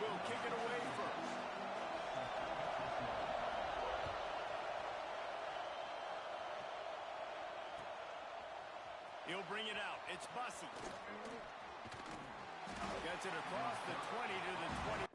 will kick it away first. He'll bring it out. It's Bussey. Gets it across the 20 to the 20.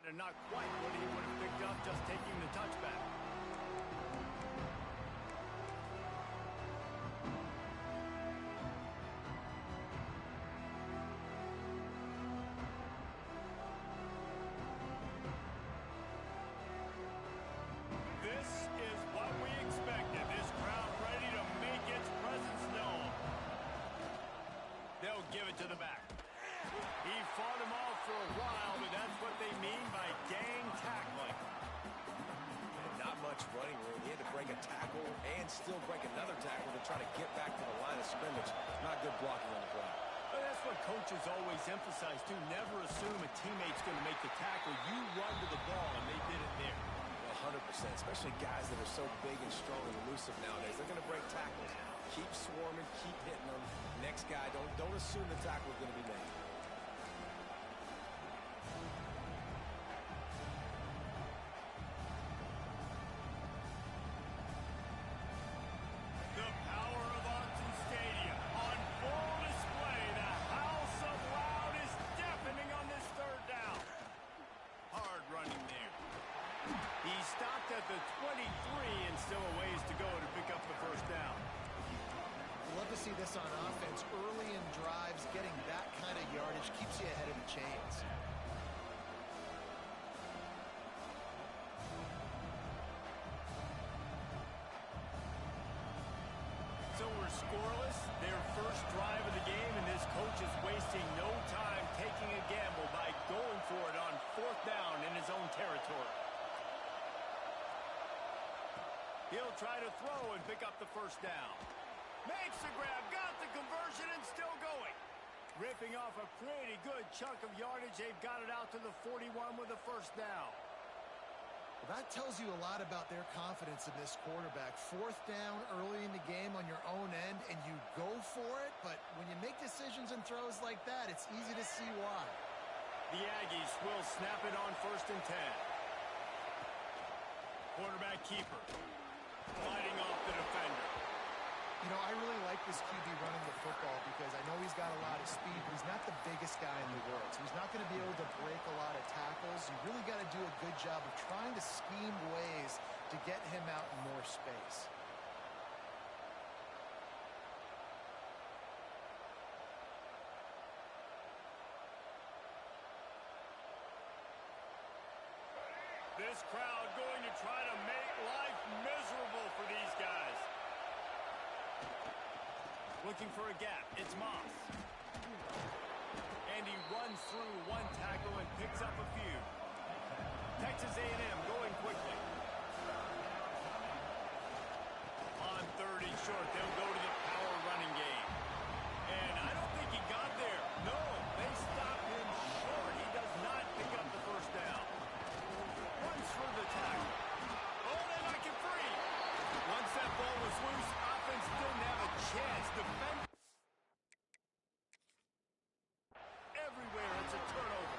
And not quite what he would have picked up just taking the touchback. This is what we expected. This crowd ready to make its presence known. They'll give it to the back. He fought him off for a while, but that's what they mean by gang tackling. And not much running room. He had to break a tackle and still break another tackle to try to get back to the line of scrimmage. Not good blocking on the play. But that's what coaches always emphasize, too. Never assume a teammate's going to make the tackle. You run to the ball, and they did it there. 100%, especially guys that are so big and strong and elusive nowadays. They're going to break tackles. Keep swarming, keep hitting them. Next guy, don't assume the tackle is going to be made. The power of Autzen Stadium on full display. The house of loud is deafening on this third down. Hard running there. He stopped at the 23 and still a ways to go to pick up the first down. Love to see this on offense. Early in drives, getting that kind of yardage keeps you ahead of the chains. So we're scoreless, their first drive of the game, and this coach is wasting no time taking a gamble by going for it on fourth down in his own territory. He'll try to throw and pick up the first down. Makes the grab, got the conversion, and still going. Ripping off a pretty good chunk of yardage. They've got it out to the 41 with a first down. Well, that tells you a lot about their confidence in this quarterback. Fourth down early in the game on your own end, and you go for it, but when you they make decisions and throws like that, it's easy to see why. The Aggies will snap it on 1st and 10. Quarterback keeper. Fighting off the defender. You know, I really like this QB running the football because I know he's got a lot of speed, but he's not the biggest guy in the world. So he's not going to be able to break a lot of tackles. You really got to do a good job of trying to scheme ways to get him out in more space. This crowd going to try to make life miserable for these guys. Looking for a gap. It's Moss. And he runs through one tackle and picks up a few. Texas A&M going quickly. On 3rd and short, they'll go to the power running game. And I don't think he got there. No, they stopped him short. He does not pick up the 1st down. Runs through the tackle. Oh, they knock him free. Once that ball was loose, offense didn't have a chance. Defend everywhere. It's a turnover.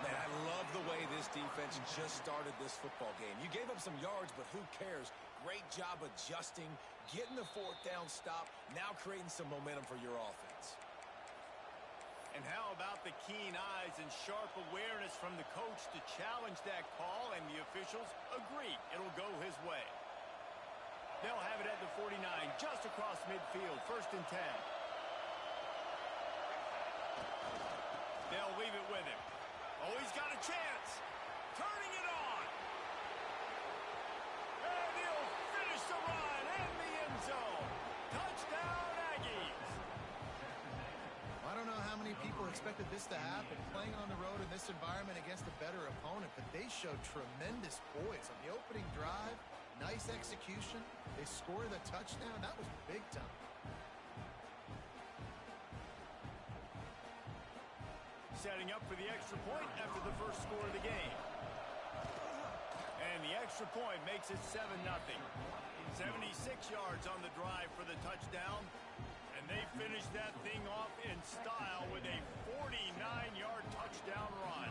Man, I love the way this defense just started this football game. You gave up some yards, but who cares? Great job adjusting, getting the 4th down stop, now creating some momentum for your offense. And how about the keen eyes and sharp awareness from the coach to challenge that call, and the officials agree it'll go his way. They'll have it at the 49, just across midfield, 1st and 10. They'll leave it with him. Oh, he's got a chance. Turning it on. And he'll finish the run in the end zone. Touchdown, Aggies. I don't know how many people expected this to happen, playing on the road in this environment against a better opponent, but they showed tremendous poise on the opening drive. Nice execution. They scored a touchdown. That was big time. Setting up for the extra point after the first score of the game. And the extra point makes it 7-0. 76 yards on the drive for the touchdown. And they finish that thing off in style with a 49-yard touchdown run.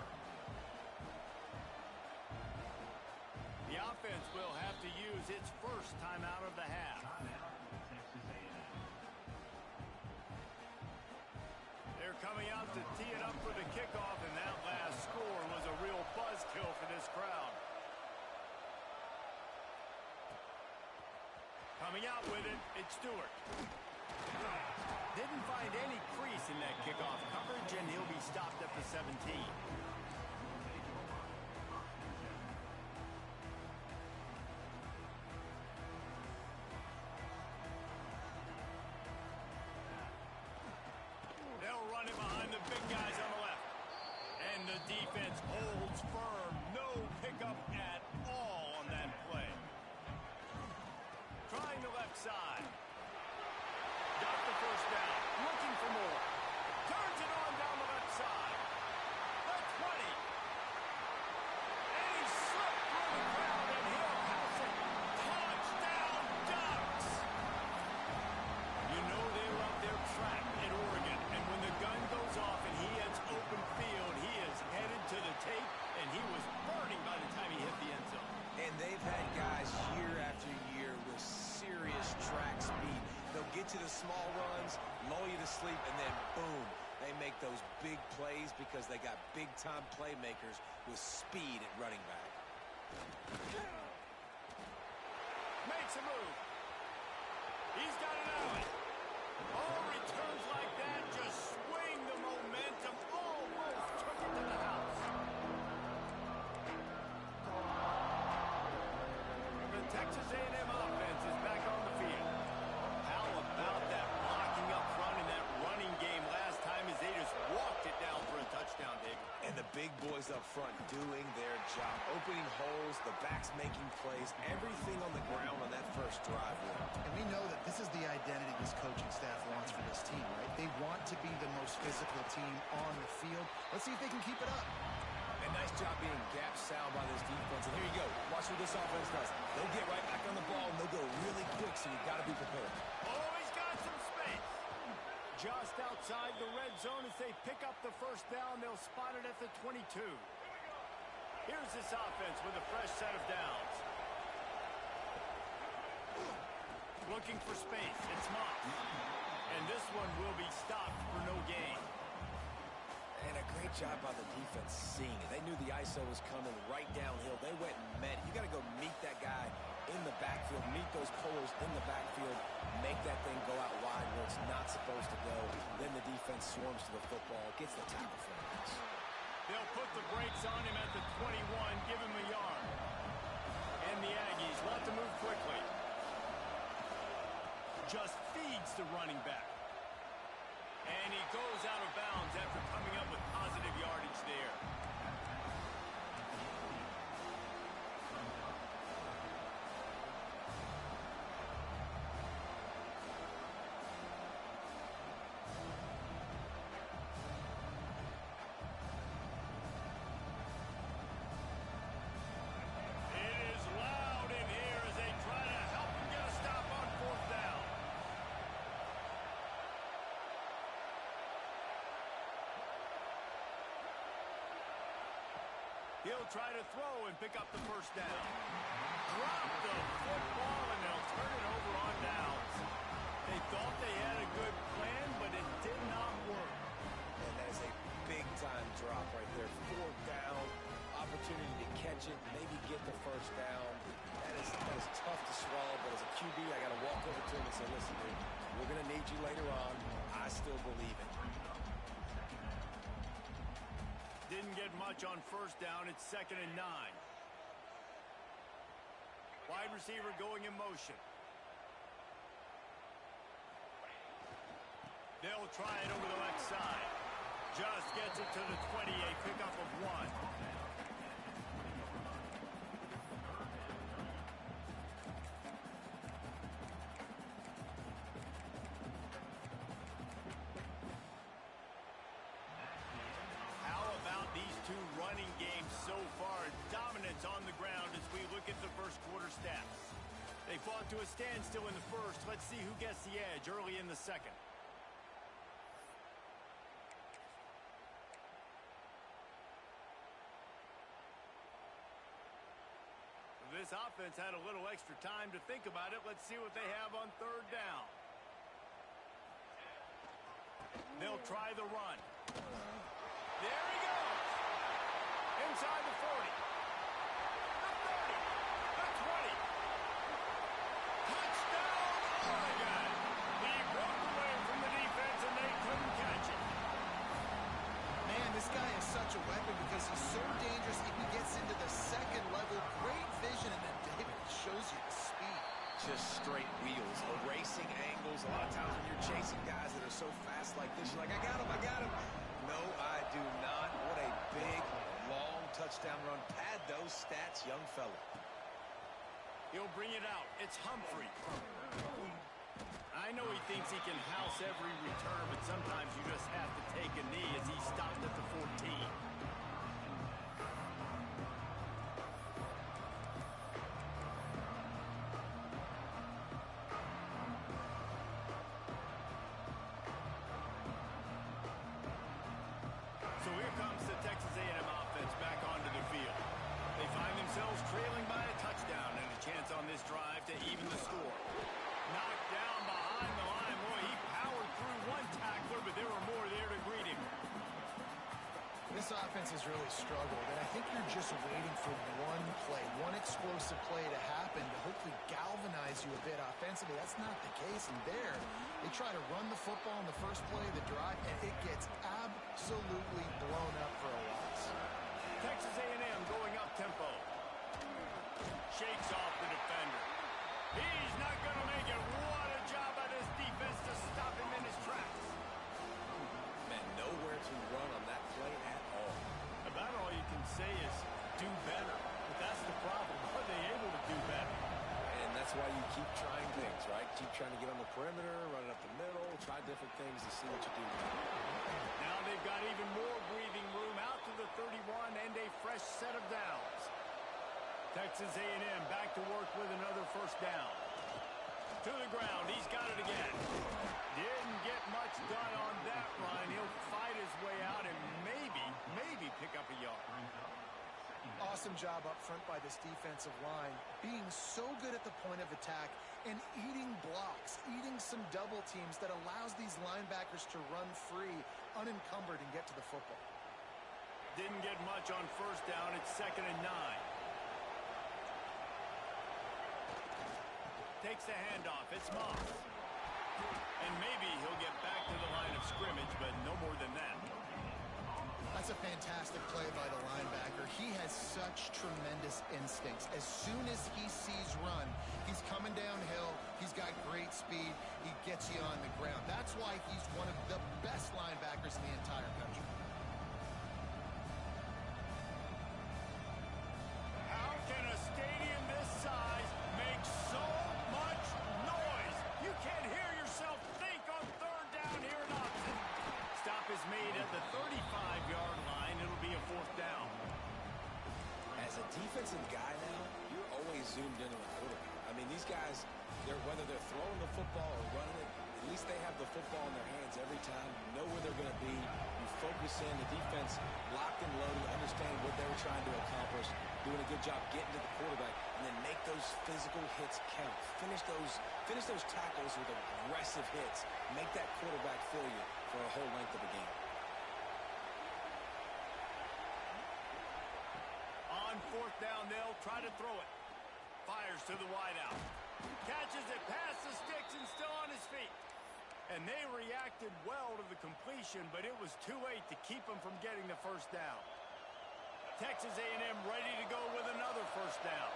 The offense will have to use its first timeout of the half. They're coming out to tee it up for the kickoff, and that last score was a real buzzkill for this crowd. Coming out with it, it's Stewart. Didn't find any crease in that kickoff coverage, and he'll be stopped at the 17. They'll run it behind the big guys on the left. And the defense holds firm. No pickup at all on that play. Trying the left side. Got the 1st down. Looking for more. Turns it on down the left side. The 20. And he slipped through the crowd, and he'll pass it. Touchdown, Ducks! You know they love their track at Oregon. And when the gun goes off and he hits open field, he is headed to the tape, and he was burning by the time he hit the end zone. And they've had guys year after year with serious track speed. They'll get you the small runs, lull you to sleep, and then boom, they make those big plays because they got big-time playmakers with speed at running back. Makes a move. He's got it out. All returns like that just swing the momentum. Almost took it to the house. The Texas A&M offense is back on the field. How about that blocking up front in that running game last time as they just walked it down for a touchdown, David? And the big boys up front doing their job. Opening holes, the backs making plays, everything on the ground on that first drive. And we know that this is the identity this coaching staff wants for this team, right? They want to be the most physical team on the field. Let's see if they can keep it up. And nice job being gap sound by this defense. And here you go. Watch what this offense does. They'll get right back on the ball, and they'll go really quick, so you got to be prepared. Oh, he's got some space. just outside the red zone as they pick up the first down. They'll spot it at the 22. Here's this offense with a fresh set of downs. Looking for space. It's Moss. And this one will be stopped for no gain. And a great job by the defense seeing it. They knew the ISO was coming right downhill. They went and met it. You got to go meet that guy in the backfield, meet those pullers in the backfield, make that thing go out wide where it's not supposed to go. Then the defense swarms to the football, gets the tackle for a loss. They'll put the brakes on him at the 21, give him a yard. And the Aggies want to move quickly. Just feeds the running back. And he goes out of bounds after coming up with positive yardage there. It is loud in here as they try to help him get a stop on fourth down. He'll try to throw and pick up the first down. Drop the football, and they'll turn it over on downs. They thought they had a good plan, but it did not work. And that is a big-time drop right there. Fourth down, opportunity to catch it, maybe get the first down. That is tough to swallow, but as a QB, I got to walk over to him and say, listen, dude, we're going to need you later on. I still believe it. Didn't get much on first down. It's 2nd and 9. Wide receiver going in motion. They'll try it over the left side. Just gets it to the 20, a pickup of 1. Running game so far, dominance on the ground as we look at the first quarter stats. They fought to a standstill in the first. Let's see who gets the edge early in the second. This offense had a little extra time to think about it. Let's see what they have on third down. They'll try the run. There he goes. Inside the 40, the 30, the 20. Touchdown, Oregon! He broke away from the defense and they couldn't catch it. Man, this guy is such a weapon because he's so dangerous if he gets into the second level. Great vision, and then David shows you the speed. Just straight wheels, erasing angles. A lot of times when you're chasing guys that are so fast like this, you're like, I got him. No, I do not. What a big, long touchdown run. Pad those stats, young fella. He'll bring it out. It's Humphrey. I know he thinks he can house every return, but sometimes you just have to take a knee as he stopped at the 14. So here comes the Texas A&M offense back onto the field. They find themselves trailing by a touchdown and a chance on this drive to even the score. Knocked down behind the line. Boy, he powered through one tackler, but there were more there to greet him. This offense has really struggled, and I think you're just waiting for one play, one explosive play to happen to hopefully galvanize you a bit offensively. That's not the case, and there, they try to run the football in the first play of the drive, and it gets absolutely blown up for a loss. Texas A&M going up tempo. Shakes off the defender. He's not going to make it. What a job by this defense to stop him in his tracks. Man, nowhere to run on that play at all. About all you can say is do better. But that's the problem. Are they able to do better? And that's why you keep trying things, right? Keep trying to get on the perimeter, run it up the middle, try different things to see what you do. Now they've got even more breathing room out to the 31 and a fresh set of downs. Texas A&M back to work with another first down. To the ground. He's got it again. Didn't get much done awesome job up front by this defensive line, being so good at the point of attack and eating blocks, eating some double teams that allows these linebackers to run free, unencumbered, and get to the football. Didn't get much on first down. It's 2nd and 9. Takes the handoff. It's Moss. And maybe he'll get back to the line of scrimmage, but no more than that. That's a fantastic play by the linebacker. He has such tremendous instincts. As soon as he sees run, he's coming downhill. He's got great speed. He gets you on the ground. That's why he's one of the best linebackers in the entire country. How can a stadium this size make so much noise? You can't hear yourself think on 3rd down here in Austin. Stop is made at the 35-yard line. It'll be a 4th down. As a defensive guy now, you're always zoomed in on the quarterback. I mean, these guys, whether they're throwing the football or running it, at least they have the football in their hands every time. You know where they're going to be. You focus in. The defense locked and loaded, understanding what they were trying to accomplish, doing a good job getting to the quarterback, and then make those physical hits count. Finish those tackles with aggressive hits. Make that quarterback feel you for a whole length of the game. On 4th down, they'll try to throw it. Fires to the wideout. Catches it past the sticks and still on his feet. And they reacted well to the completion, but it was too late to keep them from getting the 1st down. Texas A&M ready to go with another 1st down.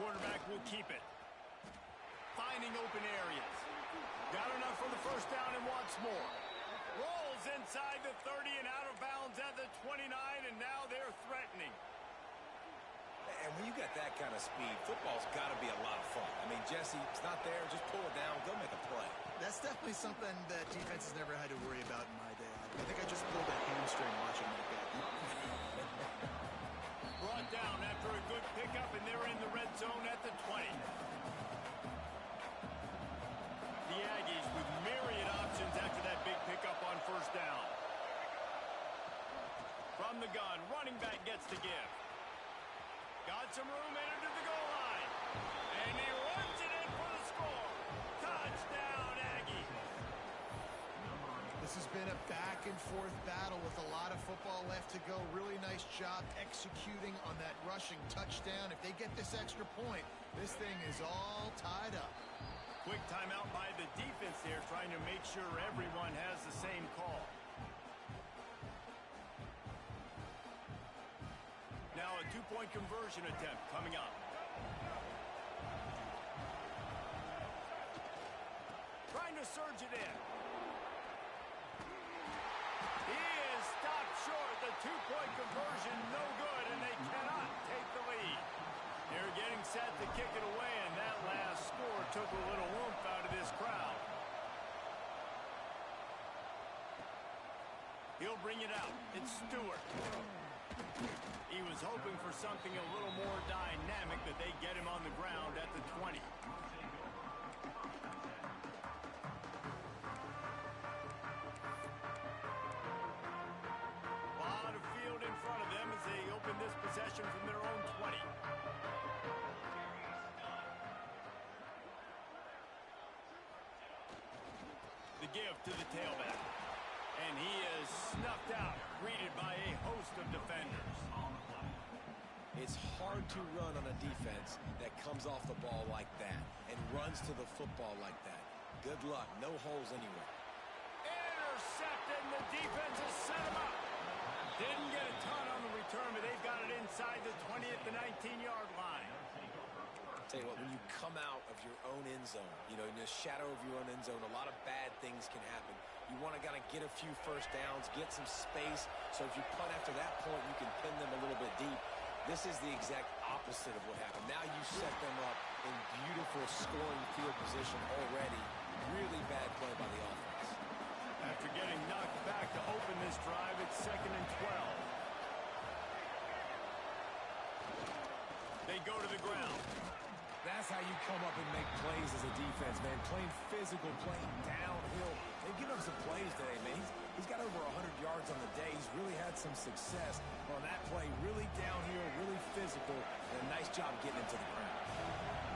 Quarterback will keep it. Finding open areas. Got enough for the 1st down and wants more. Rolls inside the 30 and out of bounds at the 29, and now they're threatening. And when you got that kind of speed, football's got to be a lot of fun. I mean, Jesse, it's not there. Just pull it down. Go make a play. That's definitely something that defense has never had to worry about in my day. I think I just pulled a hamstring watching like that. Brought down after a good pickup, and they're in the red zone at the 20. The Aggies with myriad options after that big pickup on 1st down. From the gun, running back gets to give. Got some room into the goal line. And he runs it in for the score. Touchdown, Aggie. This has been a back-and-forth battle with a lot of football left to go. Really nice job executing on that rushing touchdown. If they get this extra point, this thing is all tied up. Quick timeout by the defense there, trying to make sure everyone has the same call. Now a 2-point conversion attempt coming up. Trying to surge it in. He is stopped short. The 2-point conversion no good, and they cannot take the lead. They're getting set to kick it away, and that last score took a little oomph out of this crowd. He'll bring it out. It's Stewart. He was hoping for something a little more dynamic, that they get him on the ground at the 20. Lot of field in front of them as they open this possession from their own 20. The give to the tailback. And he is snuffed out, greeted by a host of defenders. It's hard to run on a defense that comes off the ball like that and runs to the football like that. Good luck. No holes anywhere. Intercepted, and the defense has set him up. Didn't get a ton on the return, but they've got it inside the 20 at the 19-yard line. Tell you what, when you come out of your own end zone, in the shadow of your own end zone, a lot of bad things can happen. You want to kind of get a few 1st downs, get some space, so if you punt after that point, you can pin them a little bit deep. This is the exact opposite of what happened. Now you set them up in beautiful scoring field position already. Really bad play by the offense. After getting knocked back to open this drive, it's 2nd and 12. They go to the ground. That's how you come up and make plays as a defense, man. Playing physical, playing downhill. They've given up some plays today, man. He's got over 100 yards on the day. He's really had some success on that play. Really downhill, really physical, and a nice job getting into the ground.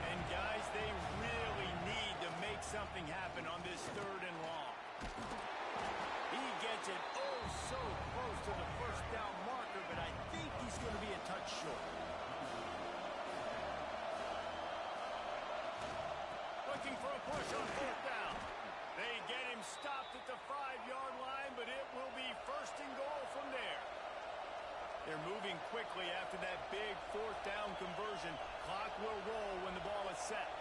And, guys, they really need to make something happen on this 3rd and long. He gets it so close to the first down marker, but I think he's going to be a touch short. Looking for a push on 4th down. They get him stopped at the 5-yard line, but it will be 1st and goal from there. They're moving quickly after that big 4th down conversion. Clock will roll when the ball is set.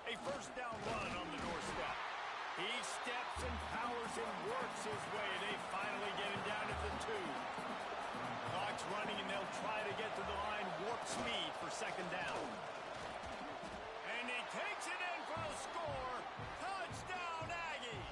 A 1st down run on the doorstep. He steps and powers and works his way. They finally get him down at the 2. Clock's running, and they'll try to get to the line. Warp speed for 2nd down. And he takes it in for the score. Touchdown, Aggies!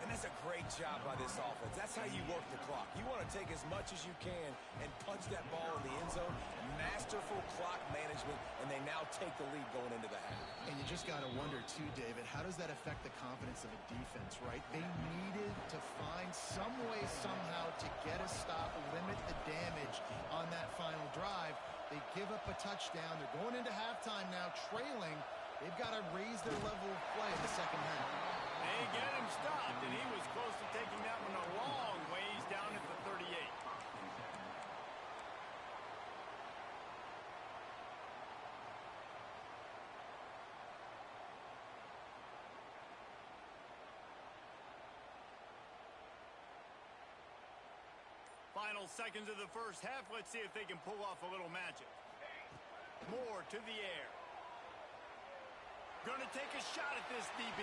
And that's a great job by this offense. That's how you work the clock. You want to take as much as you can and punch that ball in the end zone. Masterful clock management, and they now take the lead going into the half. And you just got to wonder, too, David, how does that affect the confidence of a defense, right? They needed to find some way, somehow, to get a stop, limit the damage on that final drive. They give up a touchdown. They're going into halftime now, trailing. They've got to raise their level of play in the 2nd half. They get him stopped, and he was close to taking that one a long ways down at the 38. Final seconds of the 1st half. Let's see if they can pull off a little magic. Moore to the air. Going to take a shot at this DB.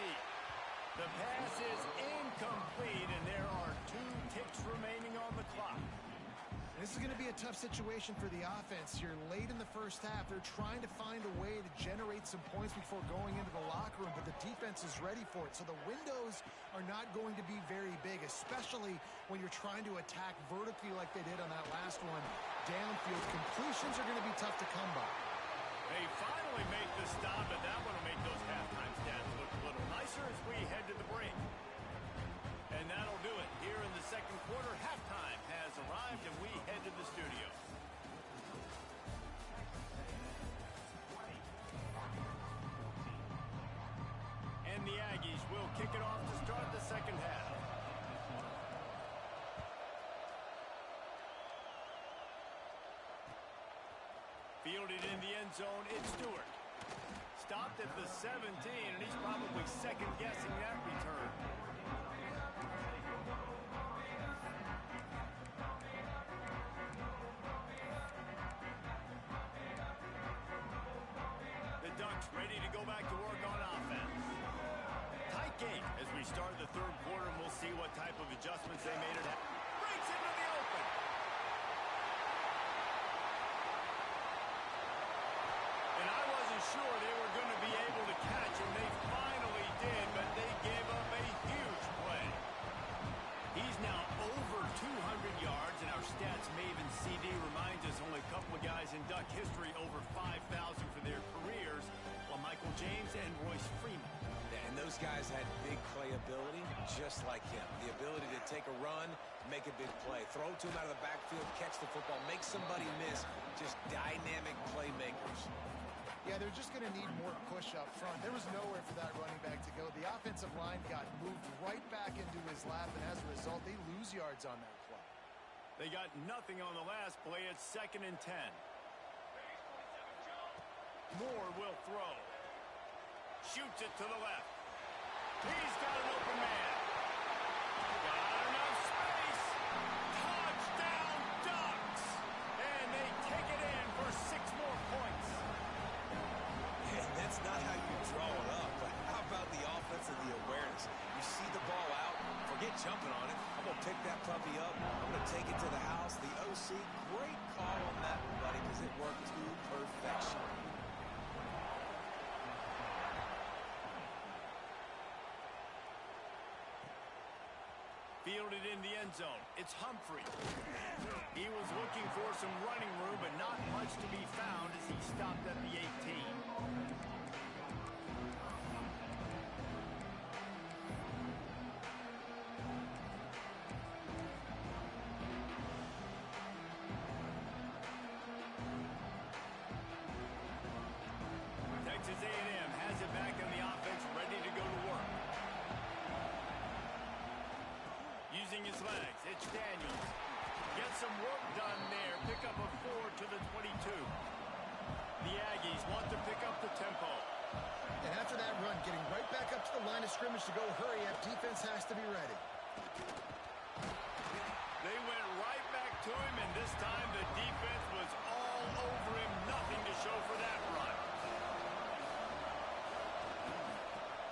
The pass is incomplete, and there are 2 ticks remaining on the clock. This is going to be a tough situation for the offense here. Late in the 1st half, they're trying to find a way to generate some points before going into the locker room, but the defense is ready for it. So the windows are not going to be very big, especially when you're trying to attack vertically like they did on that last one. Downfield completions are going to be tough to come by. They finally make the stop, and that one will make those halftime stats look a little nicer as we head to the break. And that'll do it. Here in the 2nd quarter, halftime has arrived, and we head to the studio. And the Aggies will kick it off to start the 2nd half. Fielded in the end zone, it's Stewart. Stopped at the 17, and he's probably second-guessing that return. The Ducks ready to go back to work on offense. Tight game as we start the 3rd quarter, and we'll see what type of adjustments they made it happen. Breaks into the open. And I wasn't sure they were going to be able to catch him. They finally did, but they gave up a huge play. He's now over 200 yards, and our stats maven CD reminds us only a couple of guys in Duck history over 5,000 for their careers, while Michael James and Royce Freeman. Yeah, and those guys had big playability just like him. The ability to take a run, make a big play, throw to him out of the backfield, catch the football, make somebody miss. Just dynamic playmakers. Yeah, they're just going to need more push up front. There was nowhere for that running back to go. The offensive line got moved right back into his lap, and as a result, they lose yards on that play. They got nothing on the last play. It's 2nd and 10. Moore will throw. Shoots it to the left. He's got an open man. Got enough space. Touchdown, Ducks! And they take it in for 6 more points. And that's not how you draw it up, but how about the offense and the awareness? You see the ball out, forget jumping on it. I'm going to pick that puppy up. I'm going to take it to the house. The OC, great call on that one, buddy, because it worked to perfection. Fielded in the end zone. It's Humphrey. He was looking for some running room, but not much to be found as he stopped at the 18. Texas A&M has it back on the offense, ready to go to work. Using his legs, it's Daniels. Get some work done there. Pick up a 4 to the 22. The Aggies want to pick up the tempo. And after that run, getting right back up to the line of scrimmage to go hurry up, defense has to be ready. They went right back to him, and this time the defense was all over him. Nothing to show for that run.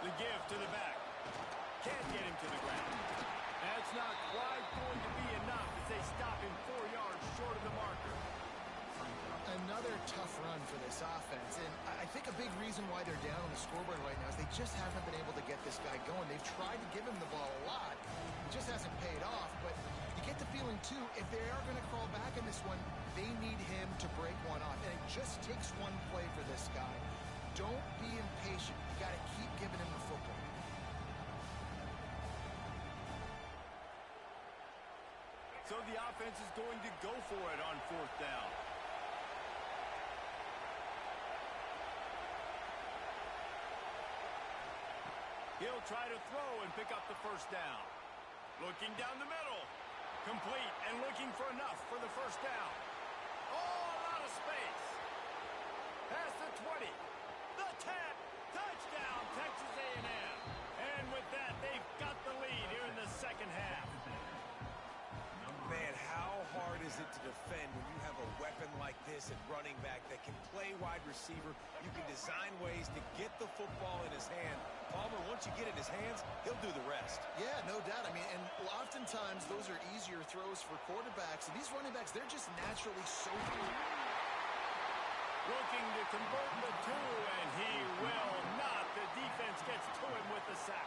The give to the back. Can't get him to the ground. That's not quite going to be enough as they stop him 4 yards short of the marker. Another tough run for this offense, and I think a big reason why they're down on the scoreboard right now is they just haven't been able to get this guy going. They've tried to give him the ball a lot. It just hasn't paid off, but you get the feeling, too, if they are going to crawl back in this one, they need him to break one off, and it just takes one play for this guy. Don't be impatient. You got to keep giving him the football. So the offense is going to go for it on 4th down. He'll try to throw and pick up the 1st down. Looking down the middle. Complete and looking for enough for the 1st down. Oh, a lot of space. Past the 20. The 10. Touchdown, Texas A&M. And with that, they've got the lead here in the 2nd half. Man, how hard is it to defend when you have a weapon like this at running back that can play wide receiver? You can design ways to get the football in his hand. Palmer, once you get it in his hands, he'll do the rest. Yeah, no doubt. I mean, and oftentimes those are easier throws for quarterbacks. And these running backs, they're just naturally so good. Looking to convert the 2, and he will not. The defense gets to him with the sack.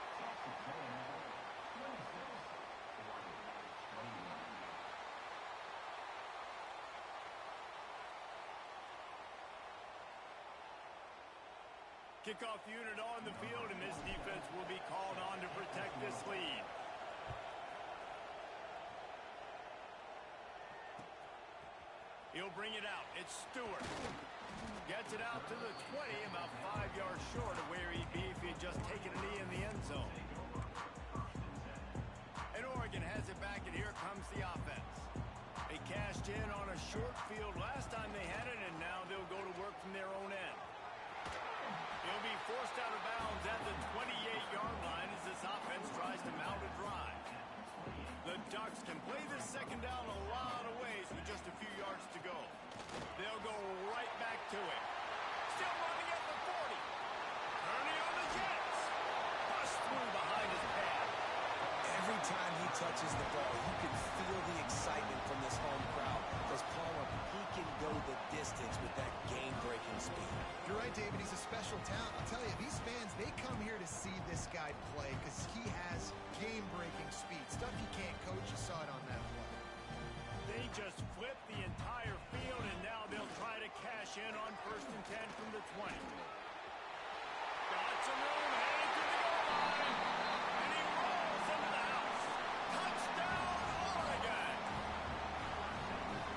Kickoff unit on the field, and this defense will be called on to protect this lead. He'll bring it out. It's Stewart. Gets it out to the 20, about 5 yards short of where he'd be if he had just taken a knee in the end zone. And Oregon has it back, and here comes the offense. They cashed in on a short field last time they had it, and now they'll go to work from their own end. He'll be forced out of bounds at the 28-yard line as this offense tries to mount a drive. The Ducks can play this 2nd down a lot of ways with just a few yards to go. They'll go right back to it. Still running at the 40. Turning on the Jets. Pushed through behind his pad. Every time he touches the ball, you can feel the excitement from this home crowd. Because Palmer, he can go the distance with that game-breaking speed. You're right, David. He's a special talent. I'll tell you, these fans, they come here to see this guy play because he has game-breaking speed. Stuff you can't coach. You saw it on that play. They just flipped the entire field, and now they'll try to cash in on 1st and 10 from the 20. Got some room, heading to the goal line, and he rolls into the house. Touchdown, Oregon!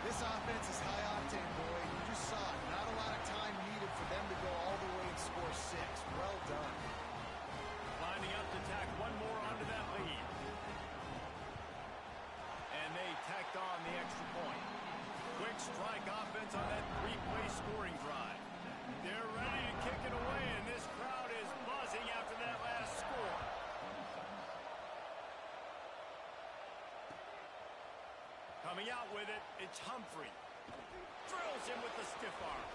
This offense is high octane, boy. You just saw it. Not a lot of time needed for them to go all the way and score 6. Well done. Lining up to tack one more onto that lead. And they tacked on the extra point. Quick strike offense on that 3-play scoring drive. They're ready to kick it away, and this crowd is buzzing after that last score. Coming out with it, it's Humphrey. Drills him with the stiff arm.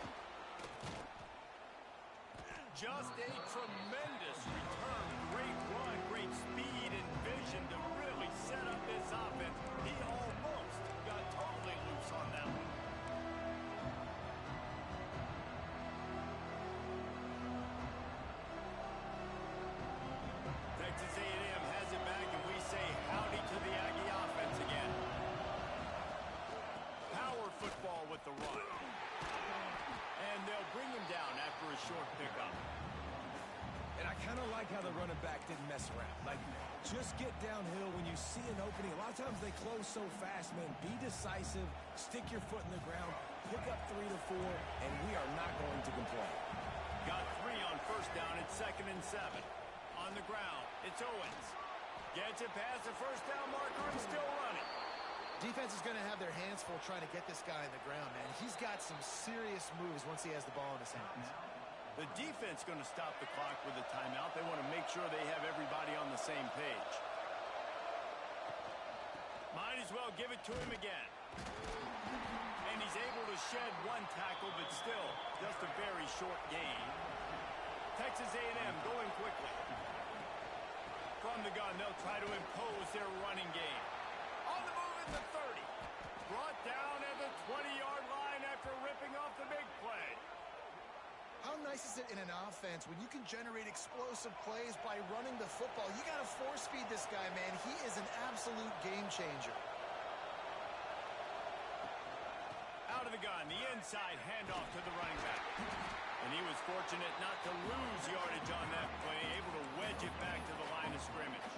Just a tremendous return. Great run, great speed and vision to really set up this offense. He almost got totally loose on that one. Texas A&M has it back, and we say howdy to the Aggie offense again. Power football with the run. And they'll bring him down after a short pickup. And I kind of like how the running back didn't mess around. Like, just get downhill when you see an opening. A lot of times they close so fast, man. Be decisive, stick your foot in the ground, pick up 3 to 4, and we are not going to complain. Got 3 on first down. It's 2nd and 7. On the ground, it's Owens. Gets it past the first down marker and still running. Defense is going to have their hands full trying to get this guy in the ground, man. He's got some serious moves once he has the ball in his hands. The defense going to stop the clock with a timeout. They want to make sure they have everybody on the same page. Might as well give it to him again. And he's able to shed 1 tackle, but still just a very short gain. Texas A&M going quickly. From the gun, they'll try to impose their running game. On the move at the 30. Brought down at the 20-yard line after ripping off the big play. How nice is it in an offense when you can generate explosive plays by running the football? You got to force feed this guy, man. He is an absolute game changer. Out of the gun, the inside handoff to the running back. And he was fortunate not to lose yardage on that play, able to wedge it back to the line of scrimmage.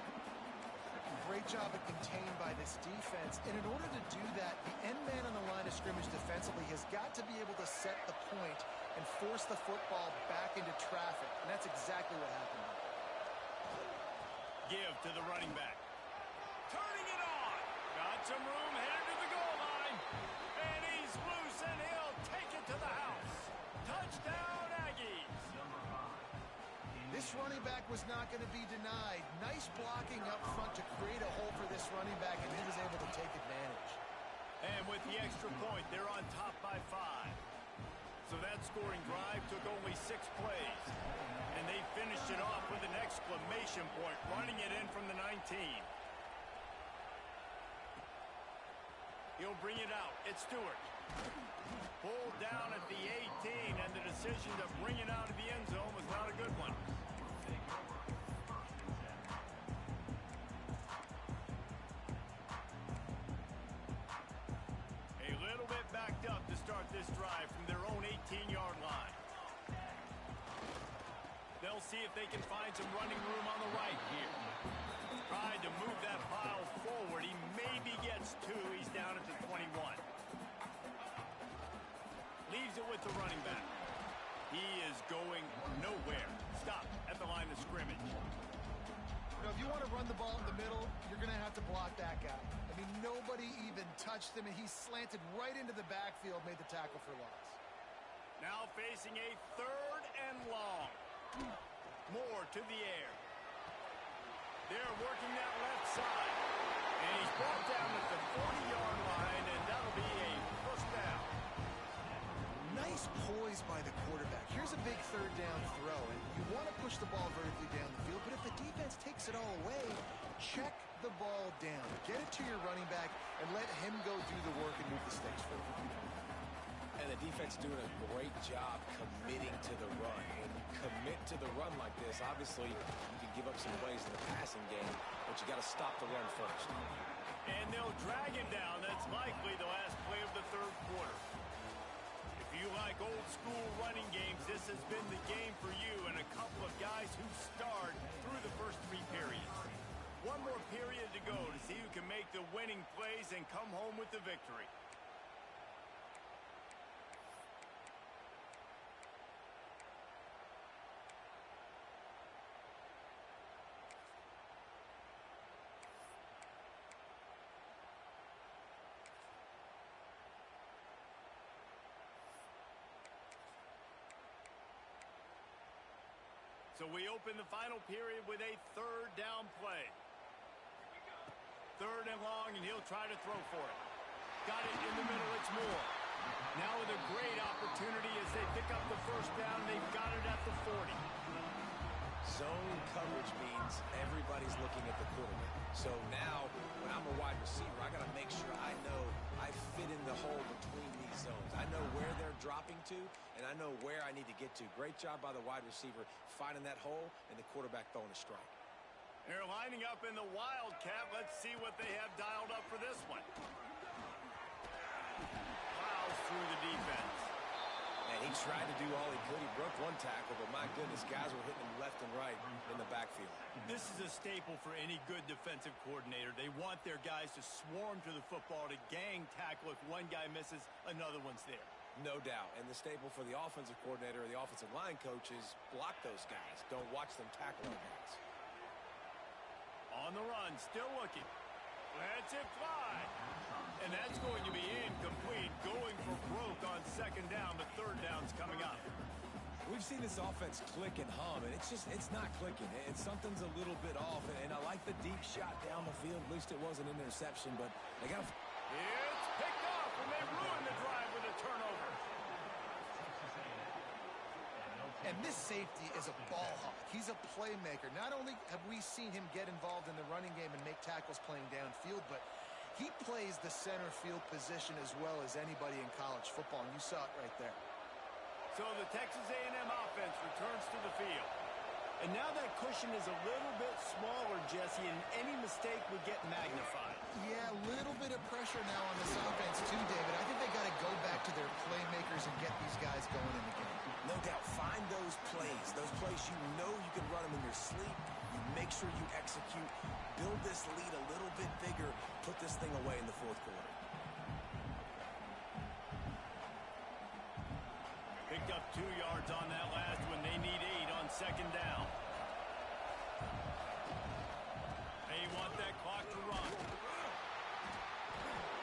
Great job of contained by this defense. And in order to do that, the end man on the line of scrimmage defensively has got to be able to set the point and force the football back into traffic. And that's exactly what happened. Give to the running back. Turning it on. Got some room, headed to the goal line. And he's loose, and he'll take it to the house. Touchdown, Aggies. This running back was not going to be denied. Nice blocking up front to create a hole for this running back, and he was able to take advantage. And with the extra point, they're on top by 5. So that scoring drive took only 6 plays. And they finished it off with an exclamation point, running it in from the 19. He'll bring it out. It's Stewart. Pulled down at the 18, and the decision to bring it out of the end zone was not a good one. A little bit backed up to start this drive from their own 18-yard line. They'll see if they can find some running room on the right here. Tried to move that pile forward. He maybe gets 2. He's down at the 21. Leaves it with the running back. He is going nowhere. Stop at the line of scrimmage. You know, if you want to run the ball in the middle, you're going to have to block that guy. I mean, nobody even touched him, and he slanted right into the backfield, made the tackle for loss. Now facing a 3rd and long. More to the air. They're working that left side. And he's brought down at the 40-yard line, and that'll be a first down. Nice poise by the quarterback. Here's a big 3rd down throw, and you want to push the ball vertically down the field, but if the defense takes it all away, check the ball down. Get it to your running back and let him go do the work and move the stakes forward. And the defense doing a great job committing to the run. When you commit to the run like this, obviously you can give up some plays in the passing game, but you got to stop the run first. And they'll drag him down. That's likely the last play of the 3rd quarter. If you like old school running games, this has been the game for you and a couple of guys who starred through the first 3 periods. One more period to go to see who can make the winning plays and come home with the victory. So we open the final period with a 3rd down play. 3rd and long, and he'll try to throw for it. Got it in the middle, it's Moore. Now with a great opportunity opportunity as they pick up the first down. They've got it at the 40. Zone coverage means everybody's looking at the quarterback. So now, when I'm a wide receiver, I got to make sure I know I fit in the hole between these zones. I know where they're dropping to, and I know where I need to get to. Great job by the wide receiver finding that hole, and the quarterback throwing a strike. They're lining up in the Wildcat. Let's see what they have dialed up for this one. Plows through the defense. And he tried to do all he could. He broke one tackle, but my goodness, guys were hitting him left and right in the backfield. This is a staple for any good defensive coordinator. They want their guys to swarm to the football, to gang tackle. If one guy misses, another one's there. No doubt. And the staple for the offensive coordinator or the offensive line coach is block those guys. Don't watch them tackle our guys. On the run, still looking. Lets it fly. And that's going to be incomplete. Going for broke on second down, but third down's coming up. We've seen this offense click and hum, and it's not clicking. Something's a little bit off, and I like the deep shot down the field. At least it wasn't an interception, but they got to... It's picked off, and they ruin the drive with a turnover. And this safety is a ball hawk. He's a playmaker. Not only have we seen him get involved in the running game and make tackles playing downfield, but he plays the center field position as well as anybody in college football, and you saw it right there. So the Texas A&M offense returns to the field. And now that cushion is a little bit smaller, Jesse, and any mistake would get magnified. Yeah, a little bit of pressure now on this offense too, David. I think they got to go back to their playmakers and get these guys going in the game. No doubt, find those plays you know you can run them in your sleep. You make sure you execute. Build this lead a little bit bigger. Put this thing away in the fourth quarter. Picked up 2 yards on that last one. They need 8 on second down. They want that clock to run.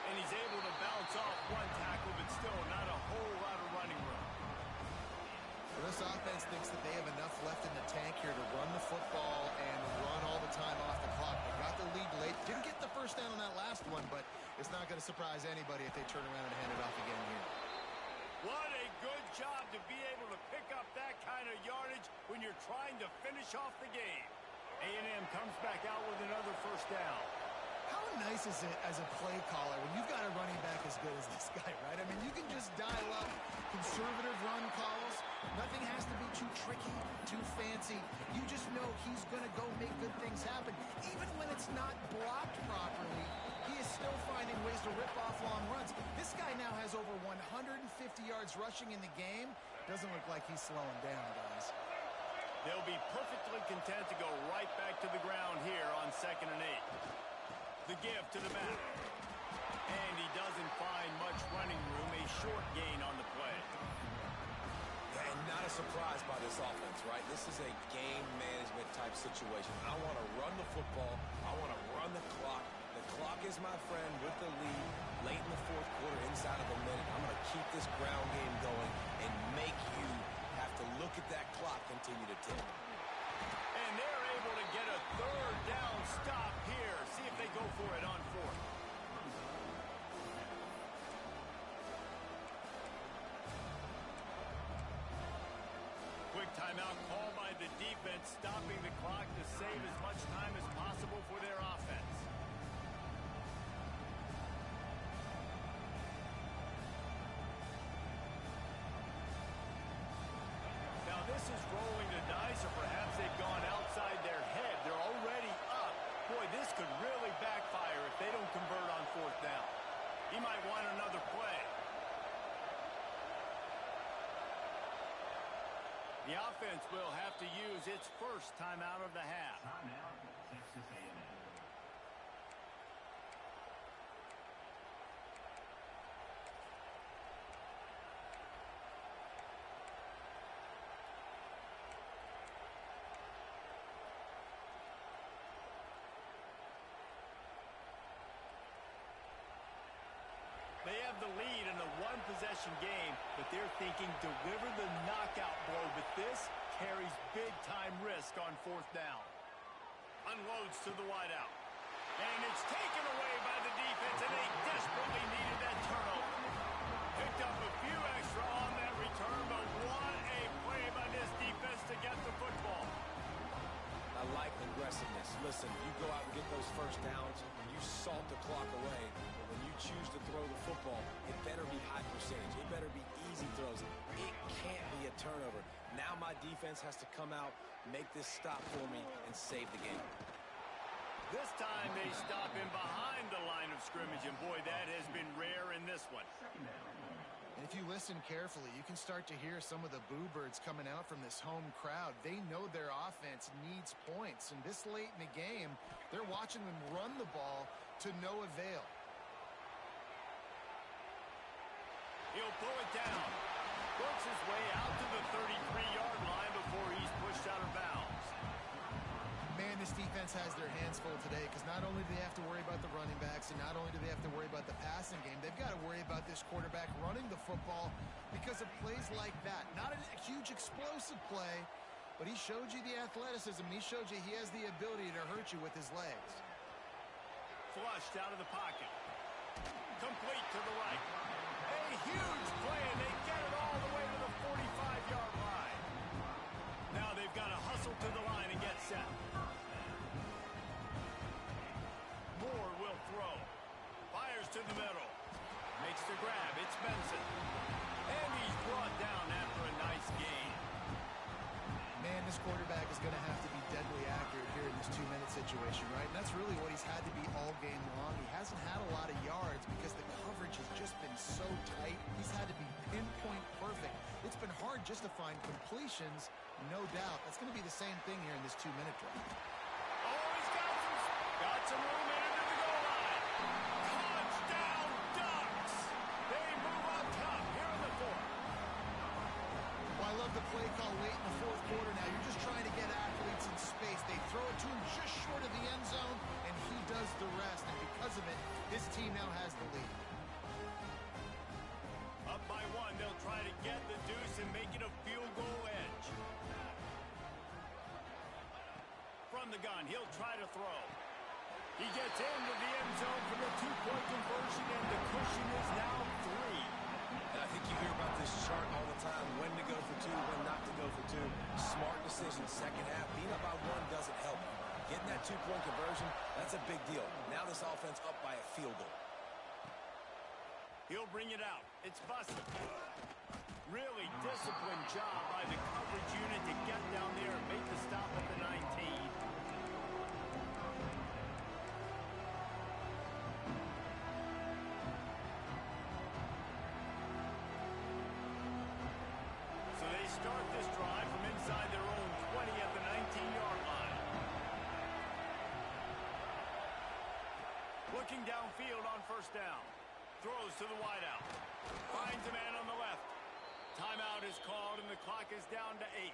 And he's able to bounce off one tackle, but still not a whole lot of running room. Well, this offense thinks that they have enough left in the tank here to run the football and run all the time off the clock. They got the lead late. Didn't get the first down on that last one, but it's not going to surprise anybody if they turn around and hand it off again here. What a good job to be able to pick up that kind of yardage when you're trying to finish off the game. A&M comes back out with another first down. How nice is it as a play caller when you've got a running back as good as this guy, right? I mean, you can just dial up conservative run calls. Nothing has to be too tricky, too fancy. You just know he's going to go make good things happen. Even when it's not blocked properly, he is still finding ways to rip off long runs. This guy now has over 150 yards rushing in the game. Doesn't look like he's slowing down, guys. They'll be perfectly content to go right back to the ground here on 2nd and 8. The give to the back. And he doesn't find much running room. A short gain on the play. Yeah, and not a surprise by this offense, right? This is a game management type situation. I want to run the football. I want to run the clock. The clock is my friend with the lead. Late in the fourth quarter, inside of a minute, I'm going to keep this ground game going and make you have to look at that clock continue to tick. And they're able to get a third down stop here. See if they go for it on 4th. Quick timeout called by the defense, stopping the clock to save as much time as possible for their offense. Now this is rolling the dice, or perhaps they've gone outside their head. They're already up. Boy, this could really backfire if they don't convert on 4th down. He might want another play. The offense will have to use its first timeout of the half. Timeout, Texas A&M. They have the lead in a one-possession game, but they're thinking deliver the knockout blow, but this carries big-time risk on 4th down. Unloads to the wideout. And it's taken away by the defense, and they desperately needed that turnover. Picked up a few extra on that percentage. It better be easy throws. It can't be a turnover. Now my defense has to come out, make this stop for me, and save the game. This time they stop him behind the line of scrimmage, and boy, that has been rare in this one. And if you listen carefully, you can start to hear some of the boo birds coming out from this home crowd. They know their offense needs points, and this late in the game, they're watching them run the ball to no avail. He'll pull it down. Works his way out to the 33-yard line before he's pushed out of bounds. Man, this defense has their hands full today because not only do they have to worry about the running backs and not only do they have to worry about the passing game, they've got to worry about this quarterback running the football because of plays like that. Not a huge explosive play, but he showed you the athleticism, and he showed you he has the ability to hurt you with his legs. Flushed out of the pocket. Complete to the right. A huge play, and they get it all the way to the 45-yard line. Now they've got to hustle to the line and get set. Moore will throw. Fires to the middle. Makes the grab. It's Benson. And he's brought down after a nice gain. Man, this quarterback is going to have to be deadly accurate here in this 2-minute situation, right? And that's really what he's had to be all game long. He hasn't had a lot of yards because the coverage has just been so tight. He's had to be pinpoint perfect. It's been hard just to find completions, no doubt. That's going to be the same thing here in this 2-minute drive. Oh, he's got some room into the goal line. Touchdown, Ducks! They move up top here in the fourth. Well, I love the play call late in the fourth quarter now. You're just trying to get athletes in space. They throw it to him just short of the end zone, and he does the rest. And because of it, his team now has the lead. Up by one, they'll try to get the deuce and make it a field goal edge. From the gun, he'll try to throw. He gets into the end zone for the two-point conversion, and the cushion is now 3. And I think you hear about this chart all the time, when to go for 2, when not to go for 2. Smart decision, second half. Being up by 1 doesn't help. Getting that two-point conversion, that's a big deal. Now this offense up by a field goal. He'll bring it out. It's busted. Really disciplined job by the coverage unit to get down there and make the stop at the 19. So they start this drive from inside their own 20 at the 19-yard line. Looking downfield on first down. Throws to the wideout. Finds a man on the left. Timeout is called, and the clock is down to 8.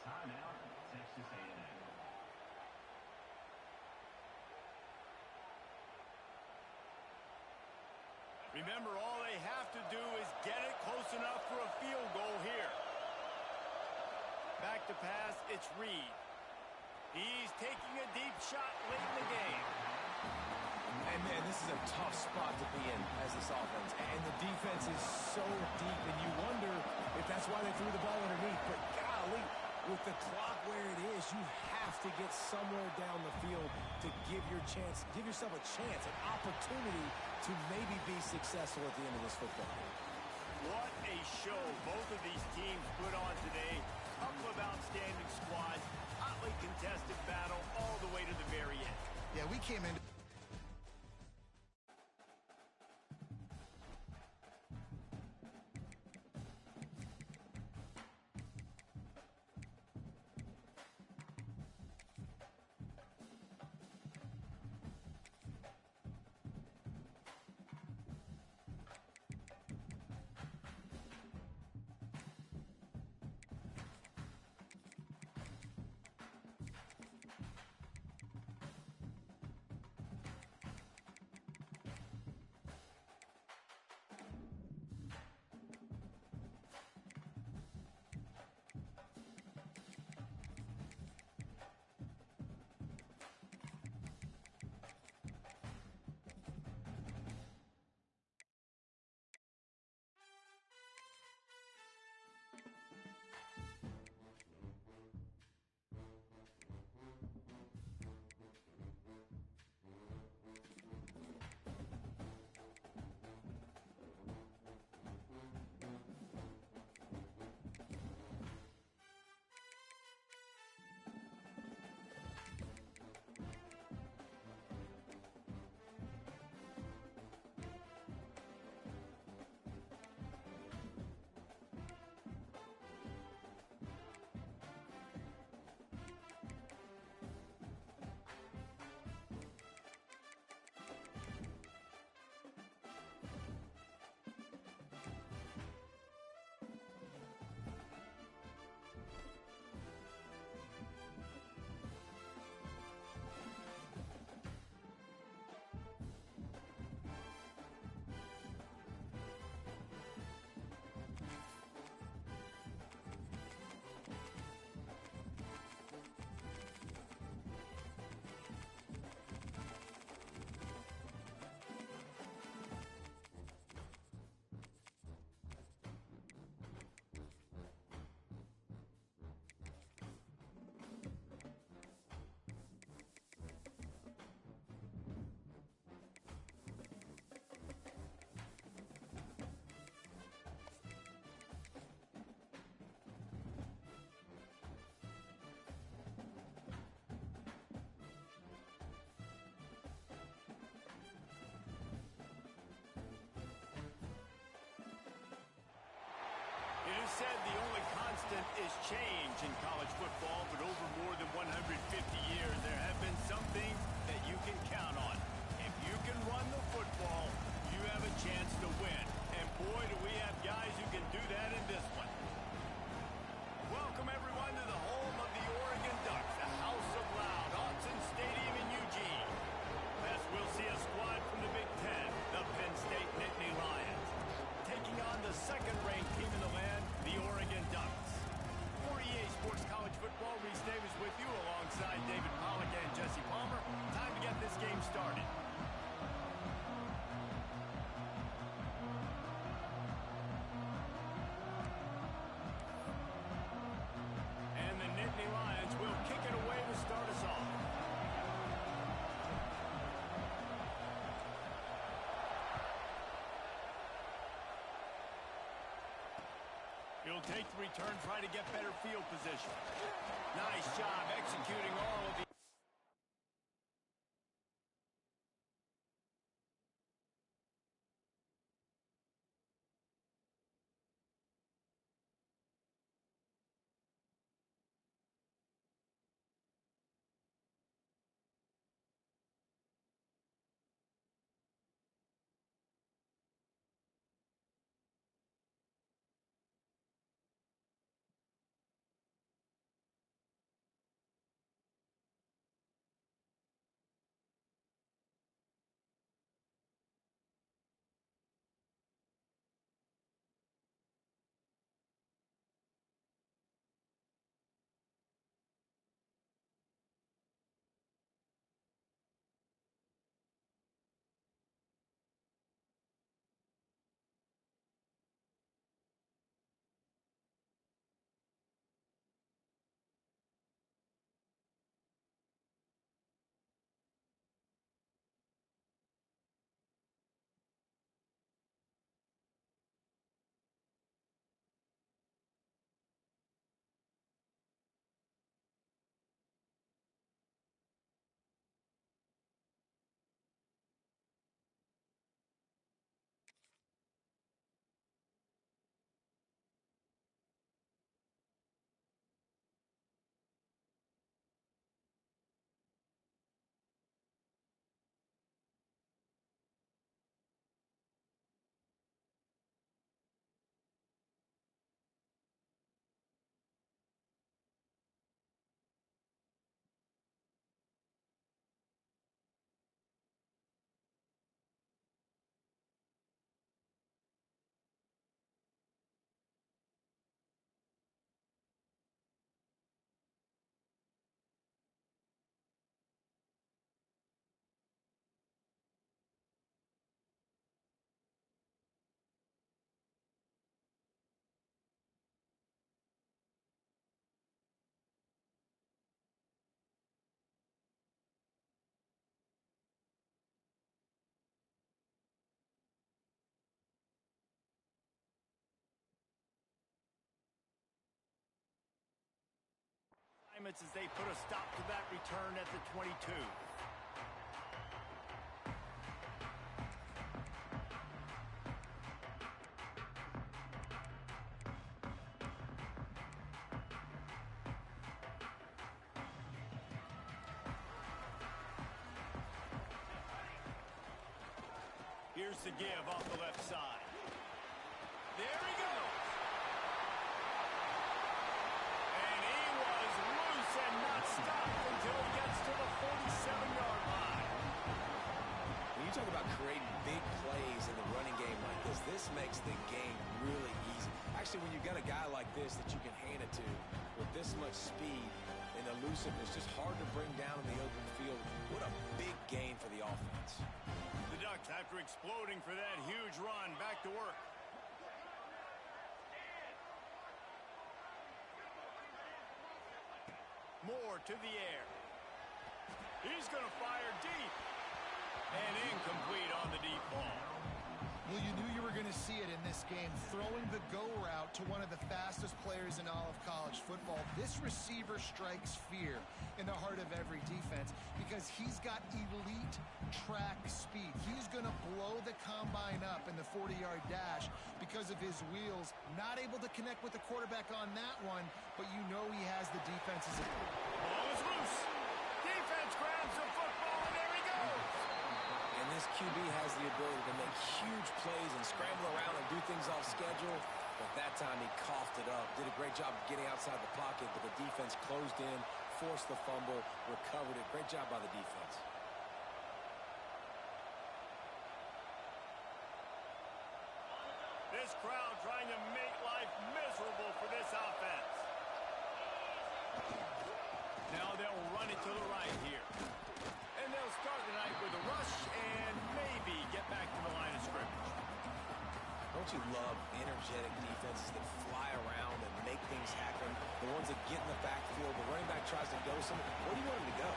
Timeout, Texas A&M. Remember, all they have to do is get it close enough for a field goal here. Back to pass, it's Reed. He's taking a deep shot late in the game. And, man, this is a tough spot to be in as this offense. And the defense is so deep, and you wonder if that's why they threw the ball underneath. But, golly, with the clock where it is, you have to get somewhere down the field to give yourself a chance, an opportunity to maybe be successful at the end of this football game. What a show both of these teams put on today. Couple of outstanding squads, hotly contested battle all the way to the very end. Yeah, we came into said the only constant is change in college football, but over more than 150 years, there have been some things that you can count on. If you can run the football, you have a chance to win. And boy, do we have guys who can do that in this one. Welcome, everyone, to the home of the Oregon Ducks, the House of Loud, Autzen Stadium in Eugene. As we'll see a squad from the Big Ten, the Penn State Nittany Lions, taking on the second-ranked team in the land, the Oregon Ducks. For EA Sports College Football, Reese Davis with you alongside David Pollack and Jesse Palmer. Time to get this game started. And the Nittany Lions will kick it away to start us off. He'll take the return, try to get better field position. Nice job executing all of the... as they put a stop to that return at the 22. Here's the give off the left side. There he goes. And he was loose and not stopped until he gets to the 47-yard line. When you talk about creating big plays in the running game like this makes the game really easy. Actually, when you've got a guy like this that you can hand it to with this much speed and elusiveness, just hard to bring down in the open field, what a big gain for the offense. The Ducks, after exploding for that huge run, back to work. Moore to the air. He's going to fire deep. And incomplete on the deep ball. Well, you knew you were going to see it in this game, throwing the go route to one of the fastest players in all of college football. This receiver strikes fear in the heart of every defense because he's got elite track speed. He's going to blow the combine up in the 40-yard dash because of his wheels. Not able to connect with the quarterback on that one, but you know he has the defense's ability. Ball is loose. Defense grabs the football, and there he goes. And this QB has the ability to make huge plays and scramble around and do things off schedule. But that time he coughed it up. Did a great job of getting outside the pocket, but the defense closed in, forced the fumble, recovered it. Great job by the defense. This crowd trying to make life miserable for this offense. Now they'll run it to the right here. And they'll start the night with a rush and maybe get back to the line of scrimmage. Don't you love energetic defenses that fly around and make things happen? The ones that get in the backfield, the running back tries to go somewhere. Where do you want him to go?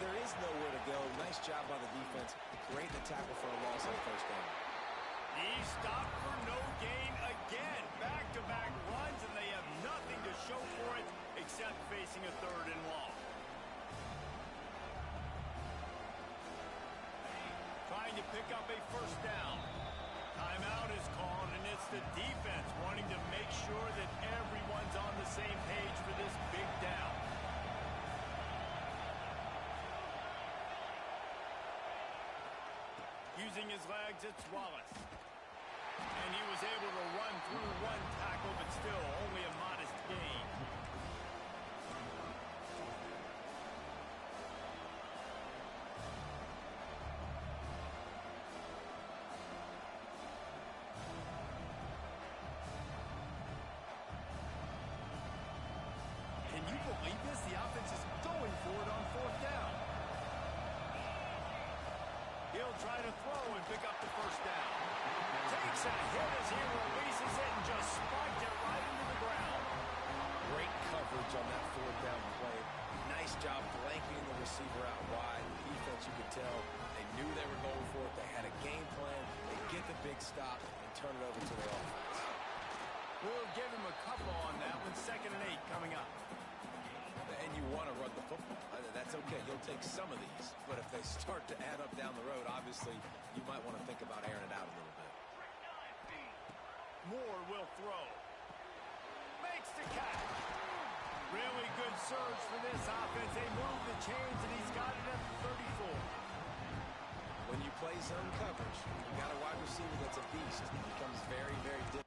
There is nowhere to go. Nice job by the defense. Great to tackle for a loss on first down. He stopped for no gain again. Back-to-back runs, and they have nothing to show for it except facing a 3rd and long. Trying to pick up a first down. Timeout is called, and it's the defense wanting to make sure that everyone's on the same page for this big down. Using his legs, it's Wallace. And he was able to run through one tackle, but still only a modest gain. Can you believe this? The offense is going for it on 4th down. He'll try to throw and pick up the first down. Takes a hit as he releases it and just spiked it right into the ground. Great coverage on that 4th down play. Nice job blanking the receiver out wide. The defense, you could tell, they knew they were going for it. They had a game plan. They get the big stop and turn it over to their offense. We'll give him a couple on that one. 2nd and 8 coming up. And you want to run the football. That's okay. You'll take some of these. But if they start to add up down the road, obviously, you might want to think about airing it out a little bit. Moore will throw. Makes the catch. Really good surge for this offense. They move the chains, and he's got it at the 34. When you play zone coverage, you got a wide receiver that's a beast. It becomes very, very difficult.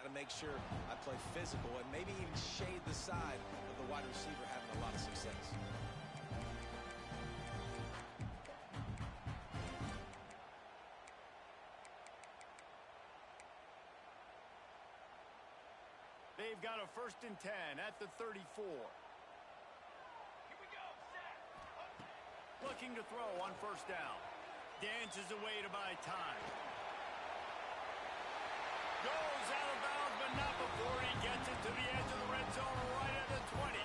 To make sure I play physical and maybe even shade the side of the wide receiver having a lot of success. They've got a 1st and 10 at the 34. Looking to throw on 1st down. Dances away to buy time. Goes out of bounds, but not before he gets it to the edge of the red zone right at the 20.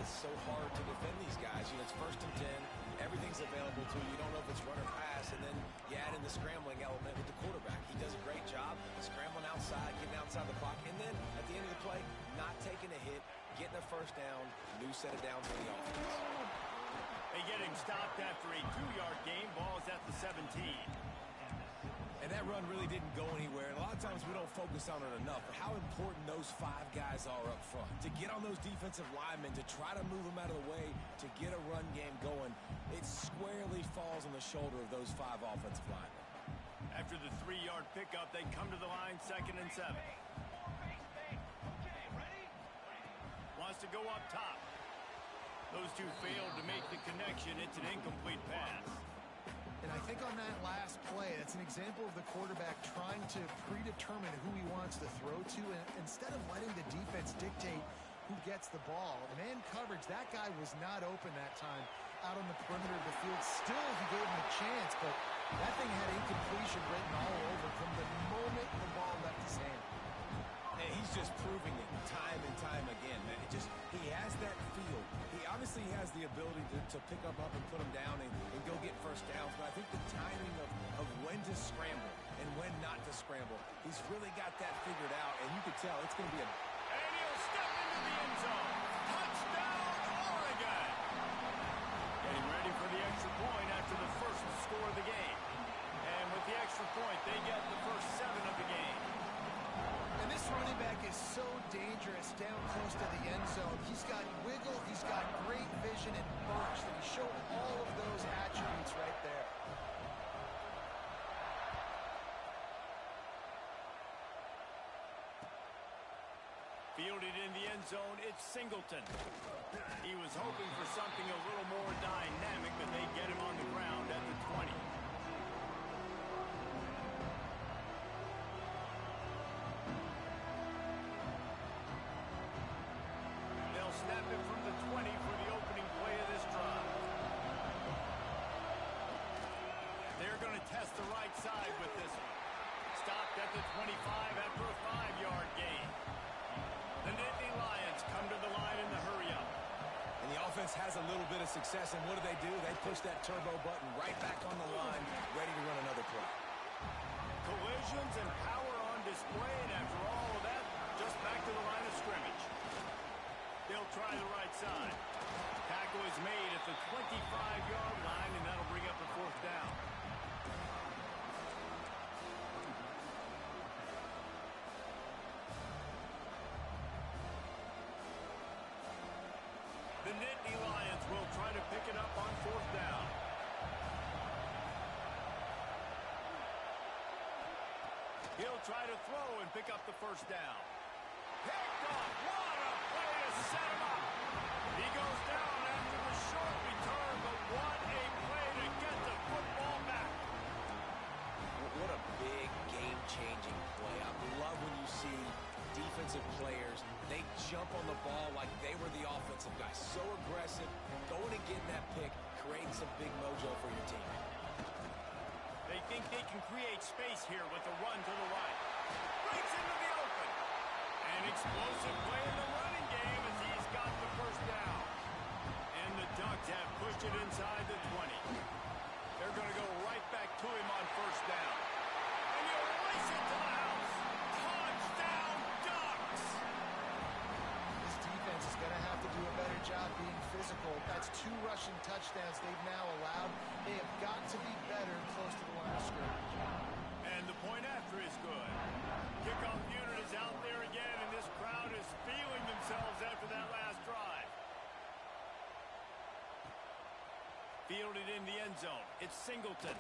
It's so hard to defend these guys. You know, it's 1st and 10. Everything's available to you. You don't know if it's run or pass, and then you add in the scrambling element with the quarterback. He does a great job scrambling outside, getting outside the pocket, and then at the end of the play, not taking a hit, getting a first down, new set of downs for the offense. They get him stopped after a 2-yard gain. Ball's at the 17. And that run really didn't go anywhere. And a lot of times we don't focus on it enough. But how important those 5 guys are up front. To get on those defensive linemen, to try to move them out of the way, to get a run game going, it squarely falls on the shoulder of those 5 offensive linemen. After the 3-yard pickup, they come to the line 2nd and 7. Wants to go up top. Those two failed to make the connection. It's an incomplete pass. And I think on that last play, that's an example of the quarterback trying to predetermine who he wants to throw to, and instead of letting the defense dictate who gets the ball. Man coverage, that guy was not open that time, out on the perimeter of the field. Still, he gave him a chance, but that thing had incompletion written all over from the moment the ball left his hand. And he's just proving it time and time again, man. He has that feel. He obviously has the ability to pick up and put him down and go get first downs, but I think the timing of when to scramble and when not to scramble, he's really got that figured out, and you can tell it's going to be a... And he'll step into the end zone. Touchdown, Oregon! Getting ready for the extra point after the first score of the game. And with the extra point, they get the first 7 of the game. And this running back is so dangerous down close to the end zone. He's got wiggle, he's got great vision and burst, and he showed all of those attributes right there. Fielded in the end zone, it's Singleton. He was hoping for something a little more dynamic, but they get him on the ground at the 20. They'll snap it from the 20 for the opening play of this drive. They're going to test the right side with this one. Stopped at the 25 after a 5-yard gain. The Nittany Lions come to the line in the hurry-up. And the offense has a little bit of success, and what do? They push that turbo button right back on the line, ready to run another play. Collisions and power on display, and after all of that, just back to the line of scrimmage. They'll try the right side. Tackle is made at the 25-yard line, and that'll bring up a 4th down. The Nittany Lions will try to pick it up on 4th down. He'll try to throw and pick up the first down. Picked off. What a play to set him up. He goes down after the short return, but what a play to get the football back. What a big game-changing play. I love when you see defensive players, they jump on the ball like they were the offensive guy. So aggressive, going and getting that pick, creating some big mojo for your team. They think they can create space here with the run to the right. Breaks into the open. An explosive play in the running game as he's got the first down. And the Ducks have pushed it inside the 20. They're going to go right back to him on first down. And he'll race it to the house. Touchdown, Ducks! This defense is going to have to do a better job being physical. That's 2 rushing touchdowns they've now allowed. They have got to be better close to the line of scrimmage. And the point after is good. Kickoff unit is out there again, and this crowd is feeling themselves after that last drive. Fielded in the end zone. It's Singleton.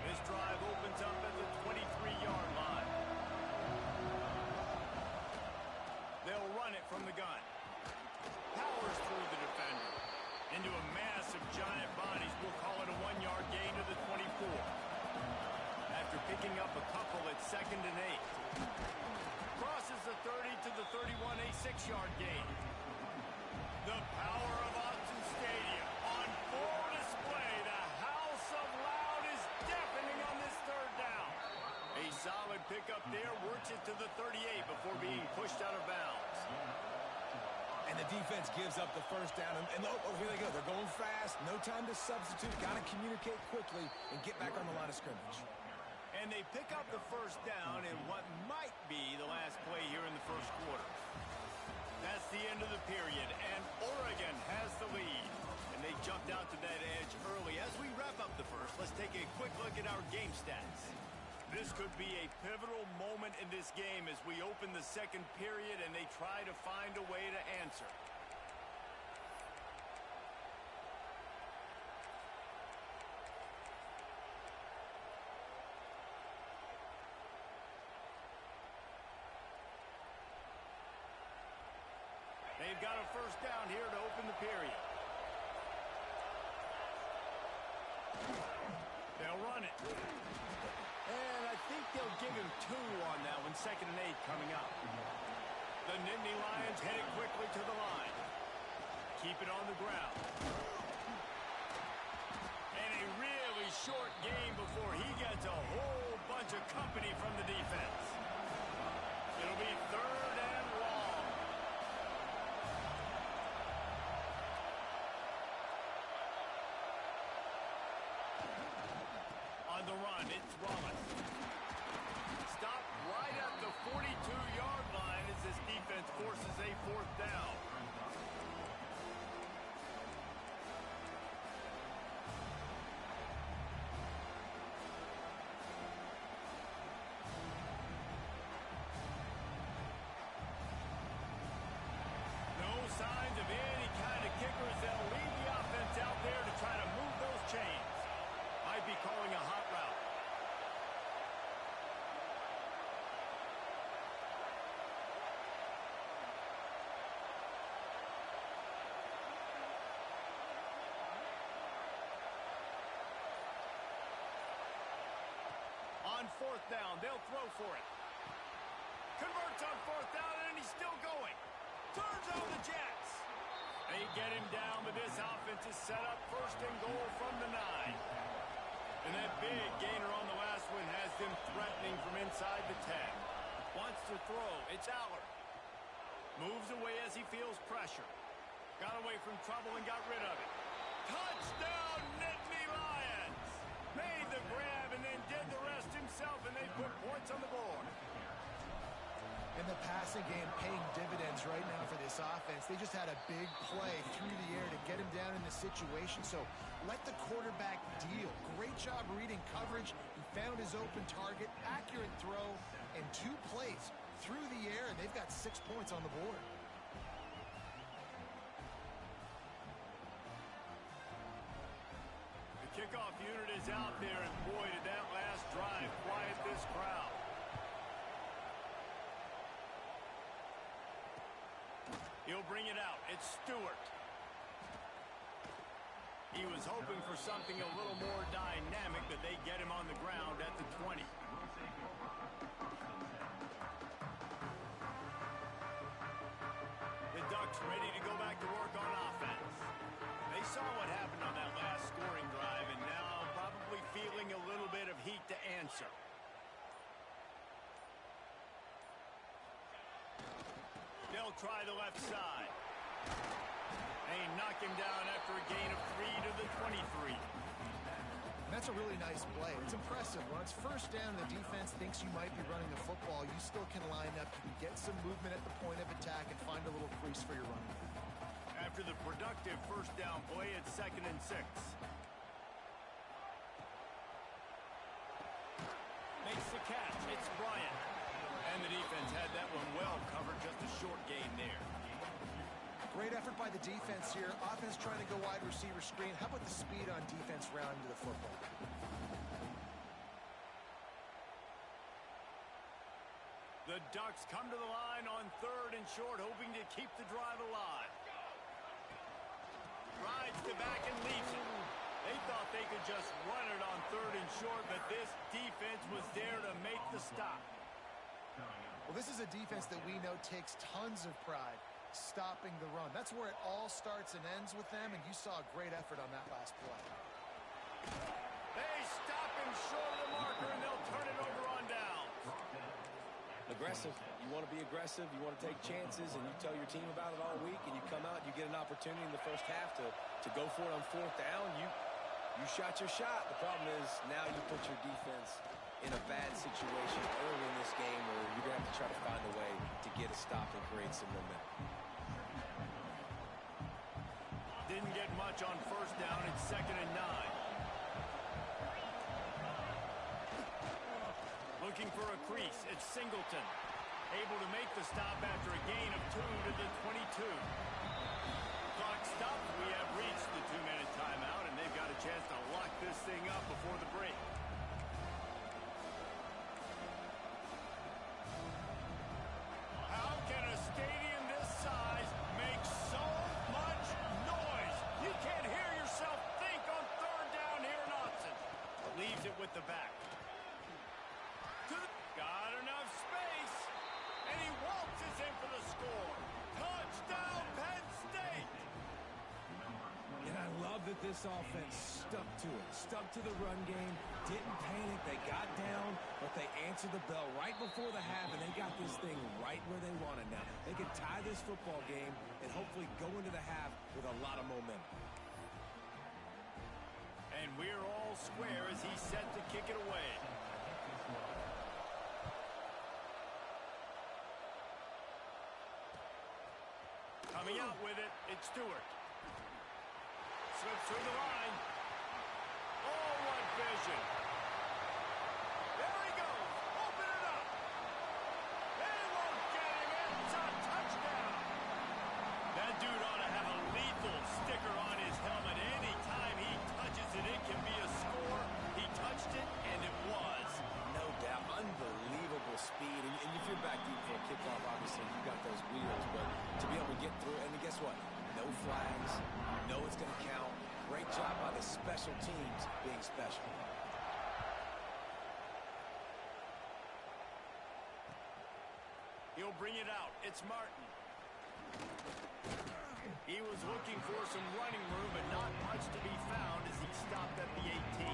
This drive opens up at the 23-yard line. They'll run it from the gun. Powers through the defender. Into a mass of giant bodies. We'll call it a 1-yard gain to the 24. After picking up a couple at 2nd and 8. Crosses the 30 to the 31, a 6-yard gain. The power of Autzen Stadium on full display. The house of loud is deafening on this 3rd down. A solid pickup there, works it to the 38 before being pushed out of bounds. And the defense gives up the first down. And here they go. They're going fast. No time to substitute. Got to communicate quickly and get back on the line of scrimmage. And they pick up the first down in what might be the last play here in the first quarter. That's the end of the period, and Oregon has the lead. And they jumped out to that edge early. As we wrap up the first, let's take a quick look at our game stats. This could be a pivotal moment in this game as we open the second period and they try to find a way to answer. They They've got a first down here to open the period. They'll run it. And I think they'll give him 2 on that one. 2nd and 8 coming up. The Nittany Lions headed quickly to the line. Keep it on the ground. And a really short game before he gets a whole bunch of company from the defense. It'll be 3rd and long. On the run, it's Rollins. Stop right at the 42-yard line as this defense forces a 4th down. No signs of any kind of kickers. They'll lead the offense out there to try to move those chains. Might be calling a hot route. On 4th down, they'll throw for it. Converts on 4th down, and he's still going. Turns on the Jets. They get him down, but this offense is set up 1st and goal from the 9. And that big gainer on the last one has them threatening from inside the 10. Wants to throw. It's Aller. Moves away as he feels pressure. Got away from trouble and got rid of it. Touchdown, Nittany Lions! Made the grab and then did the rest himself, and they put points on the board. And the passing game paying dividends right now for this offense. They just had a big play through the air to get him down in the situation. So let the quarterback deal. Great job reading coverage. He found his open target, accurate throw, and 2 plays through the air, and they've got 6 points on the board. The kickoff unit is out there, and boy, did that last drive quiet this crowd. He'll bring it out. It's Stewart. He was hoping for something a little more dynamic, but they get him on the ground at the 20. The Ducks ready to go back to work on offense. They saw what happened on that last scoring drive, and now probably feeling a little bit of heat to answer. They'll try the left side. They knock him down after a gain of 3 to the 23. And that's a really nice play. It's impressive. When it's 1st down and the defense thinks you might be running the football, you still can line up. You can get some movement at the point of attack and find a little crease for your running back. After the productive 1st down play, it's 2nd and 6. Makes the catch. It's Bryant. And the defense had that one well covered, just a short gain there. Great effort by the defense here. Offense trying to go wide receiver screen. How about the speed on defense rounding to the football? The Ducks come to the line on 3rd and short, hoping to keep the drive alive. Rides the back and leaves it. They thought they could just run it on 3rd and short, but this defense was there to make the stop. Well, this is a defense that we know takes tons of pride stopping the run. That's where it all starts and ends with them, and you saw a great effort on that last play. They stop him short of the marker, and they'll turn it over on down. Aggressive. You want to be aggressive. You want to take chances, and you tell your team about it all week, and you come out and you get an opportunity in the 1st half to go for it on 4th down. You shot your shot. The problem is now you put your defense in a bad situation early in this game where you're going to have to try to find a way to get a stop and create some momentum. Didn't get much on 1st down. It's 2nd and 9. Looking for a crease. It's Singleton. Able to make the stop after a gain of 2 to the 22. Clock stopped. We have reached the 2-minute timeout, and they've got a chance to lock this thing up before the break. How can a stadium this size make it with the back. Got enough space. And he waltzes in for the score. Touchdown, Penn State. And I love that this offense stuck to it. Stuck to the run game. Didn't panic. They got down, but they answered the bell right before the half, and they got this thing right where they wanted now. They could tie this football game and hopefully go into the half with a lot of momentum. And we're all square as he's set to kick it away. Coming out with it, it's Stewart. Slips through the line. Oh, what vision. There he goes. Open it up. They won't get him. It's a touchdown. That dude ought to have a lethal sticker on his helmet. Anytime he touches it, it can be a score. He touched it, and it was. No doubt. Unbelievable speed. And if you're back deep for a kickoff, obviously, you got those wheels. But to be able to get through it, and guess what? No flags. No, it's going to count. Great job by the special teams being special. He'll bring it out. It's Martin. He was looking for some running room, but not much to be found as he stopped at the 18.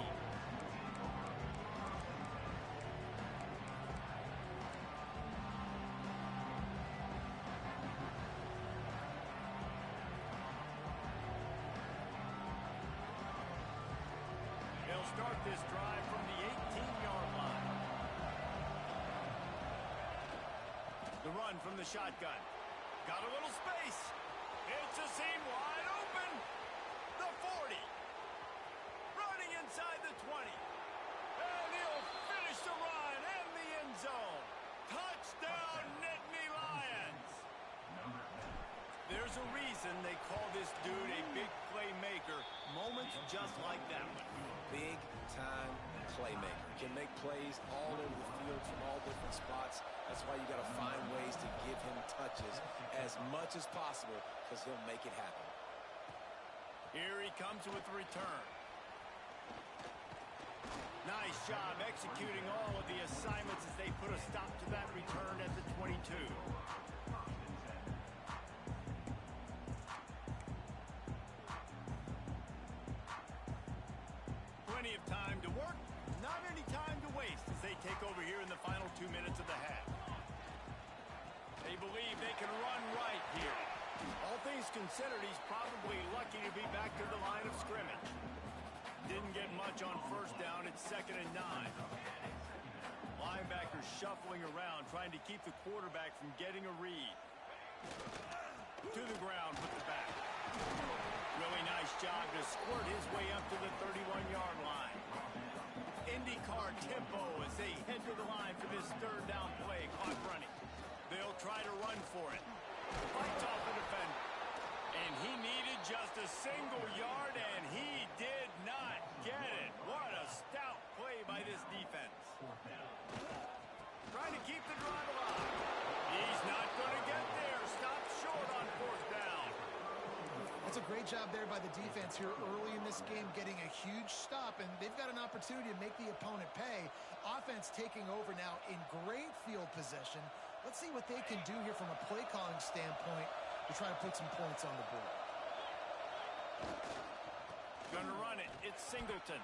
They'll start this drive from the 18-yard line. The run from the shotgun. Got a little space. It's a seam wide open. The 40. Running inside the 20. And he'll finish the run in the end zone. Touchdown, Nittany Lions. There's a reason they call this dude a big playmaker. Moments just like that one. Big-time playmaker. Can make plays all over the field from all different spots. That's why you got to find ways to give him touches as much as possible because he'll make it happen. Here he comes with the return. Nice job executing all of the assignments as they put a stop to that return at the 22. Plenty of time to work, not any time to waste as they take over here in the final 2 minutes of the half. They believe they can run right here. All things considered, he's probably lucky to be back to the line of scrimmage. Didn't get much on first down. It's 2nd and 9. Linebackers shuffling around, trying to keep the quarterback from getting a read. To the ground with the back. Really nice job to squirt his way up to the 31-yard line. IndyCar tempo as they head to the line for this 3rd down play. Clock running. They'll try to run for it. Fights off the defender. And he needed just a single yard, and he did not get it. What a stout play by this defense. Trying to keep the drive alive. He's not going to get there. Stop short on 4th down. That's a great job there by the defense here early in this game, getting a huge stop, and they've got an opportunity to make the opponent pay. Offense taking over now in great field position. Let's see what they can do here from a play calling standpoint to try to put some points on the board. Gonna run it. It's Singleton.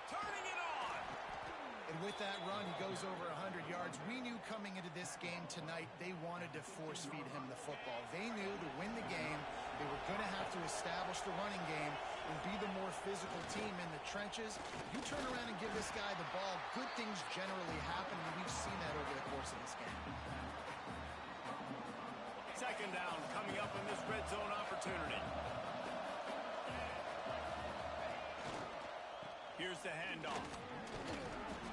Turning it on. And with that run, he goes over 100 yards. We knew coming into this game tonight, they wanted to force feed him the football. They knew to win the game, they were going to have to establish the running game and be the more physical team in the trenches. You turn around and give this guy the ball, good things generally happen, and we've seen that over the course of this game. 2nd down coming up in this red zone opportunity. Here's the handoff.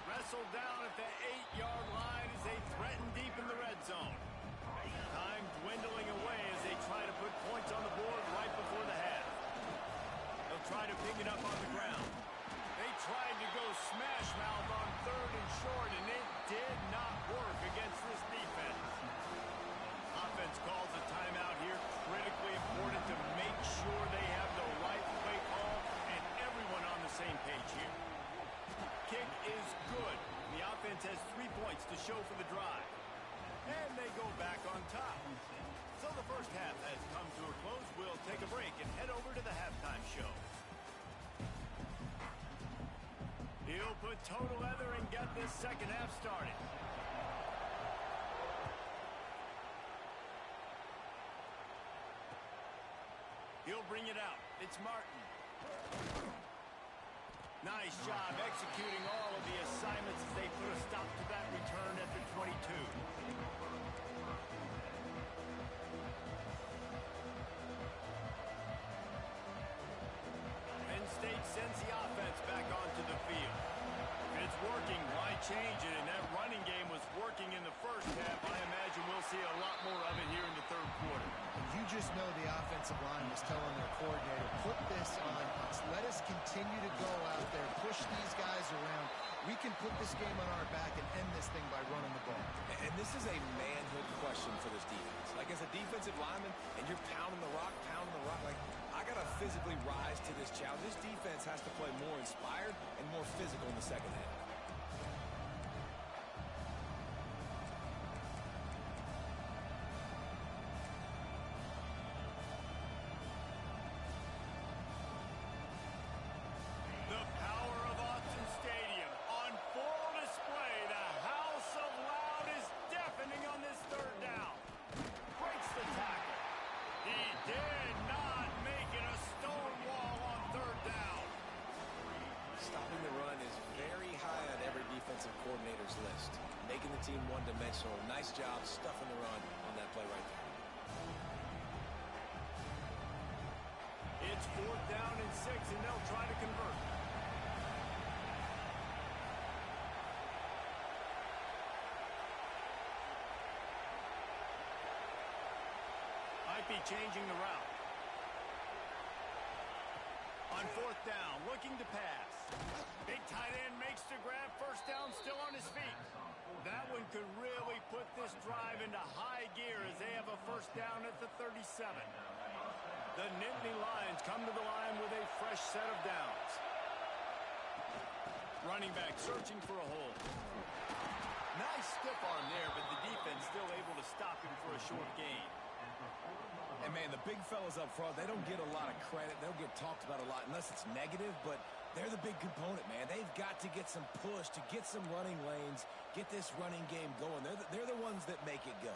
Wrestled down at the 8-yard line as they threaten deep in the red zone. Time dwindling away as they try to put points on the board right before the half. They'll try to pick it up on the ground. They tried to go smash mouth on 3rd and short, and it did not work against this defense. Offense calls a timeout here. Critically important to make sure they have the right play call and everyone on the same page here. Kick is good. The offense has 3 points to show for the drive. And they go back on top. So the first half has come to a close. We'll take a break and head over to the halftime show. He'll put total leather and get this second half started. He'll bring it out. It's Martin. Nice job executing all of the assignments as they put a stop to that return at the 22. Penn State sends the offense back onto the field. If it's working, why change it? And that running game was working in the first half. I imagine we'll see a lot more of it here in the third quarter. You just know the offensive line was telling their coordinator, put this on us. Let us continue to go out there, push these guys around. We can put this game on our back and end this thing by running the ball. And this is a manhood question for this defense. Like, as a defensive lineman, and you're pounding the rock, like, I got to physically rise to this challenge. This defense has to play more inspired and more physical in the second half. The power of Autzen Stadium on full display. The house of loud is deafening on this third down. Breaks the tackle. He did not make it a stone wall on third down. Stopping the run is very high on every defensive coordinator's list. Making the team one-dimensional. Nice job stuffing the run on that play right there. It's 4th down and 6, and they'll try to convert. Might be changing the route. On 4th down, looking to pass. Big tight end makes the grab. First down, still on his feet. That one could really put this drive into high gear as they have a first down at the 37. The Nittany Lions come to the line with a fresh set of downs. Running back searching for a hole. Nice stiff arm there, but the defense still able to stop him for a short gain. And, man, the big fellas up front, they don't get a lot of credit. They'll get talked about a lot unless it's negative, but they're the big component, man. They've got to get some push, to get some running lanes, get this running game going. They're the ones that make it go.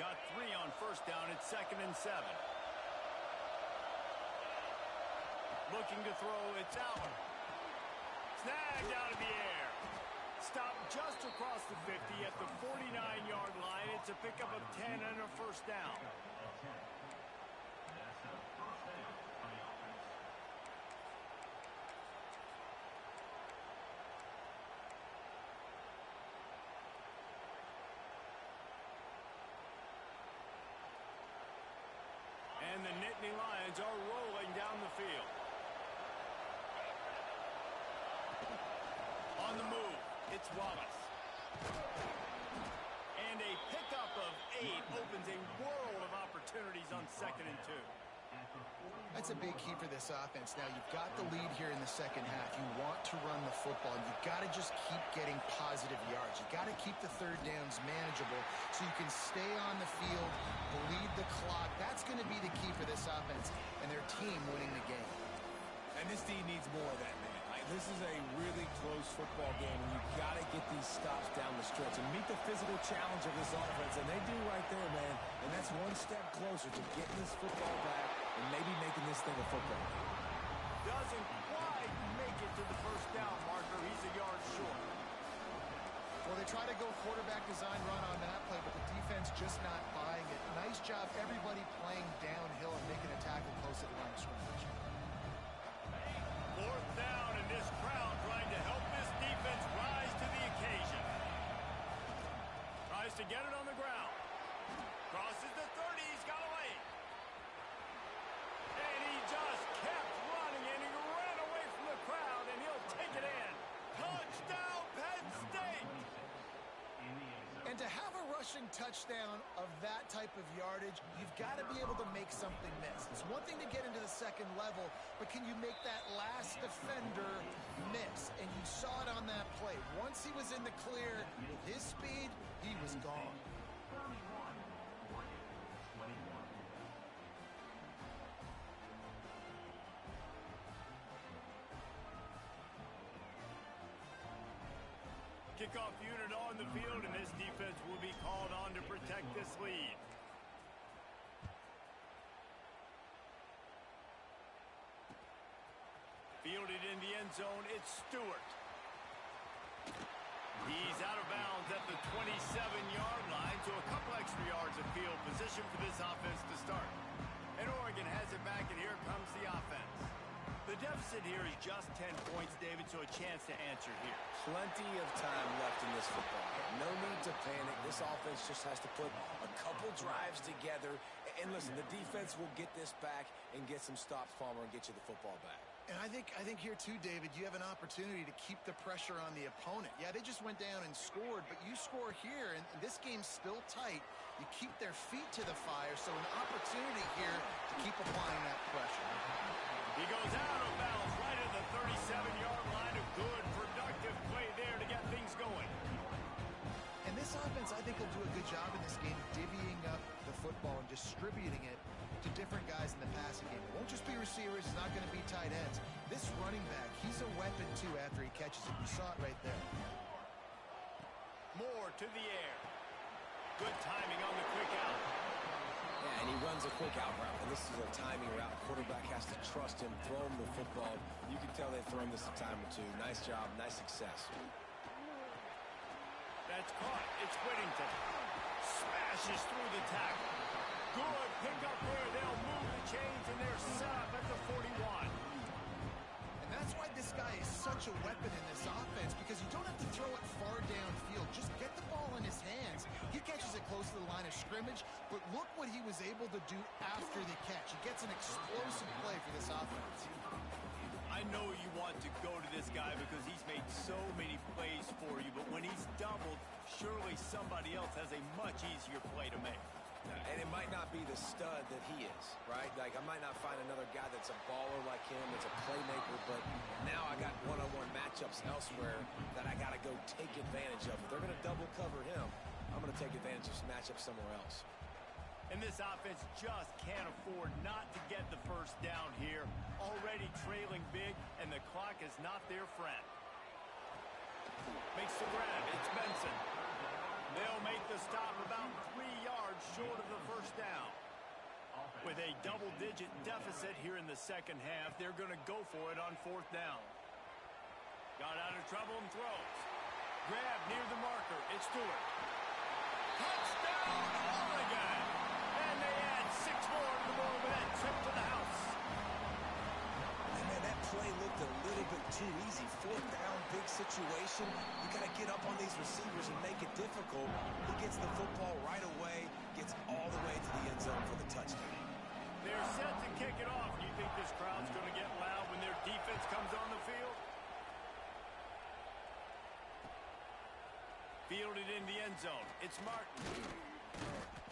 Got 3 on first down. It's 2nd and 7. Looking to throw. It's Allen. Snagged out of the air. Stopped just across the 50 at the 49-yard line. It's a pickup of 10 and a first down. And the Nittany Lions are rolling down the field. On the move, it's Wallace. And a pickup of 8 opens a world of opportunities on 2nd and 2. That's a big key for this offense. Now, you've got the lead here in the second half. You want to run the football. You've got to just keep getting positive yards. You've got to keep the third downs manageable so you can stay on the field, bleed the clock. That's going to be the key for this offense and their team winning the game. And this team needs more of that, man. This is a really close football game, and you've got to get these stops down the stretch and meet the physical challenge of this offense, and they do right there, man. And that's one step closer to getting this football back and maybe making this thing a football game. Doesn't quite make it to the first down marker. He's a yard short. Well, they try to go quarterback design run on that play, but the defense just not buying it. Nice job, everybody playing downhill and making a tackle close to the line of scrimmage. 4th down, and this crowd trying to help this defense rise to the occasion. Tries to get it on the ground. Crosses the 30. He's got a lane. And he just kept running, and he ran away from the crowd, and he'll take it in. Touchdown, Penn State! And to have a rushing touchdown of that type of yardage, you've got to be able to make something miss. It's one thing to get into the second level, but can you make that last defender miss? And you saw it on that play. Once he was in the clear, with his speed, he was gone. Kickoff unit on the field, and this defense will be called on to protect this lead. Fielded in the end zone, it's Stewart. He's out of bounds at the 27-yard line, so a couple extra yards of field position for this offense to start. And Oregon has it back, and here comes the offense. The deficit here is just 10 points, David, so a chance to answer here. Plenty of time left in this football game. No need to panic. This offense just has to put a couple drives together. And listen, the defense will get this back and get some stops, Palmer, and get you the football back. And I think here too, David, you have an opportunity to keep the pressure on the opponent. Yeah, they just went down and scored, but you score here, and this game's still tight. You keep their feet to the fire, so an opportunity here to keep applying that pressure. He goes out of bounds right at the 37-yard line. A good, productive play there to get things going. And this offense, I think, will do a good job in this game divvying up the football and distributing it to different guys in the passing game. It won't just be receivers. It's not going to be tight ends. This running back, he's a weapon, too, after he catches it. You saw it right there. Moore to the air. Good timing on the quick out. Yeah, and he runs a quick out route, and this is a timing route. Quarterback has to trust him, throw him the football. You can tell they've thrown this a time or two. Nice job, nice success. That's caught. It's Whittington. Smashes through the tackle. Good pickup there. They'll move the chains, and they're set up at the 41. And that's why this guy is such a weapon in this offense, because you don't have to throw it far downfield. Just get the ball in his hands. He catches it close to the line of scrimmage, but look what he was able to do after the catch. He gets an explosive play for this offense. I know you want to go to this guy because he's made so many plays for you, but when he's doubled, surely somebody else has a much easier play to make. And it might not be the stud that he is, right? Like, I might not find another guy that's a baller like him, that's a playmaker, but now I got one-on-one matchups elsewhere that I got to go take advantage of. If they're going to double cover him, I'm going to take advantage of some matchups somewhere else. And this offense just can't afford not to get the first down here. Already trailing big, and the clock is not their friend. Makes the grab. It's Benson. They'll make the stop about 3 yards short of the first down. With a double-digit deficit here in the second half, they're going to go for it on fourth down. Got out of trouble and throws. Grab near the marker. It's Stewart. Touchdown, Oregon! And they add 6 more to the board with that trip to the house. And man, that play looked a little bit too easy. Fourth down, big situation. You got to get up on these receivers and make it difficult. He gets the football right away, gets all the way to the end zone for the touchdown. They're set to kick it off. Do you think this crowd's going to get loud when their defense comes on the field? Fielded in the end zone. It's Martin.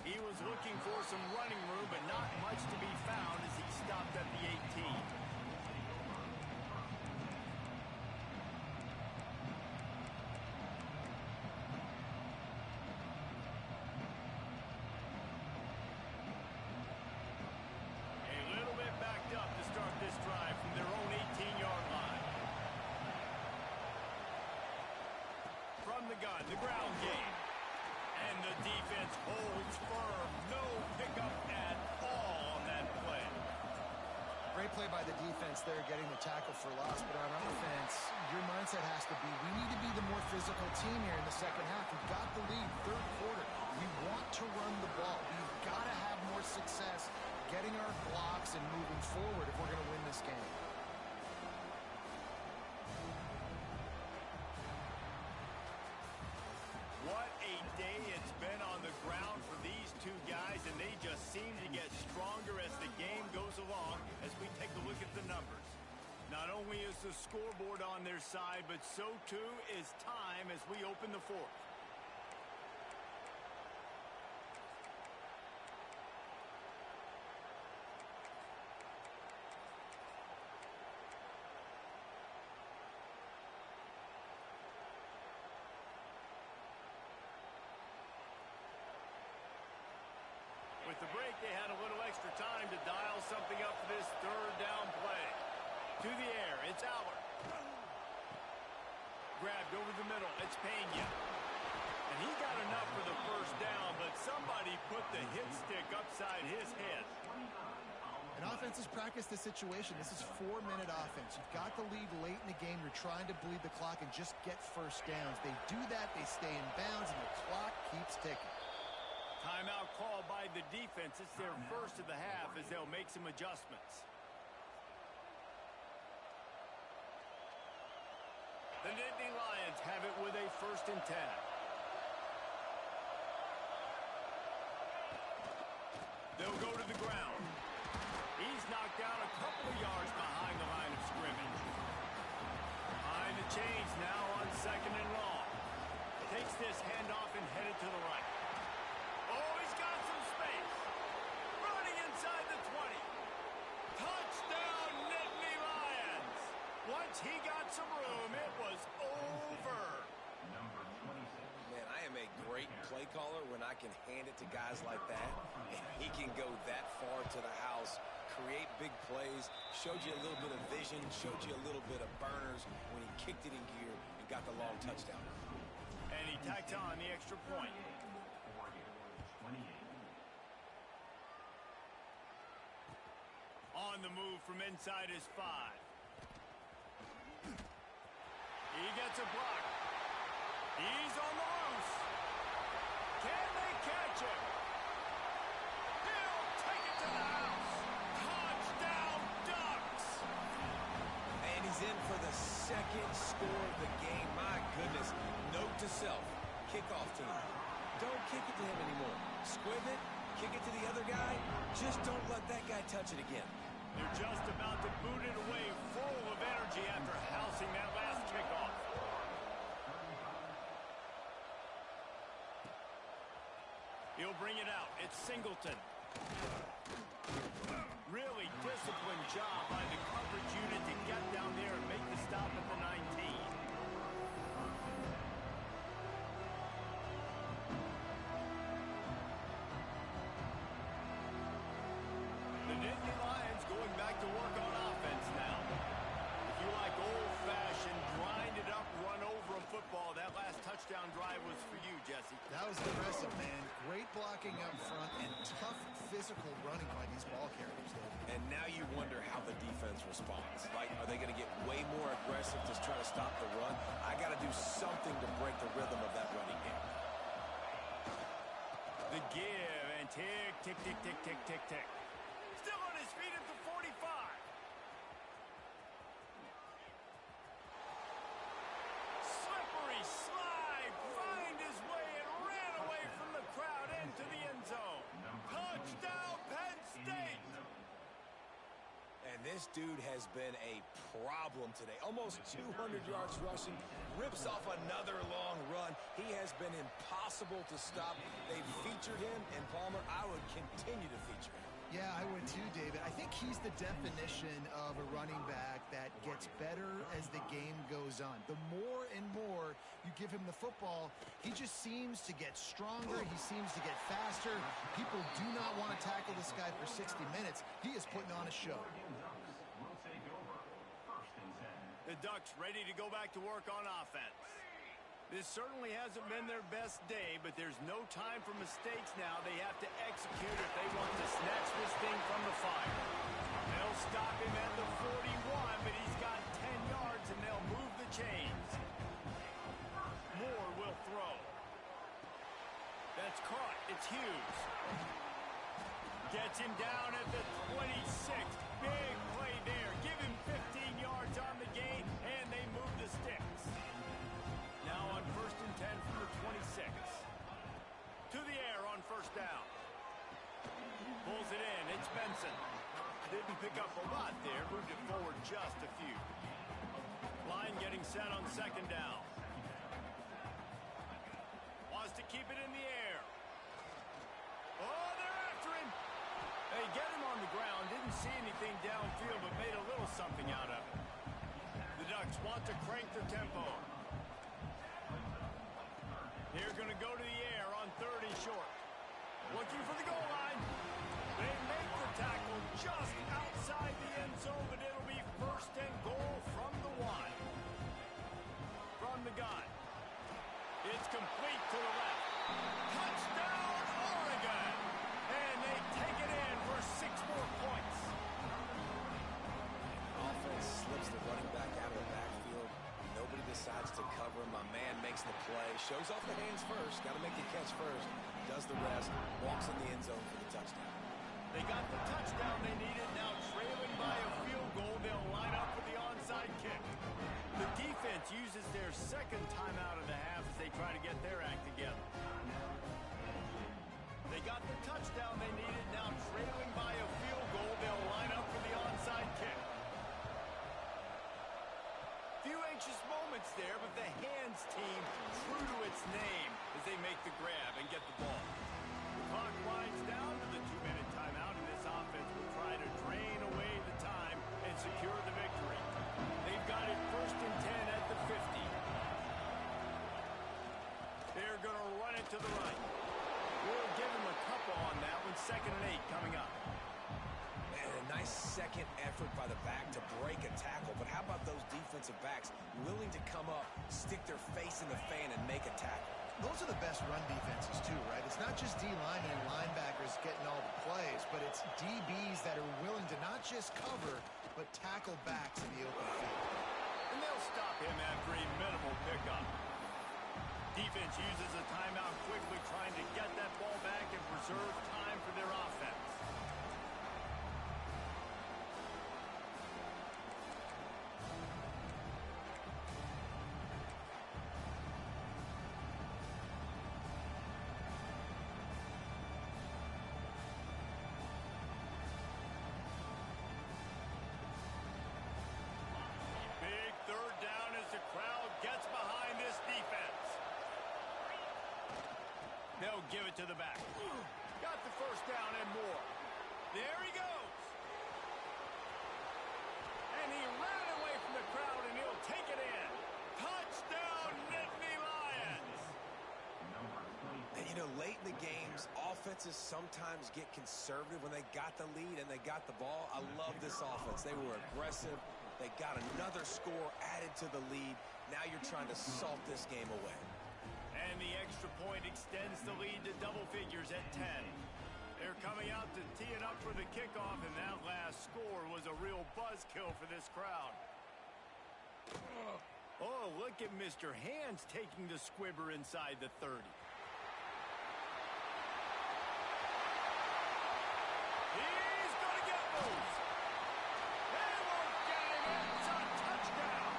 He was looking for some running room, but not much to be found as he stopped at the 18. A little bit backed up to start this drive from their own 18-yard line. From the gun, the ground game. And the defense holds firm. No pickup at all on that play. Great play by the defense there, getting the tackle for loss. But on offense, your mindset has to be, we need to be the more physical team here in the second half. We've got the lead, third quarter. We want to run the ball. We've got to have more success getting our blocks and moving forward if we're going to win this game. What a day it's been on the ground for these two guys, and they just seem to get stronger as the game goes along as we take a look at the numbers. Not only is the scoreboard on their side, but so too is time as we open the fourth. with the break, they had a little extra time to dial something up for this third down play. To the air, it's Aller. Grabbed over the middle, it's Pena. And he got enough for the first down, but somebody put the hit stick upside his head. And offenses practice this situation. This is 4-minute offense. You've got the lead late in the game. You're trying to bleed the clock and just get first downs. They do that, they stay in bounds, and the clock keeps ticking. Timeout called by the defense. It's their first of the half as they'll make some adjustments. The Nittany Lions have it with a 1st and 10. They'll go to the ground. He's knocked down a couple of yards behind the line of scrimmage. Behind the chains now on 2nd and long. Takes this handoff and headed to the right. Oh, he's got some space. Running inside the 20. Touchdown, Nittany Lions. Once he got some room, it was over. Number 26. Man, I am a great play caller when I can hand it to guys like that. And he can go that far to the house, create big plays, showed you a little bit of vision, showed you a little bit of burners when he kicked it in gear and got the long touchdown. And he tacked on the extra point. 28. On the move from inside his 5. He gets a block. He's on the loose. Can they catch him? He'll take it to the house. Touchdown, Ducks. And he's in for the 2nd score of the game. My goodness. Note to self, kickoff team. Don't kick it to him anymore. Squib it, kick it to the other guy. Just don't let that guy touch it again. They're just about to boot it away, full of energy after housing that last kickoff. He'll bring it out. It's Singleton. Really disciplined job by the coverage unit to get down there and make the stop at the 19. The Nittany Lions going back to work on offense now. If you like old-fashioned, grind-it-up, run-over football, that last touchdown drive was for you, Jesse. That was impressive, man. Great blocking up front and tough physical running by these ball carriers, though. And now you wonder how the defense responds. Like, are they going to get way more aggressive to try to stop the run? I got to do something to break the rhythm of that running game. The give and tick, tick, tick, tick, tick, tick, tick. Still on his feet at the 45. Slippery slide, find his way and ran away from the crowd into the end zone. Touchdown, Penn State. And this dude has been a problem today. Almost 200 yards rushing, rips off another long run. He has been impossible to stop. They've featured him, and Palmer, I would continue to feature him. Yeah, I would too, David. I think he's the definition of a running back that gets better as the game goes on. The more and more you give him the football, he just seems to get stronger. He seems to get faster. People do not want to tackle this guy for 60 minutes. He is putting on a show. Will take over. 1st and 10. The Ducks ready to go back to work on offense. This certainly hasn't been their best day, but there's no time for mistakes now. They have to execute if they want to snatch this thing from the fire. They'll stop him at the 41, but he's got 10 yards, and they'll move the chains. Moore will throw. That's caught. It's Hughes. Gets him down at the 26. Big play there. Give him 15 yards on the gain, and they move the sticks. Now on 1st and 10 from the 26. To the air on 1st down. Pulls it in. It's Benson. Didn't pick up a lot there. Moved it forward just a few. Line getting set on 2nd down. Wants to keep it in the air. Oh, they're after him. They get him on the ground. Didn't see anything downfield, but made a little something out of it. The Ducks want to crank their tempo. They're going to go to the air on 3rd and short. Looking for the goal line. inside the end zone, but it'll be first and goal from the one. From the gun. It's complete to the left. Touchdown, Oregon! And they take it in for 6 more points. Offense slips the running back out of the backfield. Nobody decides to cover him. My man makes the play. Shows off the hands first. Got to make the catch first. Does the rest. Walks in the end zone for the touchdown. They got the touchdown they needed. Now trailing by a field goal, they'll line up for the onside kick. The defense uses their second timeout of the half as they try to get their act together. They got the touchdown they needed. Now trailing by a field goal, they'll line up for the onside kick. Few anxious moments there, but the hands team true to its name as they make the grab and get the ball. The clock winds down to the 2-minute timeout, and this offense will try to drain away the time and secure the victory. They've got it first and 10 at the 50. They're going to run it to the right. We'll give them a couple on that one. 2nd and 8 coming up. And a nice second effort by the back to break a tackle. But how about those defensive backs willing to come up, stick their face in the fan, and make a tackle? Those are the best run defenses, too, right? It's not just D-linemen and linebackers getting all the plays, but it's DBs that are willing to not just cover, but tackle backs in the open field. And they'll stop him after a minimal pickup. Defense uses a timeout quickly, trying to get that ball back and preserve time for their offense. Big 3rd down as the crowd gets behind this defense. They'll give it to the back. Got the 1st down and more. There he goes. And he ran away from the crowd, and he'll take it in. Touchdown, Nittany Lions. And, you know, late in the games, offenses sometimes get conservative when they got the lead and they got the ball. I love this offense. They were aggressive. They got another score added to the lead. Now you're trying to salt this game away. And the extra point extends the lead to double figures at 10. They're coming out to tee it up for the kickoff, and that last score was a real buzzkill for this crowd. Oh, look at Mr. Hands taking the squibber inside the 30. He's going to get loose. They won't get him. It's a touchdown.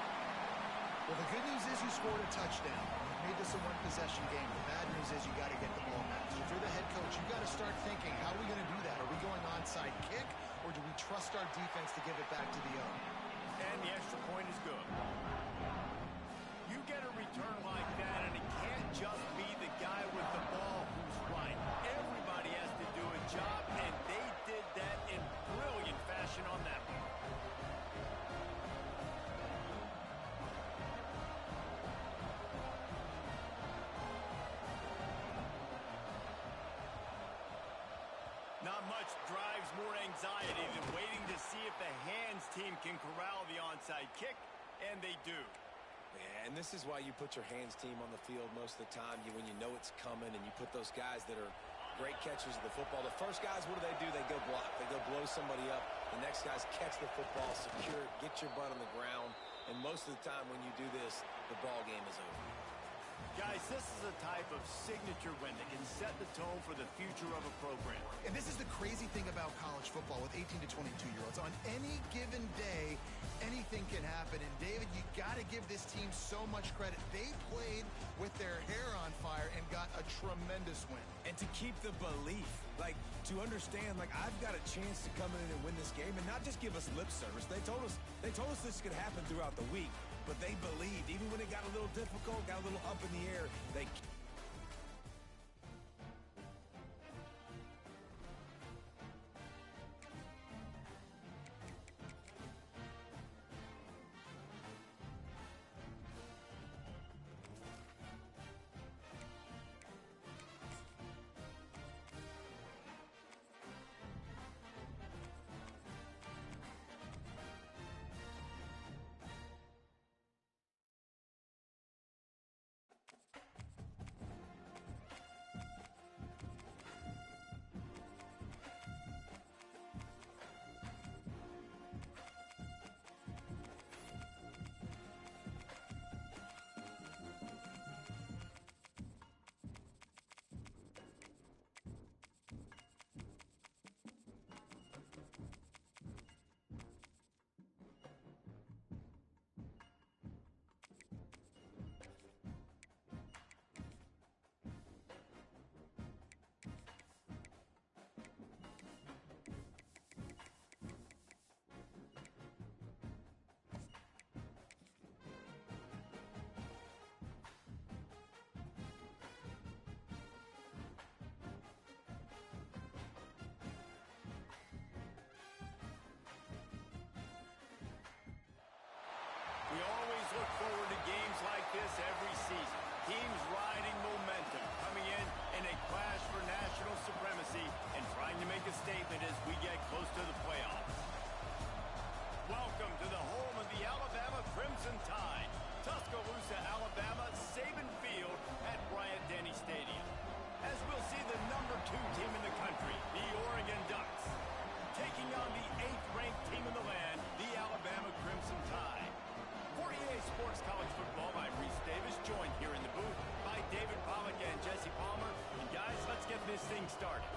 Well, the good news is you scored a touchdown. You made this a one-possession game. The bad news is you got to get the ball back. So if you're the head coach, you got to start thinking, how are we going to do that? Are we going onside kick, or do we trust our defense to give it back to the owner? And the extra point is good. You get a return like that, and it can't just be the guy with the ball who's right. Everybody has to do a job, and they did that in brilliant fashion on that one. Not much drives more anxiety than waiting to see if the hands team can corral the onside kick, and they do. Yeah, and this is why you put your hands team on the field most of the time. When you know it's coming, and you put those guys that are great catchers of the football. The first guys, what do? They go block. They go blow somebody up. The next guys catch the football, secure it, get your butt on the ground. And most of the time when you do this, the ball game is over. Guys, this is a type of signature win that can set the tone for the future of a program. And this is the crazy thing about college football with 18 to 22-year-olds. On any given day, anything can happen. And, David, you got to give this team so much credit. They played with their hair on fire and got a tremendous win. And to keep the belief, like, to understand, like, I've got a chance to come in and win this game and not just give us lip service. They told us this could happen throughout the week. But they believed, even when it got a little difficult, got a little up in the air, they this every season. Teams riding momentum, coming in a clash for national supremacy and trying to make a statement as we get close to the playoffs. Welcome to the home of the Alabama Crimson Tide. Tuscaloosa, Alabama, Saban Field at Bryant-Denny Stadium. As we'll see the #2 team in the country, the Oregon Ducks, taking on the 8th-ranked team in the land, the Alabama Crimson Tide. For EA Sports College Football, I'm Reese Davis, joined here in the booth by David Pollack and Jesse Palmer. And guys, let's get this thing started.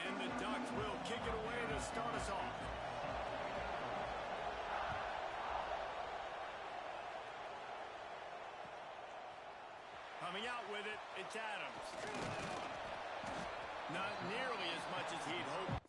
And the Ducks will kick it away to start us off. Coming out with it, it's Adams. Not nearly as much as he'd hoped.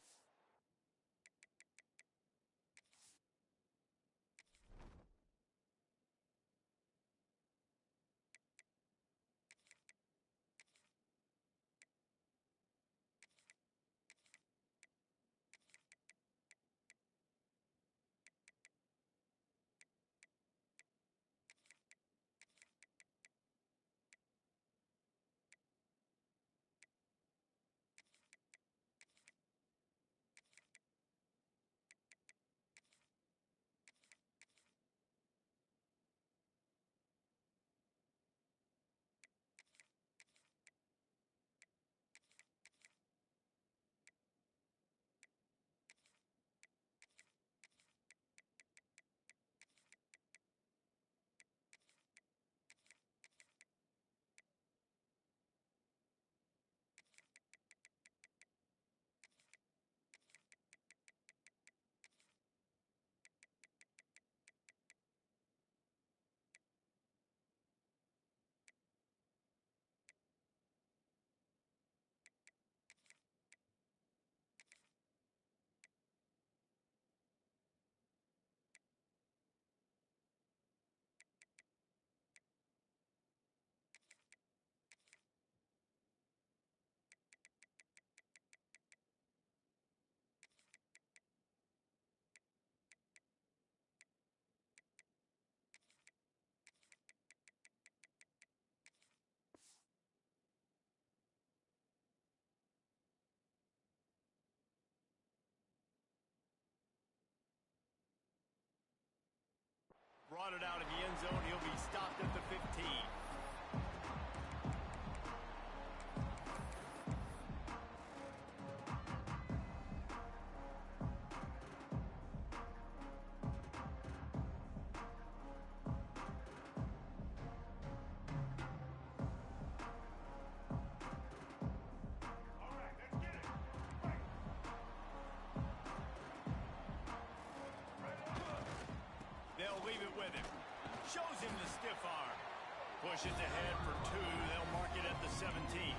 Brought it out of the end zone. He'll be stopped at the 15. They'll leave it with him. Shows him the stiff arm. Pushes ahead for 2. They'll mark it at the 17.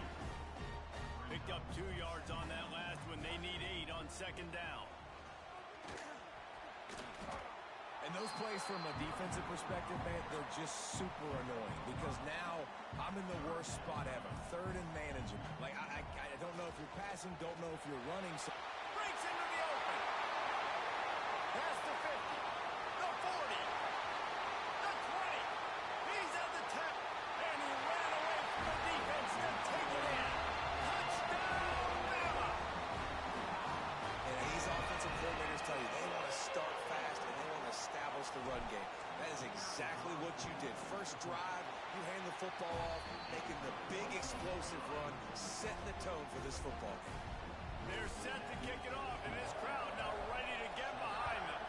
Picked up 2 yards on that last one. They need 8 on 2nd down. And those plays from a defensive perspective, man, they're just super annoying because now I'm in the worst spot ever. 3rd and manageable. Like, I don't know if you're passing, don't know if you're running. So Breaks into the open. Past the 50. The 40. The 20. He's at the 10. And he ran away from the defense to take it in. Touchdown, Bama. And these offensive coordinators tell you they want to start fast and they want to establish the run game. That is exactly what you did. First drive, you hand the football off, making the big explosive run, setting the tone for this football game. They're set to kick it off, and this crowd now ready to get behind them.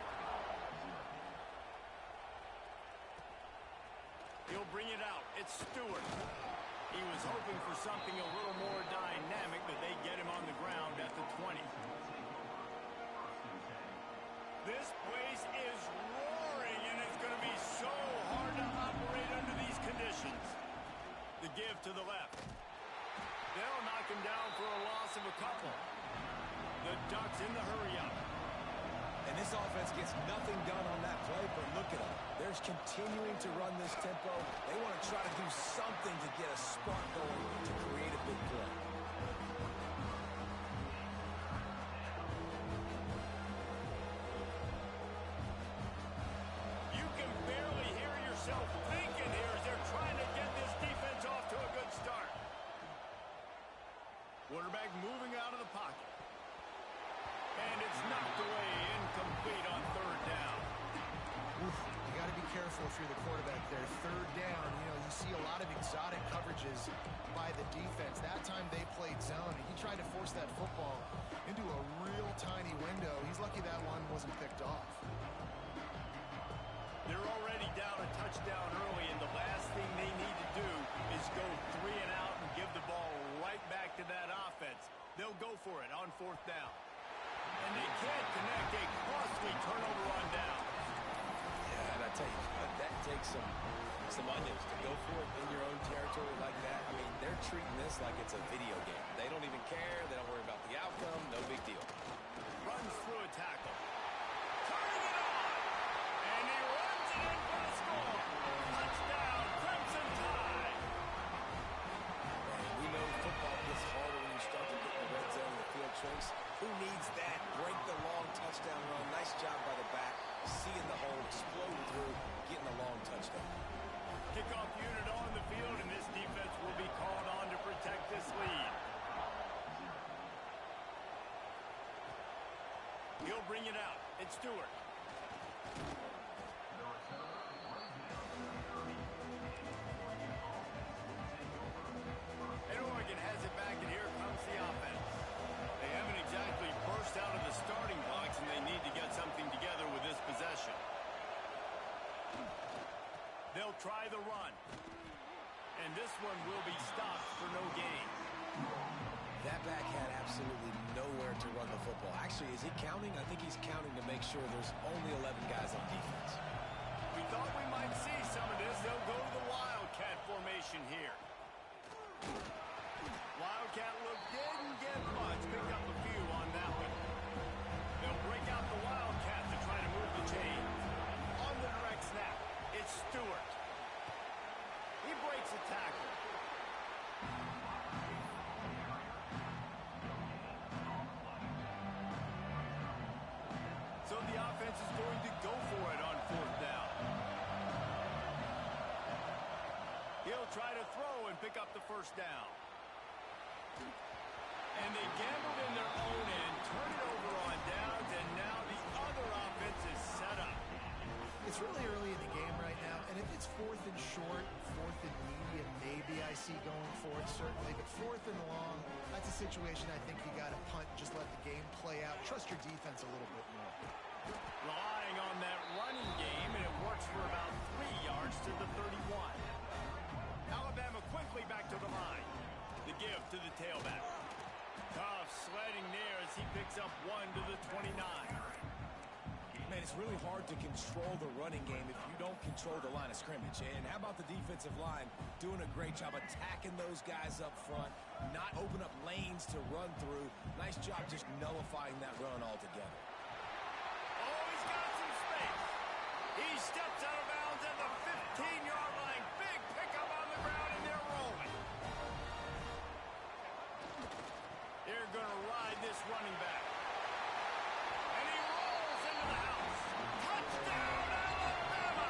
He'll bring it out. It's Stewart. He was hoping for something a little more dynamic, but they get him on the ground at the 20. This place is roaring, and it's going to be so hard to operate under these conditions. The give to the left. They'll knock him down for a loss of a couple. The Ducks in the hurry-up. And this offense gets nothing done on that play, but look at them. They're continuing to run this tempo. They want to try to do something to get a spark going to create a big play. You can barely hear yourself thinking here as they're trying to get this defense off to a good start. Quarterback moving out of the pocket. And it's knocked away, incomplete on third down. Oof, you got to be careful if you're the quarterback there. Third down, you see a lot of exotic coverages by the defense. That time they played zone, and he tried to force that football into a real tiny window. He's lucky that one wasn't picked off. They're already down a touchdown early, and the last thing they need to do is go 3 and out and give the ball right back to that offense. They'll go for it on fourth down. And they can't connect a costly turnover on down. Yeah, and I tell you, that takes some onions to go for it in your own territory like that. I mean, they're treating this like it's a video game. They don't even care. They don't worry about the outcome. No big deal. Runs through a tackle. Turning it on. And he runs it in for the score. Touchdown, Crimson Tide. And we know football gets harder when you start to get in the red zone and the field shrinks. Who needs that? Break the long touchdown run. Nice job by the back. Seeing the hole, exploding through, getting a long touchdown. Kickoff unit on the field, and this defense will be called on to protect this lead. He'll bring it out. It's Stewart. And Oregon has it back, and here comes the offense. They haven't exactly burst out of the starting blocks, and they need to get something together with this possession. They'll try the run. And this one will be stopped for no gain. That back had absolutely nowhere to run the football. Actually, is he counting? I think he's counting to make sure there's only 11 guys on defense. We thought we might see some of this. They'll go to the Wildcat formation here. Wildcat look didn't get much. Picked up a few on that one. They'll break out the Wildcat to try to move the chain. On the direct snap, it's Stewart. He breaks a tackle. So the offense is going to go for it on fourth down. He'll try to throw and pick up the first down. And they gambled in their own end, turn it over on downs, and now the other offense is set up. It's really early in the game right now, and if it's fourth and short, fourth and medium, maybe I see going for it, certainly. But fourth and long, that's a situation I think you got to punt, just let the game play out. Trust your defense a little bit more. Relying on that running game, and it works for about 3 yards to the 31. Alabama quickly back to the line. The give to the tailback. Tough sledding there as he picks up 1 to the 29. Man, it's really hard to control the running game if you don't control the line of scrimmage. And how about the defensive line doing a great job attacking those guys up front, not open up lanes to run through. Nice job just nullifying that run altogether. Oh, he's got some space. He steps out of bounds at the 15-yard line. Big pickup on the ground, and they're rolling. They're going to ride this running back. And he rolls into the house. Touchdown, Alabama!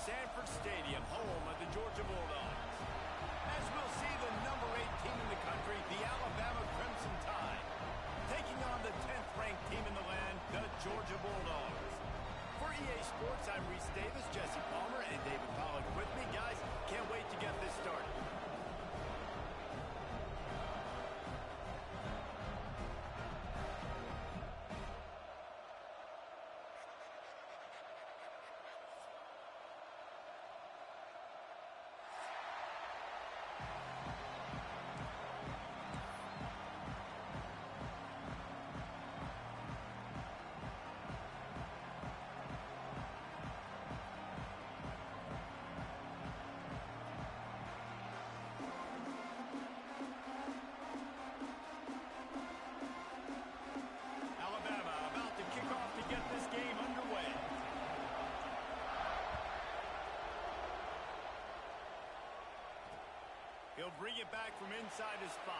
Sanford Stadium, home of the Georgia Bulldogs. As we'll see, the number 8 team in the country, the Alabama Crimson Tide, taking on the 10th-ranked team in the land, the Georgia Bulldogs. For EA Sports, I'm Reese Davis, Jesse Palmer, and David Pollack with me. Guys, can't wait to get this started. He'll bring it back from inside his 5.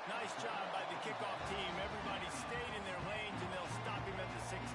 Nice job by the kickoff team. Everybody stayed in their lanes, and they'll stop him at the 16.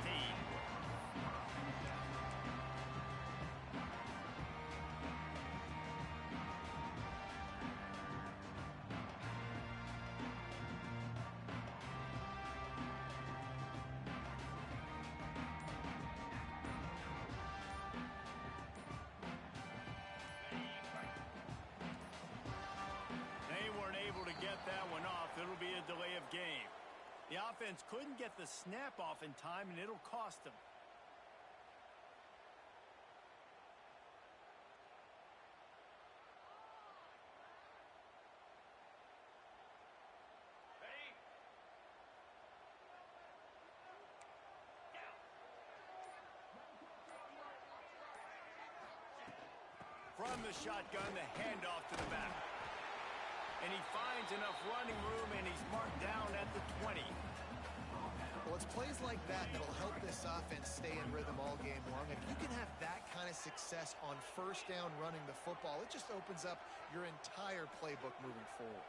It'll be a delay of game. The offense couldn't get the snap off in time, and it'll cost them. From the shotgun, the handoff to the back. And he finds enough running room, and he's marked down at the 20. Well, it's plays like that that'll help this offense stay in rhythm all game long. And if you can have that kind of success on first down running the football, it just opens up your entire playbook moving forward.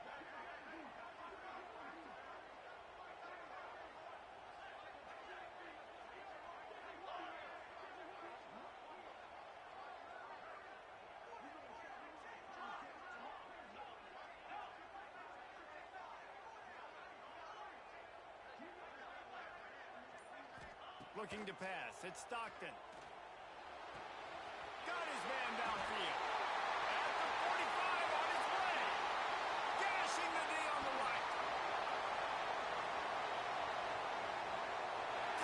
Looking to pass. It's Stockton. Got his man downfield. At the 45 on his way. Gashing the D on the right.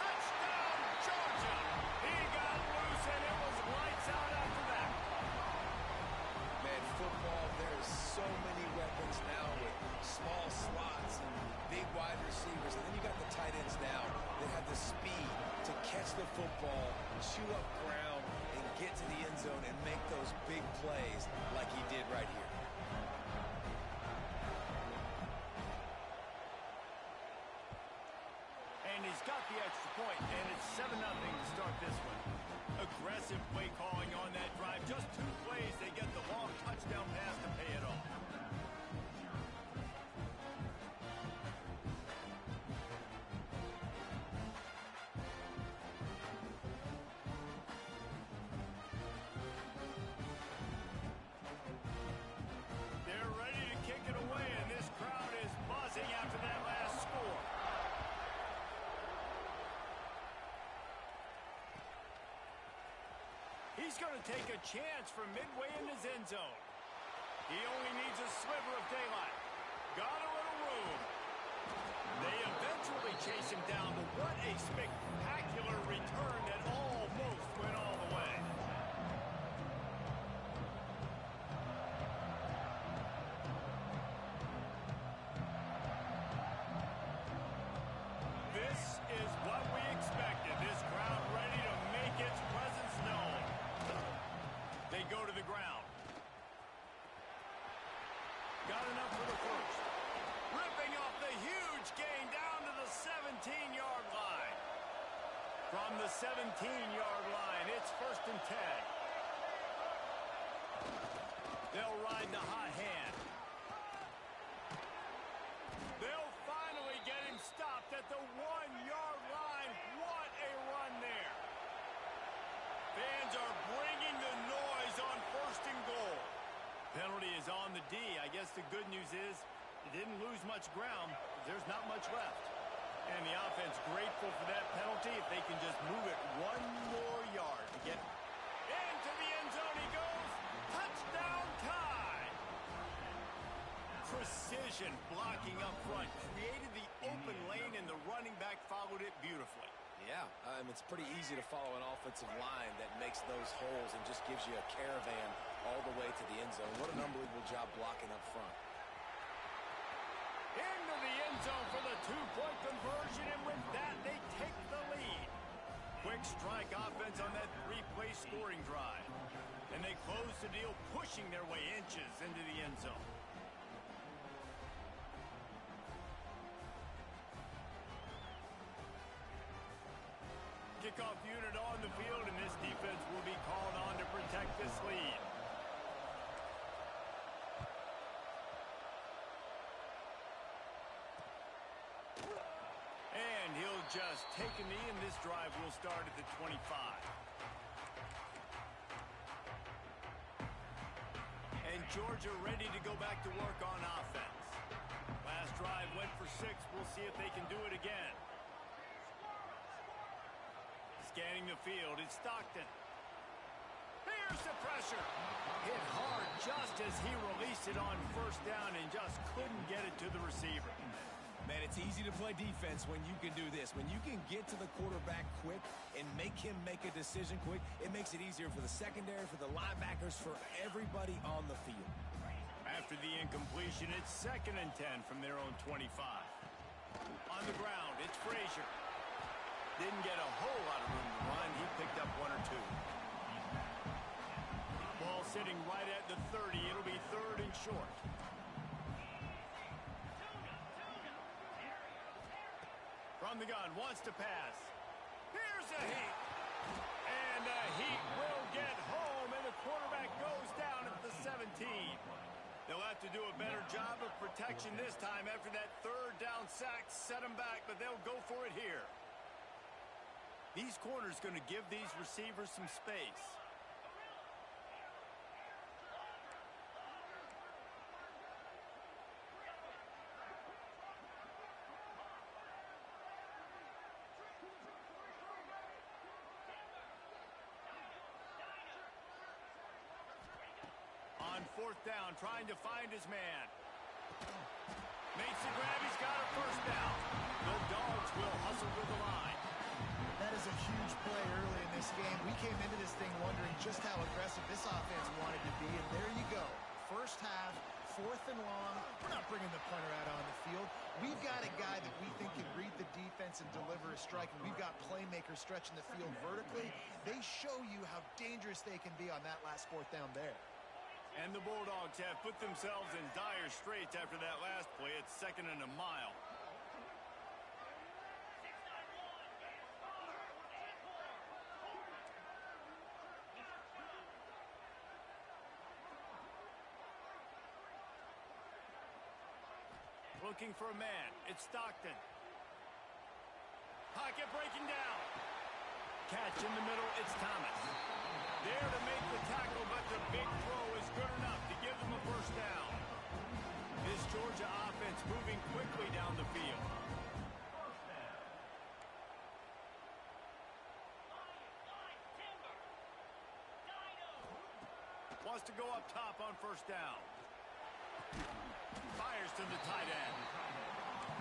Touchdown, Georgia. He got loose, and it was lights out after that. Man, football, there's so many weapons now with small slots and big wide receivers. And then you got the tight ends now that have the speed to catch the football, chew up ground, and get to the end zone and make those big plays like he did right here. And he's got the extra point, and it's 7-0 to start this one. Aggressive play calling on that drive. Just 2 plays, they get the long touchdown pass to pay it off. He's going to take a chance from midway in his end zone. He only needs a sliver of daylight. Got a little room. They eventually chase him down, but what a spectacular return that almost went all the way. This is what we expected. This crowd ready to make its presence known. They go to the ground. Got enough for the first. Ripping off the huge gain down to the 17-yard line. From the 17-yard line, it's 1st and 10. They'll ride the hot hand. They'll finally get him stopped at the 1-yard line. What a run there. Fans are bringing the penalty is on the D. I guess the good news is it didn't lose much ground. There's not much left. And the offense grateful for that penalty if they can just move it one more yard to get into the end zone. He goes. Touchdown tie. Precision blocking up front. Created the open lane, and the running back followed it beautifully. Yeah, it's pretty easy to follow an offensive line that makes those holes and just gives you a caravan all the way to the end zone. What an unbelievable job blocking up front. Into the end zone for the two-point conversion, and with that, they take the lead. Quick strike offense on that three-play scoring drive. And they close the deal, pushing their way inches into the end zone. Kickoff unit on the field, and this defense will be called on to protect this lead. And he'll just take a knee, and this drive will start at the 25. And Georgia ready to go back to work on offense. Last drive went for 6. We'll see if they can do it again. Scanning the field, it's Stockton. Here's the pressure. Hit hard just as he released it on first down and just couldn't get it to the receiver. Man, it's easy to play defense when you can do this. When you can get to the quarterback quick and make him make a decision quick, it makes it easier for the secondary, for the linebackers, for everybody on the field. After the incompletion, it's 2nd and 10 from their own 25. On the ground, it's Frazier. Didn't get a whole lot of room to run. He picked up 1 or 2. Ball sitting right at the 30. It'll be 3rd and short. From the gun, wants to pass. Here's a heat. And the heat will get home, and the quarterback goes down at the 17. They'll have to do a better job of protection this time after that 3rd down sack set them back, but they'll go for it here. These corners going to give these receivers some space. On 4th down, trying to find his man. Makes the grab, he's got a 1st down. The Dogs will hustle to the line. That is a huge play early in this game. We came into this thing wondering just how aggressive this offense wanted to be, and there you go. First half, 4th and long. We're not bringing the punter out on the field. We've got a guy that we think can read the defense and deliver a strike, and we've got playmakers stretching the field vertically. They show you how dangerous they can be on that last 4th down there. And the Bulldogs have put themselves in dire straits after that last play. It's 2nd and a mile. Looking for a man. It's Stockton. Pocket breaking down. Catch in the middle. It's Thomas. There to make the tackle, but the big throw is good enough to give them a 1st down. This Georgia offense moving quickly down the field. Wants to go up top on 1st down. Fires to the tight end.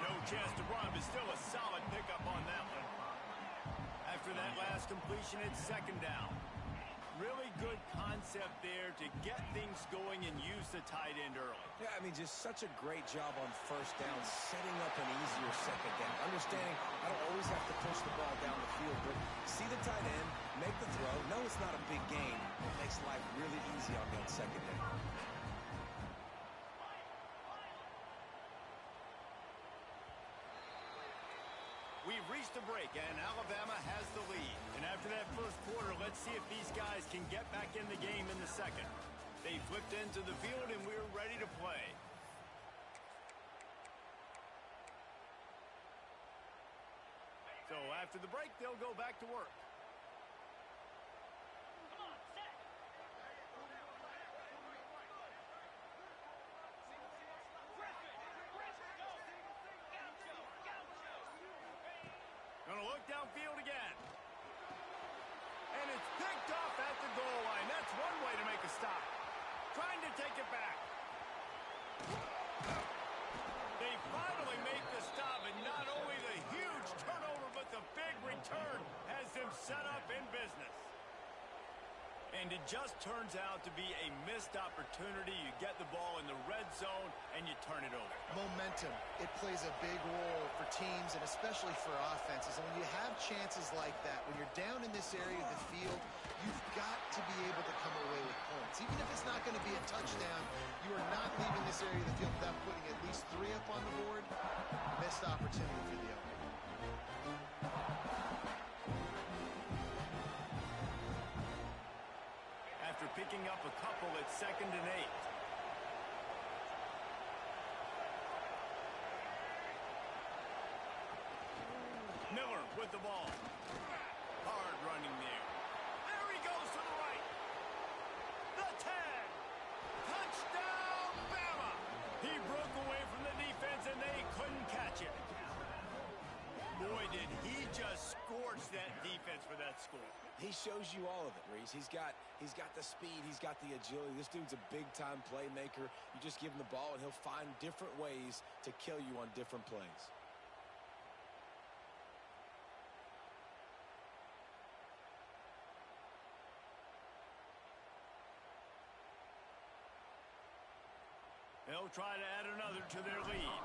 No chance to run, but still a solid pickup on that one. After that last completion, it's 2nd down. Really good concept there to get things going and use the tight end early. Yeah, I mean, just such a great job on 1st down, setting up an easier 2nd down. Understanding I don't always have to push the ball down the field, but see the tight end, make the throw. No, it's not a big gain. It makes life really easy on that 2nd down. We've reached the break, and Alabama has the lead. And after that 1st quarter, let's see if these guys can get back in the game in the 2nd. They flipped into the field, and we're ready to play. So after the break, they'll go back to work. downfield again. And it's picked off at the goal line. That's one way to make a stop. Trying to take it back. They finally make the stop, and not only the huge turnover, but the big return has them set up in business. And it just turns out to be a missed opportunity. You get the ball in the red zone, and you turn it over. Momentum, it plays a big role for teams and especially for offenses. And when you have chances like that, when you're down in this area of the field, you've got to be able to come away with points. Even if it's not going to be a touchdown, you are not leaving this area of the field without putting at least 3 up on the board. Missed opportunity for the other. After picking up a couple at 2nd and 8. Miller with the ball. Hard running there. There he goes to the right. The 10. Touchdown, Bama. He broke away from the defense, and they couldn't catch it. Boy, did he just scorch that defense for that score. He shows you all of it, Reese. He's got the speed. He's got the agility. This dude's a big-time playmaker. You just give him the ball, and he'll find different ways to kill you on different plays. They'll try to add another to their lead.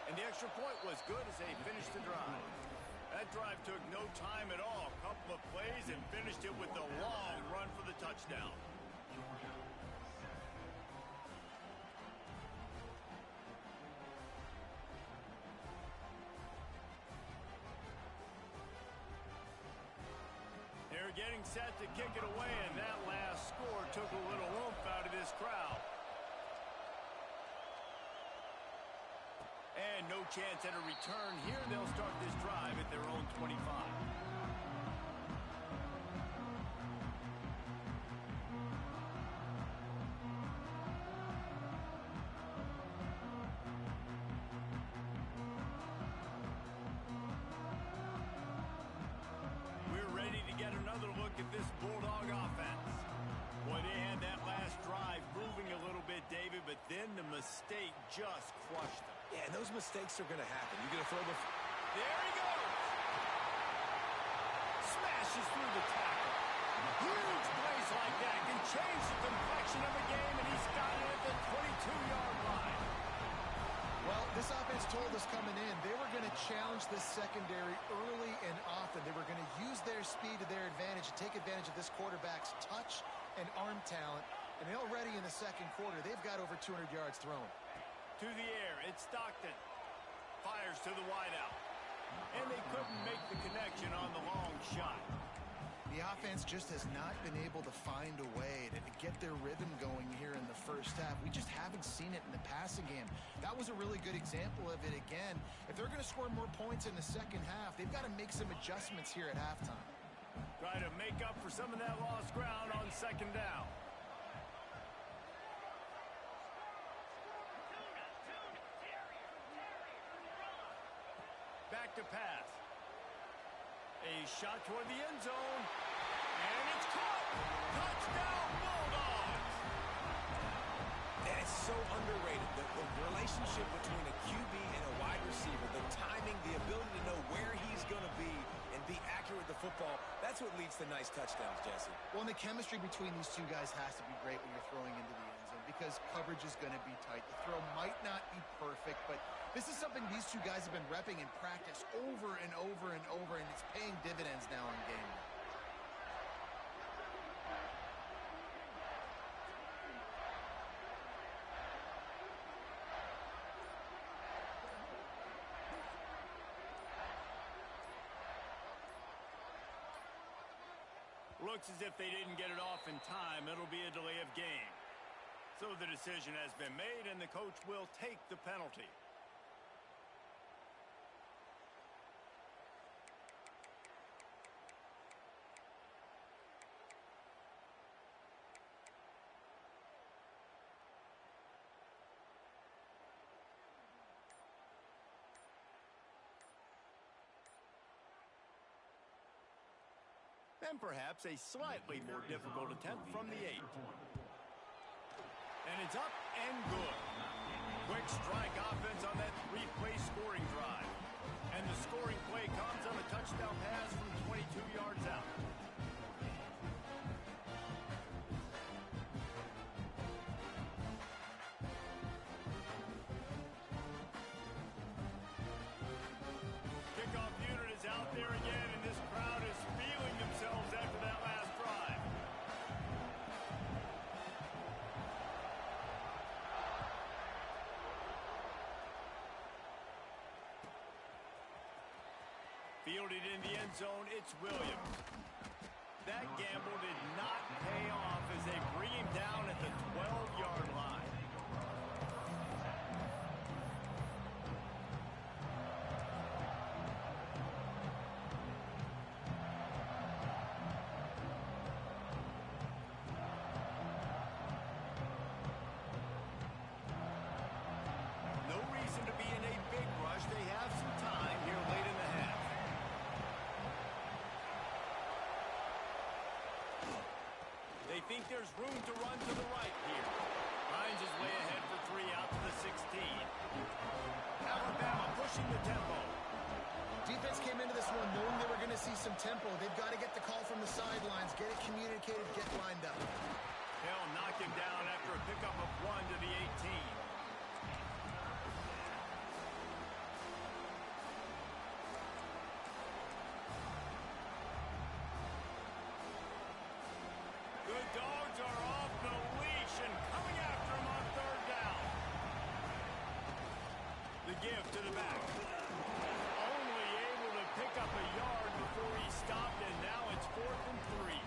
And the extra point was good as they finished the drive. That drive took no time at all. A couple of plays and finished it with a long run for the touchdown. They're getting set to kick it away, and that last score took a little oomph out of this crowd. And no chance at a return here. They'll start this drive at their own 25. We're ready to get another look at this Bulldog offense. Boy, they had that last drive moving a little bit, David, but then the mistake just crushed them. Yeah, and those mistakes are going to happen. You're going to throw the... There he goes! Smashes through the tackle. Huge plays like that can change the complexion of a game, and he's got it at the 22-yard line. Well, this offense told us coming in they were going to challenge this secondary early and often. They were going to use their speed to their advantage and take advantage of this quarterback's touch and arm talent. And already in the second quarter, they've got over 200 yards thrown. To the air, it's Stockton. Fires to the wideout. And they couldn't make the connection on the long shot. The offense just has not been able to find a way to get their rhythm going here in the first half. We just haven't seen it in the passing game. That was a really good example of it again. If they're going to score more points in the second half, they've got to make some adjustments here at halftime. Try to make up for some of that lost ground on 2nd down. Back to pass. A shot toward the end zone. And it's caught. Touchdown, Bulldogs. And it's so underrated. The relationship between a QB and a wide receiver, the timing, the ability to know where he's going to be and be accurate with the football, that's what leads to nice touchdowns, Jesse. Well, and the chemistry between these two guys has to be great when you're throwing into the end zone because coverage is going to be tight. The throw might not be perfect, but this is something these two guys have been repping in practice over and over and over, and it's paying dividends now in game day. Looks as if they didn't get it off in time. It'll be a delay of game. So the decision has been made, and the coach will take the penalty. And perhaps a slightly more difficult attempt from the 8. And it's up and good. Quick strike offense on that 3-play scoring drive. And the scoring play comes on a touchdown pass from 22 yards out. Kickoff unit is out there again, and this crowd is feeling themselves after that last drive. Fielded in the end zone, it's Williams. That gamble did not pay off as they bring him down at the 12-yard line. No reason to be in a big rush. They have some time here late in the half. They think there's room to run to the right here. Hines is way ahead for 3 out to the 16. Alabama pushing the tempo. Defense came into this one knowing they were going to see some tempo. They've got to get the call from the sidelines, get it communicated, get lined up. They'll knock him down after a pickup of 1 to the 18. The Dogs are off the leash and coming after him on 3rd down. The give to the back. Only able to pick up a yard before he stopped, and now it's 4th and 3.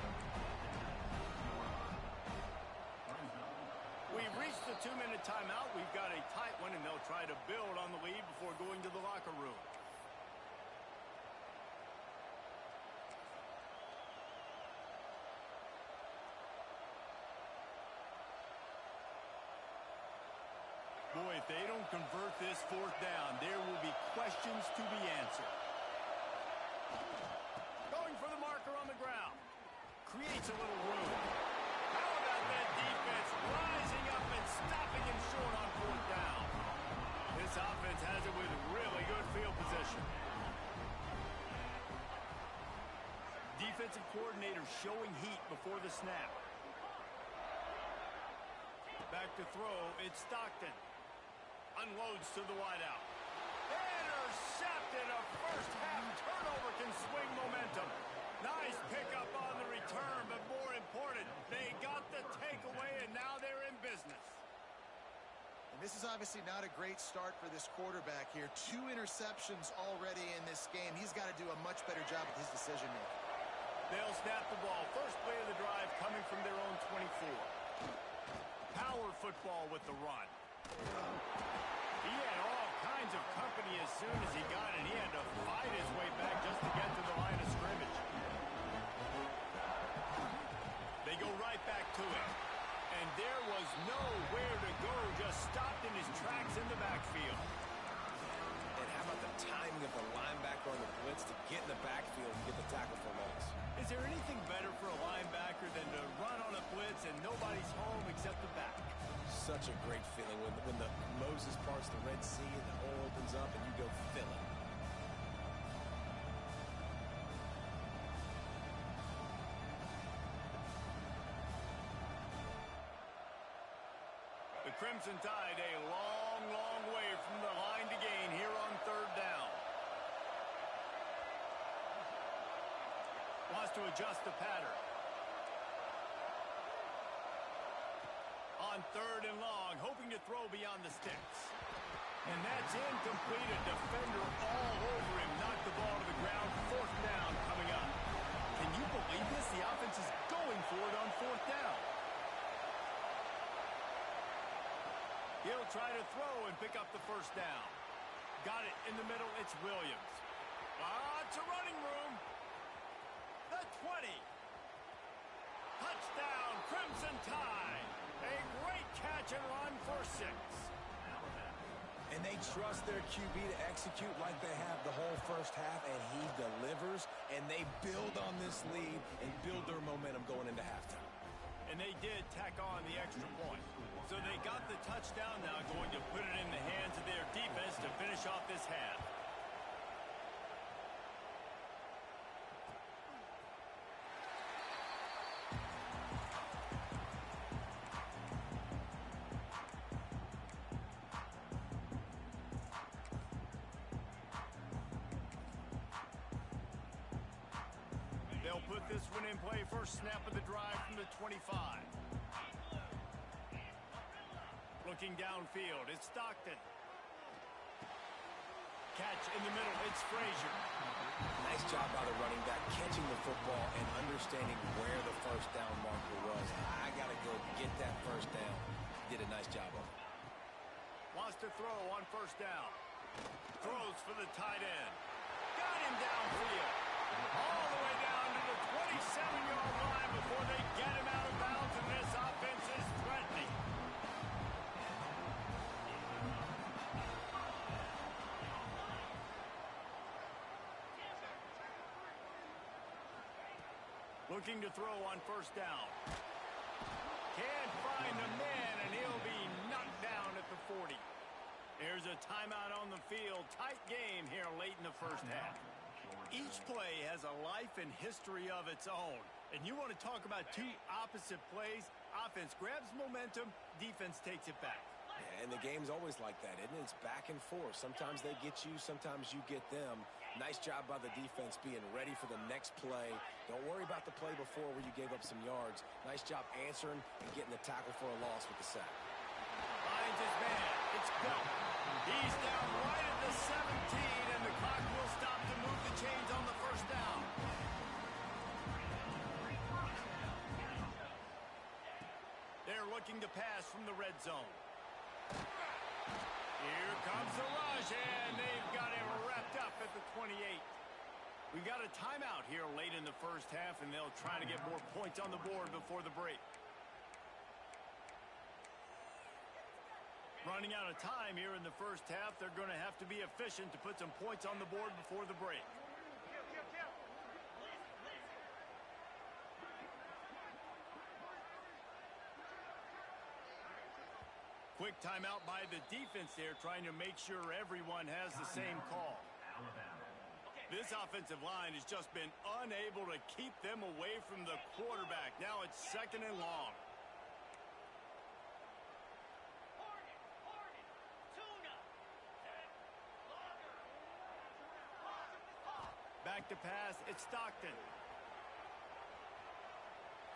We've reached the 2-minute timeout. We've got a tight one, and they'll try to build on the lead before going to the locker room. Boy, if they don't convert this 4th down, there will be questions to be answered. Going for the marker on the ground. Creates a little room. How about that defense rising up and stopping him short on 4th down? This offense has it with really good field position. Defensive coordinator showing heat before the snap. Back to throw, it's Stockton. Unloads to the wideout. Intercepted. A first-half turnover can swing momentum. Nice pickup on the return, but more important, they got the takeaway, and now they're in business. And this is obviously not a great start for this quarterback here. 2 interceptions already in this game. He's got to do a much better job with his decision-making. They'll snap the ball. First play of the drive coming from their own 24. Power football with the run. He had all kinds of company as soon as he got it. He had to fight his way back just to get to the line of scrimmage. They go right back to it. And there was nowhere to go, just stopped in his tracks in the backfield. And how about the timing of the linebacker on the blitz to get in the backfield and get the tackle for loss? Is there anything better for a linebacker than to run on a blitz and nobody's home except the back? Such a great feeling when the Moses parts the Red Sea and the hole opens up and you go fill it. The Crimson Tide a long, long way from the line to gain here on 3rd down. Wants to adjust the pattern. On 3rd and long, hoping to throw beyond the sticks. And that's incomplete. A defender all over him. Knocked the ball to the ground. 4th down coming up. Can you believe this? The offense is going for it on 4th down. He'll try to throw and pick up the 1st down. Got it in the middle. It's Williams. It's a running room. The 20. Touchdown, Crimson Tide. A great catch and run for 6. And they trust their QB to execute like they have the whole first half, and he delivers. and they build on this lead and build their momentum going into halftime. And they did tack on the extra point. So they got the touchdown, now going to put it in the hands of their defense to finish off this half. They'll put this one in play. First snap of the drive from the 25. Looking downfield, it's Stockton. Catch in the middle, it's Frazier. Nice job by the running back, catching the football and understanding where the first down marker was. I got to go get that first down. Did a nice job of it. Wants to throw on first down. Throws for the tight end. Got him downfield. All the way down to the 27-yard line before they get him out of bounds, and this offense is threatening. Looking to throw on first down. Can't find the man, and he'll be knocked down at the 40. There's a timeout on the field. Tight game here late in the first half. Each play has a life and history of its own. And you want to talk about two opposite plays. Offense grabs momentum, defense takes it back. Yeah, and the game's always like that, isn't it? It's back and forth. Sometimes they get you, sometimes you get them. Nice job by the defense being ready for the next play. Don't worry about the play before where you gave up some yards. Nice job answering and getting the tackle for a loss with the sack. Finds his man. It's Bell. He's down right at the 17, and the clock will stop to move the chains on the first down. They're looking to pass from the red zone. Here comes the rush, and they've got him wrapped up at the 28. We got a timeout here late in the first half, and they'll try to get more points on the board before the break. Running out of time here in the first half, they're going to have to be efficient to put some points on the board before the break. Quick timeout by the defense there, trying to make sure everyone has the same call. This offensive line has just been unable to keep them away from the quarterback. Now it's second and long. Back to pass, it's Stockton.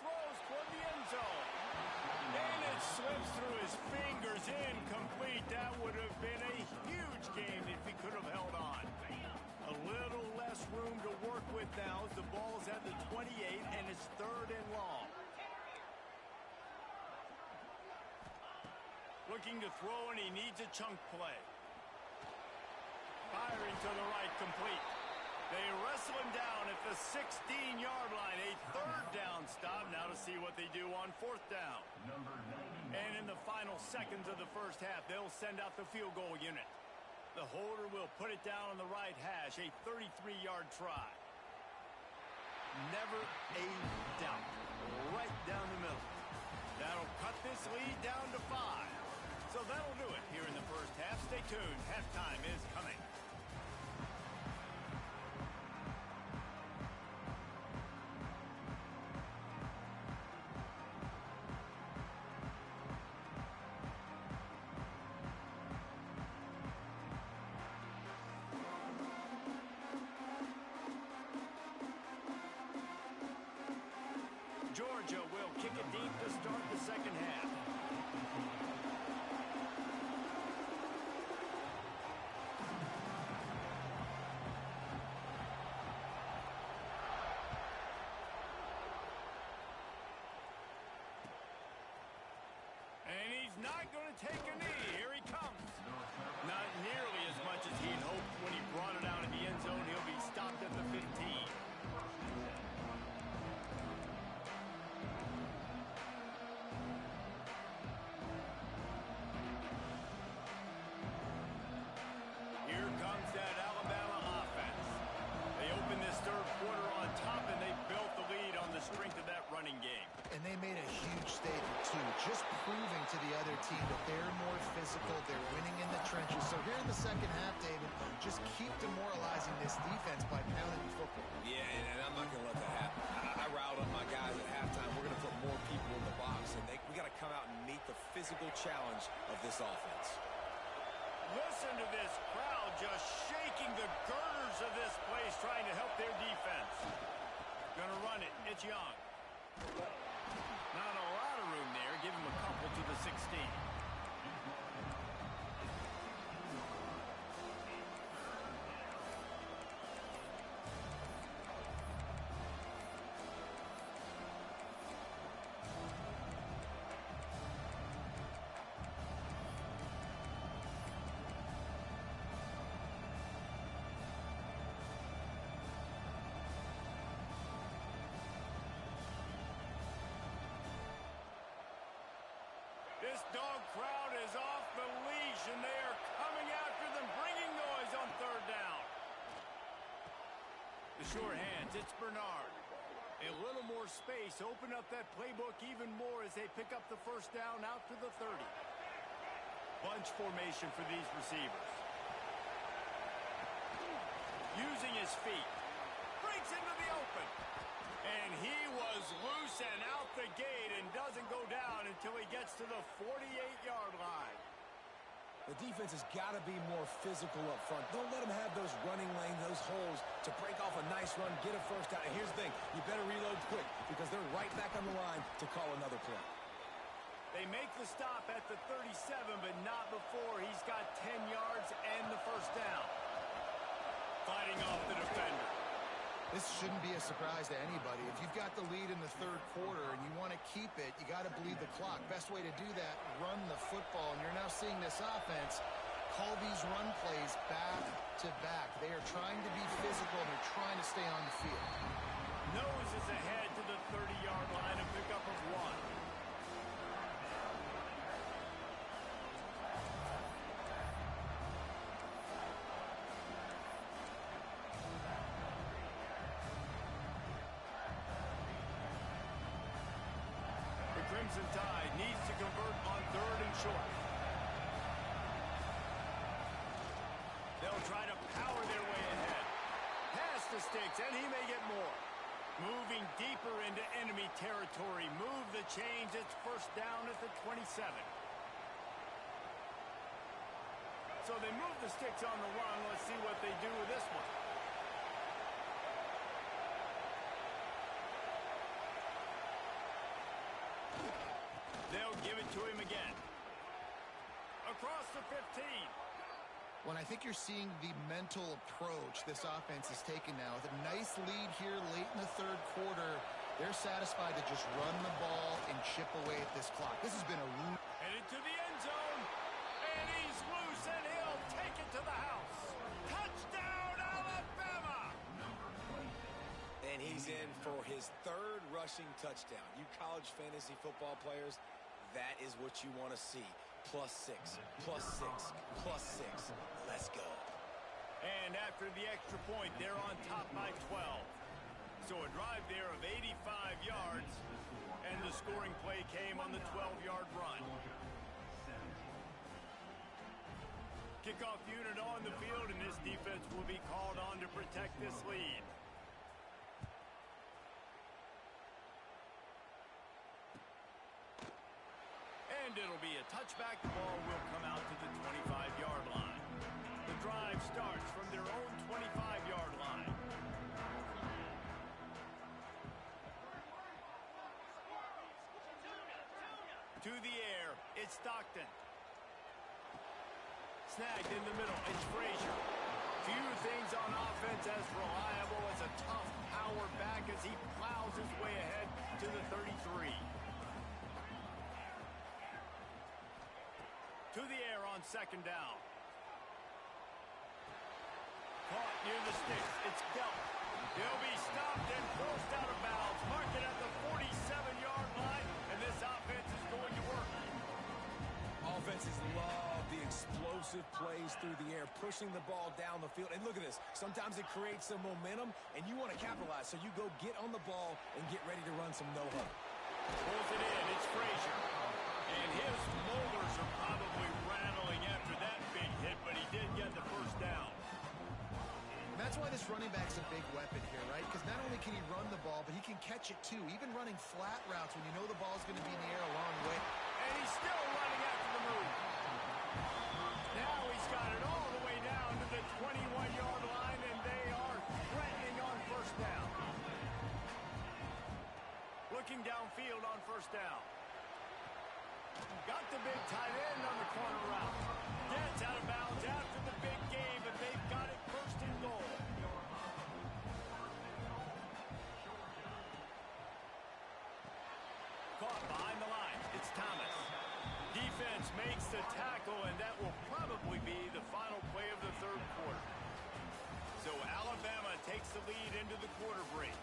Throws toward the end zone. And it slips through his fingers, incomplete. That would have been a huge game if he could have held on. A little less room to work with now as the ball's at the 28 and it's third and long. Looking to throw, and he needs a chunk play. Firing to the right, complete. They wrestle him down at the 16-yard line. A third down stop now to see what they do on fourth down. And in the final seconds of the first half, they'll send out the field goal unit. The holder will put it down on the right hash, a 33-yard try. Never a doubt. Right down the middle. That'll cut this lead down to 5. So that'll do it here in the first half. Stay tuned. Halftime is coming. Georgia will kick it deep to start the second half. And he's not going to take a knee. Here he comes. Not nearly as much as he'd hoped when he brought it out in the end zone. He'll be stopped at the 15. Here comes that Alabama offense. They open this third quarter and they made a huge statement, too, just proving to the other team that they're more physical, they're winning in the trenches. So here in the second half, David, just keep demoralizing this defense by pounding the football. Yeah, and I'm not going to let that happen. I riled up my guys at halftime. We're going to put more people in the box, and we got to come out and meet the physical challenge of this offense. Listen to this crowd just shaking the girders of this place, trying to help their defense. Gonna run it. It's Young. Not a lot of room there. Give him a couple to the 16. This dog crowd is off the leash, and they are coming after them, bringing noise on third down. The sure hands, it's Bernard. A little more space, open up that playbook even more as they pick up the first down out to the 30. Bunch formation for these receivers. Using his feet. Breaks into the open. And he was loose and out the gate and doesn't go down until he gets to the 48-yard line. The defense has got to be more physical up front. Don't let them have those running lanes, those holes to break off a nice run, get a first down. And here's the thing, you better reload quick because they're right back on the line to call another play. They make the stop at the 37, but not before he's got 10 yards and the first down. Fighting off the defender. This shouldn't be a surprise to anybody. If you've got the lead in the third quarter and you want to keep it, you got to bleed the clock. Best way to do that, run the football. And you're now seeing this offense call these run plays back to back. They are trying to be physical. They're trying to stay on the field. Noses ahead to the 30-yard line, a pickup of 1. Crimson Tide needs to convert on third and short. They'll try to power their way ahead. Pass to Sticks, and he may get more. Moving deeper into enemy territory. Move the chains. It's first down at the 27. So they move the Sticks on the run. Let's see what they do with this one. They'll give it to him again. Across the 15. When I think you're seeing the mental approach this offense is taking now, with a nice lead here late in the third quarter, they're satisfied to just run the ball and chip away at this clock. This has been a headed to the end zone, and he's loose, and he'll take it to the house. Touchdown, Alabama! And he's in for his third rushing touchdown. You college fantasy football players, that is what you want to see. +6, +6, +6. Let's go. And after the extra point, they're on top by 12. So a drive there of 85 yards, and the scoring play came on the 12-yard run. Kickoff unit on the field, and this defense will be called on to protect this lead. And it'll be a touchback. The ball will come out to the 25-yard line. The drive starts from their own 25-yard line. To the air, it's Stockton. Snagged in the middle, it's Frazier. Few things on offense as reliable as a tough power back as he plows his way ahead to the 33. To the air on second down. Caught near the sticks. It's Delp. He'll be stopped and forced out of bounds. Mark it at the 47-yard line, and this offense is going to work. Offenses love the explosive plays through the air, pushing the ball down the field. And look at this. Sometimes it creates some momentum, and you want to capitalize. So you go get on the ball and get ready to run some no-huddle. Pulls it in. It's Frazier. And his molars are probably rattling after that big hit, but he did get the first down. And that's why this running back's a big weapon here, right? Because not only can he run the ball, but he can catch it too. Even running flat routes when you know the ball's going to be in the air a long way. And he's still running after the move. Now he's got it all the way down to the 21-yard line, and they are threatening on first down. Looking downfield on first down. Got the big tight end on the corner route. Gets out of bounds after the big game, but they've got it first and goal. Caught behind the line. It's Thomas. Defense makes the tackle, and that will probably be the final play of the third quarter. So Alabama takes the lead into the quarter break.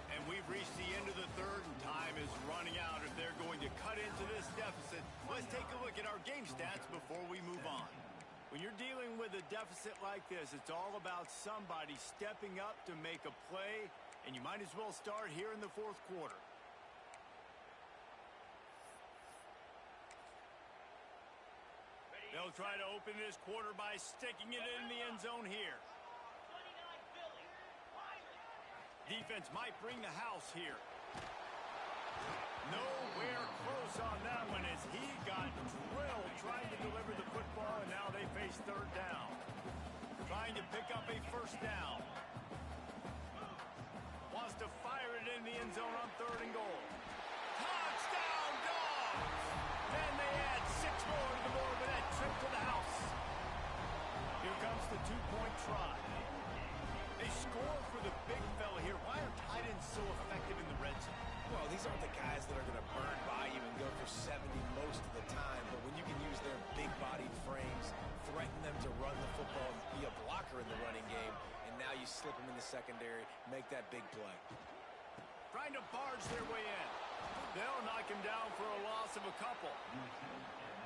And we've reached the end of the third, and time is running out. If they're going to cut into this deficit, let's take a look at our game stats before we move on. When you're dealing with a deficit like this, it's all about somebody stepping up to make a play, and you might as well start here in the fourth quarter. They'll try to open this quarter by sticking it in the end zone here. Defense might bring the house here. Nowhere close on that one as he got drilled trying to deliver the football, and now they face third down. Trying to pick up a first down. Wants to fire it in the end zone on third and goal. Touchdown, Dogs! Then they add 6 more to the board with that trip to the house. Here comes the two-point try. They score for the big fella here. Why are tight ends so effective in the red zone? Well, these aren't the guys that are going to burn by you and go for 70 most of the time, but when you can use their big-bodied frames, threaten them to run the football and be a blocker in the running game, and now you slip them in the secondary, make that big play. Trying to barge their way in. They'll knock him down for a loss of a couple.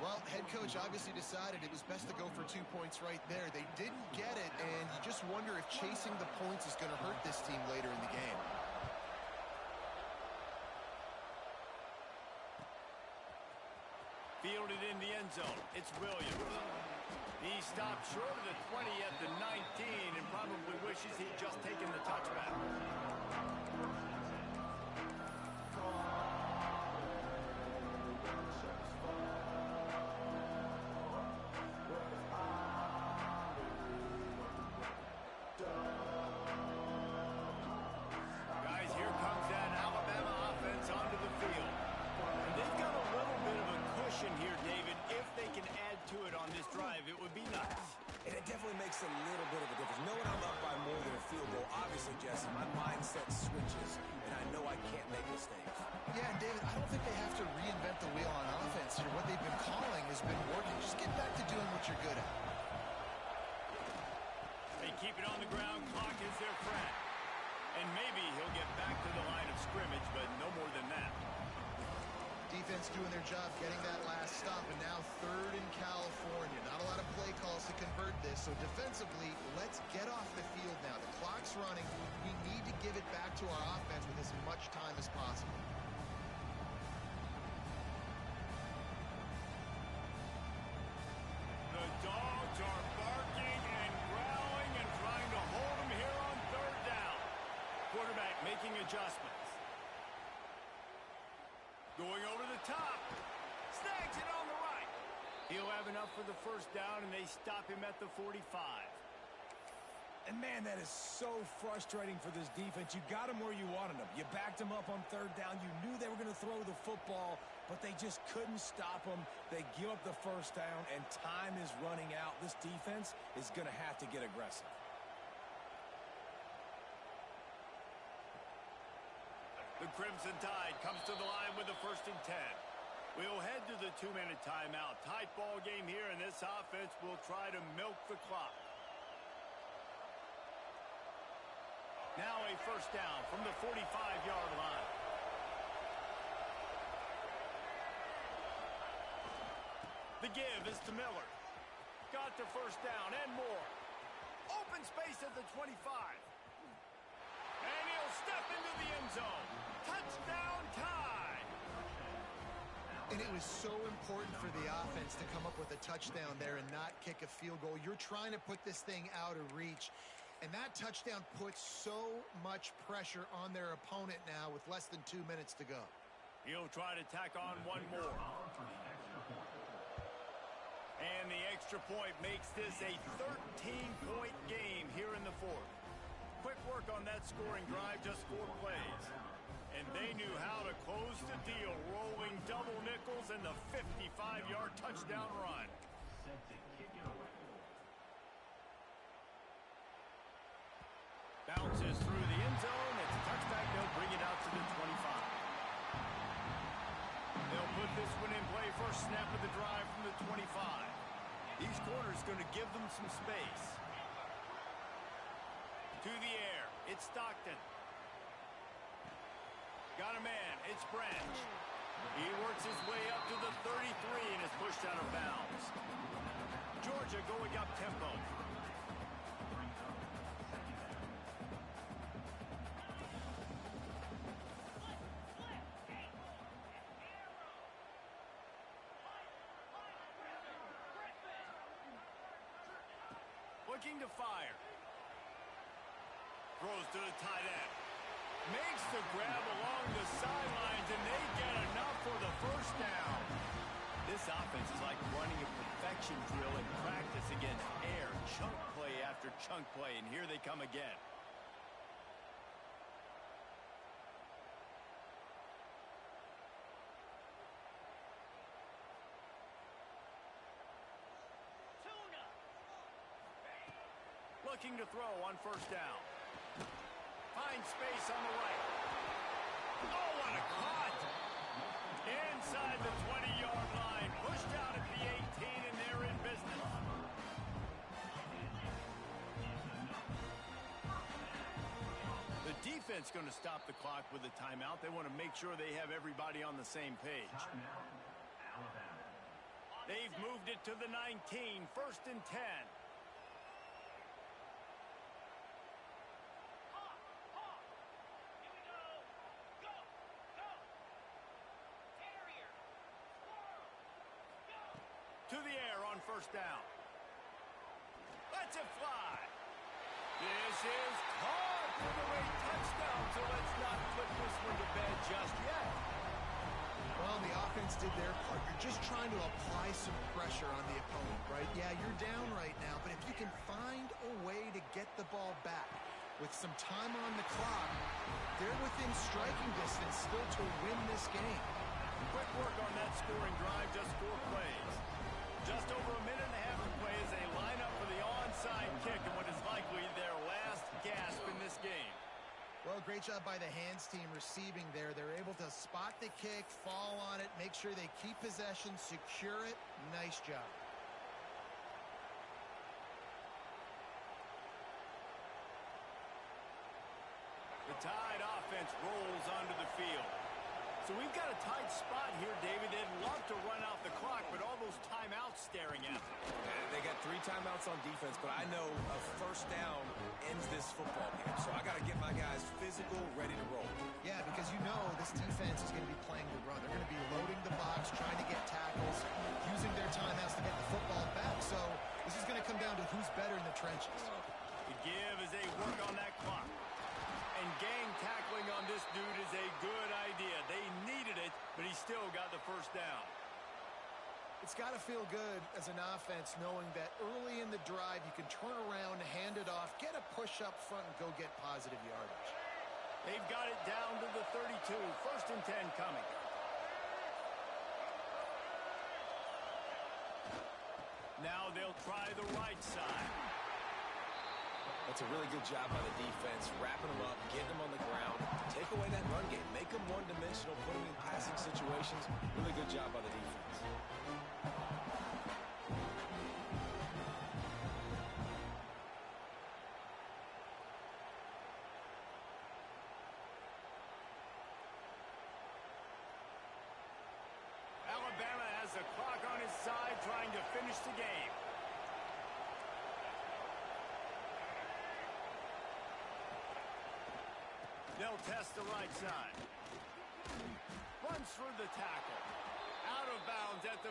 Well, head coach obviously decided it was best to go for 2 points right there. They didn't get it, and you just wonder if chasing the points is going to hurt this team later in the game. Fielded in the end zone. It's Williams. He stopped short of the 20 at the 19 and probably wishes he'd just taken the touchback. Guys, here comes that Alabama offense onto the field. And they've got a little bit of a cushion here, David. If they can add to it on this drive, it would be nice. And it definitely makes a little bit of a difference. Knowing I'm up by more than a field goal, obviously, Jesse, my mindset switches, and I know I can't make mistakes. Yeah, and David, I don't think they have to reinvent the wheel on offense here. What they've been calling has been working. Just get back to doing what you're good at. They keep it on the ground. Clock is their friend. And maybe he'll get back to the line of scrimmage, but no more than that. Defense doing their job, getting that last stop, and now third in California. Not a lot of play calls to convert this, so defensively, let's get off the field now. The clock's running. We need to give it back to our offense with as much time as possible. The Dogs are barking and growling and trying to hold him here on third down. Quarterback making adjustments. Going over the top. Snags it on the right. He'll have enough for the first down, and they stop him at the 45. And, man, that is so frustrating for this defense. You got them where you wanted them. You backed them up on third down. You knew they were going to throw the football, but they just couldn't stop them. They give up the first down, and time is running out. This defense is going to have to get aggressive. The Crimson Tide comes to the line with the 1st and 10. We'll head to the 2-minute timeout. Tight ball game here, and this offense will try to milk the clock. Now a first down from the 45-yard line. The give is to Miller. Got the first down and more. Open space at the 25. And he'll step into the end zone. Touchdown Tide. And it was so important for the offense to come up with a touchdown there and not kick a field goal. You're trying to put this thing out of reach, and that touchdown puts so much pressure on their opponent now with less than 2 minutes to go. He'll try to tack on one more. And the extra point makes this a 13-point game here in the fourth. Quick work on that scoring drive, just 4 plays. And they knew how to close the deal, rolling double nickels and the 55-yard touchdown run. Set to kick it away. Bounces through the end zone. It's a touchback. They'll bring it out to the 25. They'll put this one in play. First snap of the drive from the 25. These corners going to give them some space. To the air. It's Stockton. Got a man. It's Branch. He works his way up to the 33 and is pushed out of bounds. Georgia going up tempo. Looking to fire. Throws to the tight end. Makes the grab along the sidelines, and they get enough for the first down. This offense is like running a perfection drill in practice against air. Chunk play after chunk play, and here they come again. Looking to throw on first down. Finds space on the right. Oh, what a cut! Inside the 20-yard line. Pushed out at the 18, and they're in business. The defense going to stop the clock with a timeout. They want to make sure they have everybody on the same page. Timeout, Alabama. They've moved it to the 19, first and 10. To the air on first down. Lets it fly. This is caught for the late touchdown, so let's not put this one to bed just yet. Well, the offense did their part. You're just trying to apply some pressure on the opponent, right? Yeah, you're down right now, but if you can find a way to get the ball back with some time on the clock, they're within striking distance still to win this game. Quick work on that scoring drive, just 4 plays. Just over a minute and a half to play as they line up for the onside kick and what is likely their last gasp in this game. Well, great job by the hands team receiving there. They're able to spot the kick, fall on it, make sure they keep possession, secure it. Nice job. The Tide offense rolls onto the field. So we've got a tight spot here, David. They'd love to run out the clock, but all those timeouts staring at them. They got 3 timeouts on defense, but I know a first down ends this football game. So I got to get my guys physical, ready to roll. Yeah, because you know this defense is going to be playing the run. They're going to be loading the box, trying to get tackles, using their timeouts to get the football back. So this is going to come down to who's better in the trenches. The give as they work on that clock. And gang tackling on this dude is a good idea. They needed it, but he still got the first down. It's got to feel good as an offense knowing that early in the drive you can turn around, hand it off, get a push up front, and go get positive yardage. They've got it down to the 32. First and 10 coming. Now they'll try the right side. That's a really good job by the defense, wrapping them up, getting them on the ground. Take away that run game. Make them one-dimensional, put them in passing situations. Really good job by the defense. Alabama has the clock on his side, trying to finish the game. They'll test the right side. Runs through the tackle. Out of bounds at the...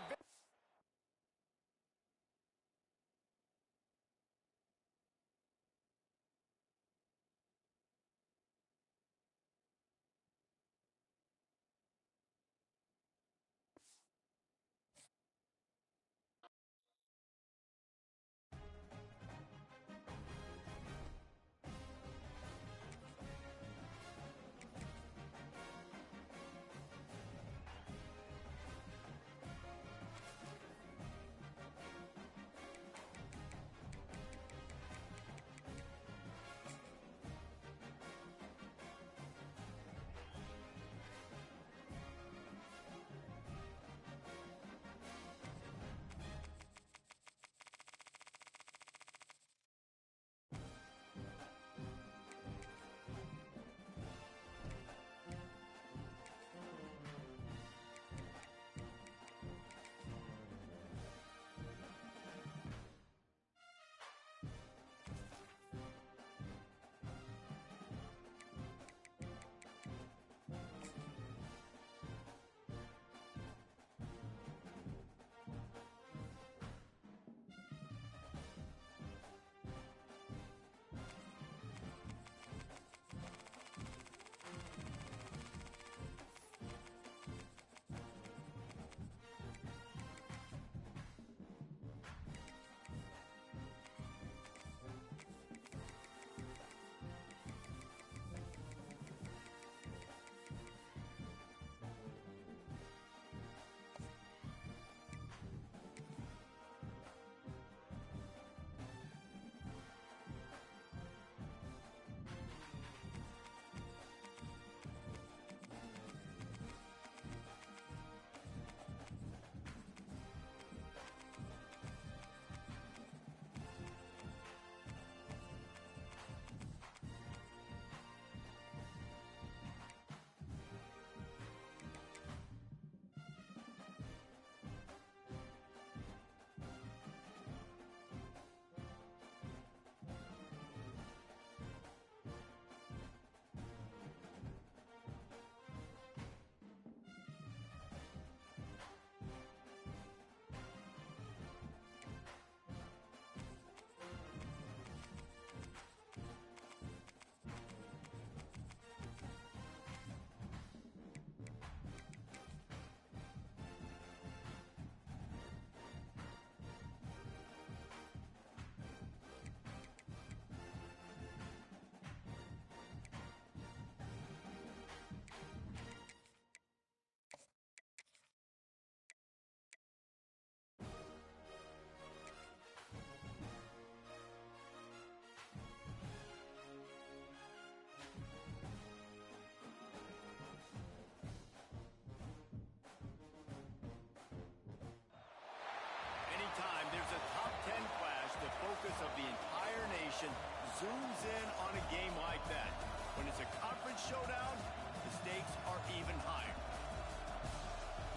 Anytime there's a top 10 clash, the focus of the entire nation zooms in on a game like that. When it's a conference showdown, the stakes are even higher.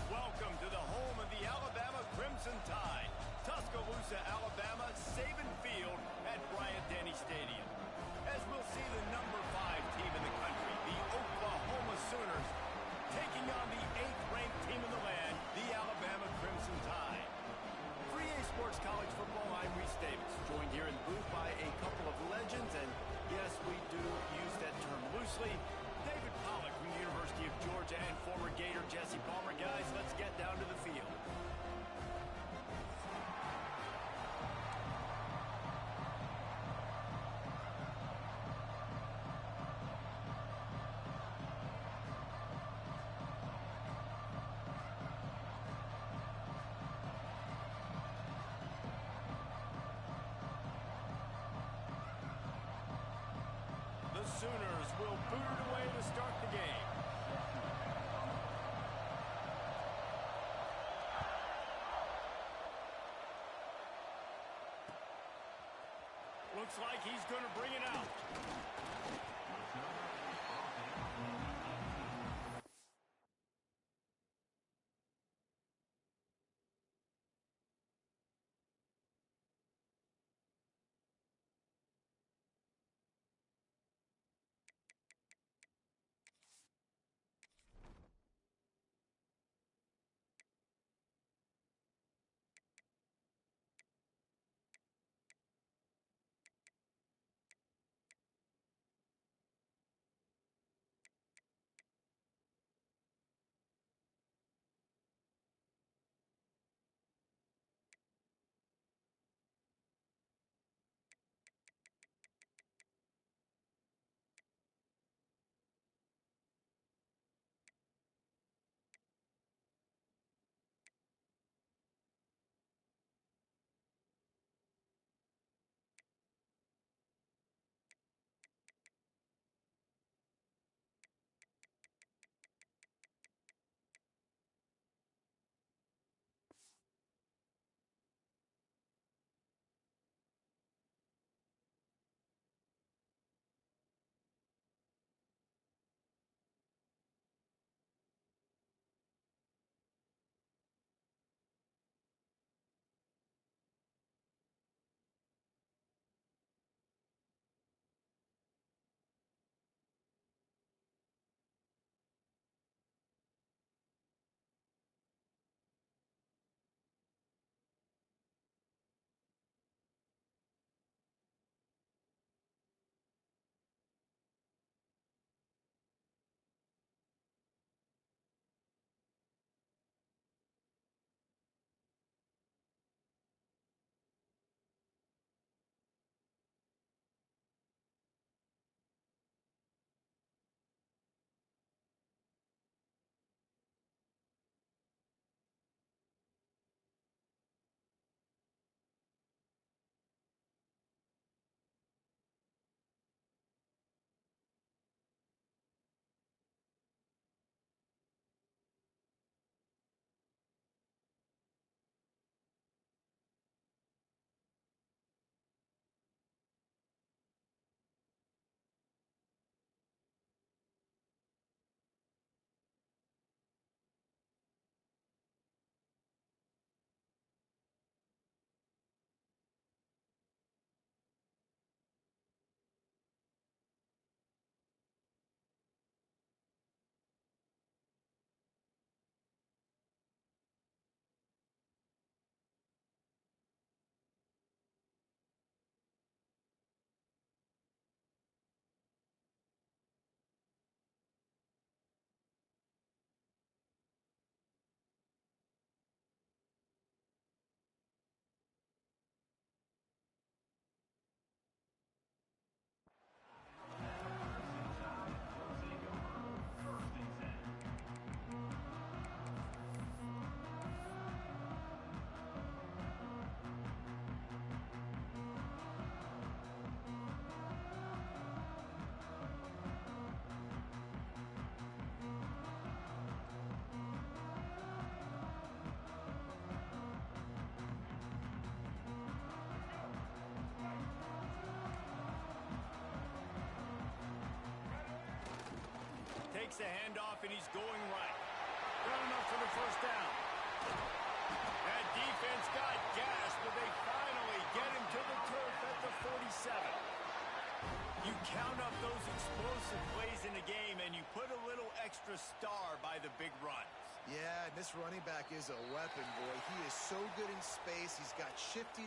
Welcome to the home of the Alabama Crimson Tide. Tuscaloosa, Alabama, Saban Field at Bryant-Denny Stadium. As we'll see the number 5 team in the country, the Oklahoma Sooners, taking on the 8th-ranked team in the land, the Alabama Crimson Tide. For EA Sports College Football, I'm Reese Davis, joined here in the booth by a couple of legends, and yes, we do use that term loosely. David Pollack from the University of Georgia and former Gator Jesse Palmer. Guys, let's get down to the field. The Sooners will boot it away to start the game. Looks like he's going to bring it out. fakes a handoff, and he's going right. Got enough for the first down. That defense got gashed, but they finally get him to the turf at the 47. You count up those explosive plays in a game, and you put a little extra star by the big runs. Yeah, and this running back is a weapon, boy. He is so good in space. He's got shifting.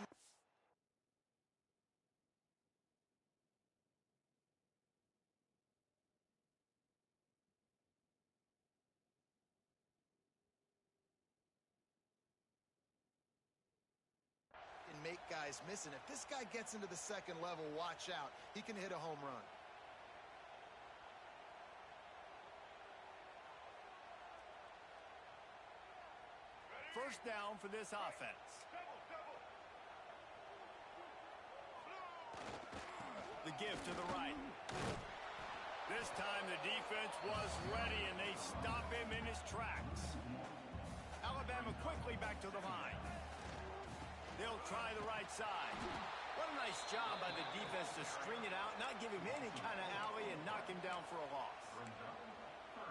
And make guys miss. And if this guy gets into the second level, watch out. He can hit a home run. First down for this offense. The give to the right. This time the defense was ready, and they stop him in his tracks. Alabama quickly back to the line. They'll try the right side. What a nice job by the defense to string it out, not give him any kind of alley, and knock him down for a loss.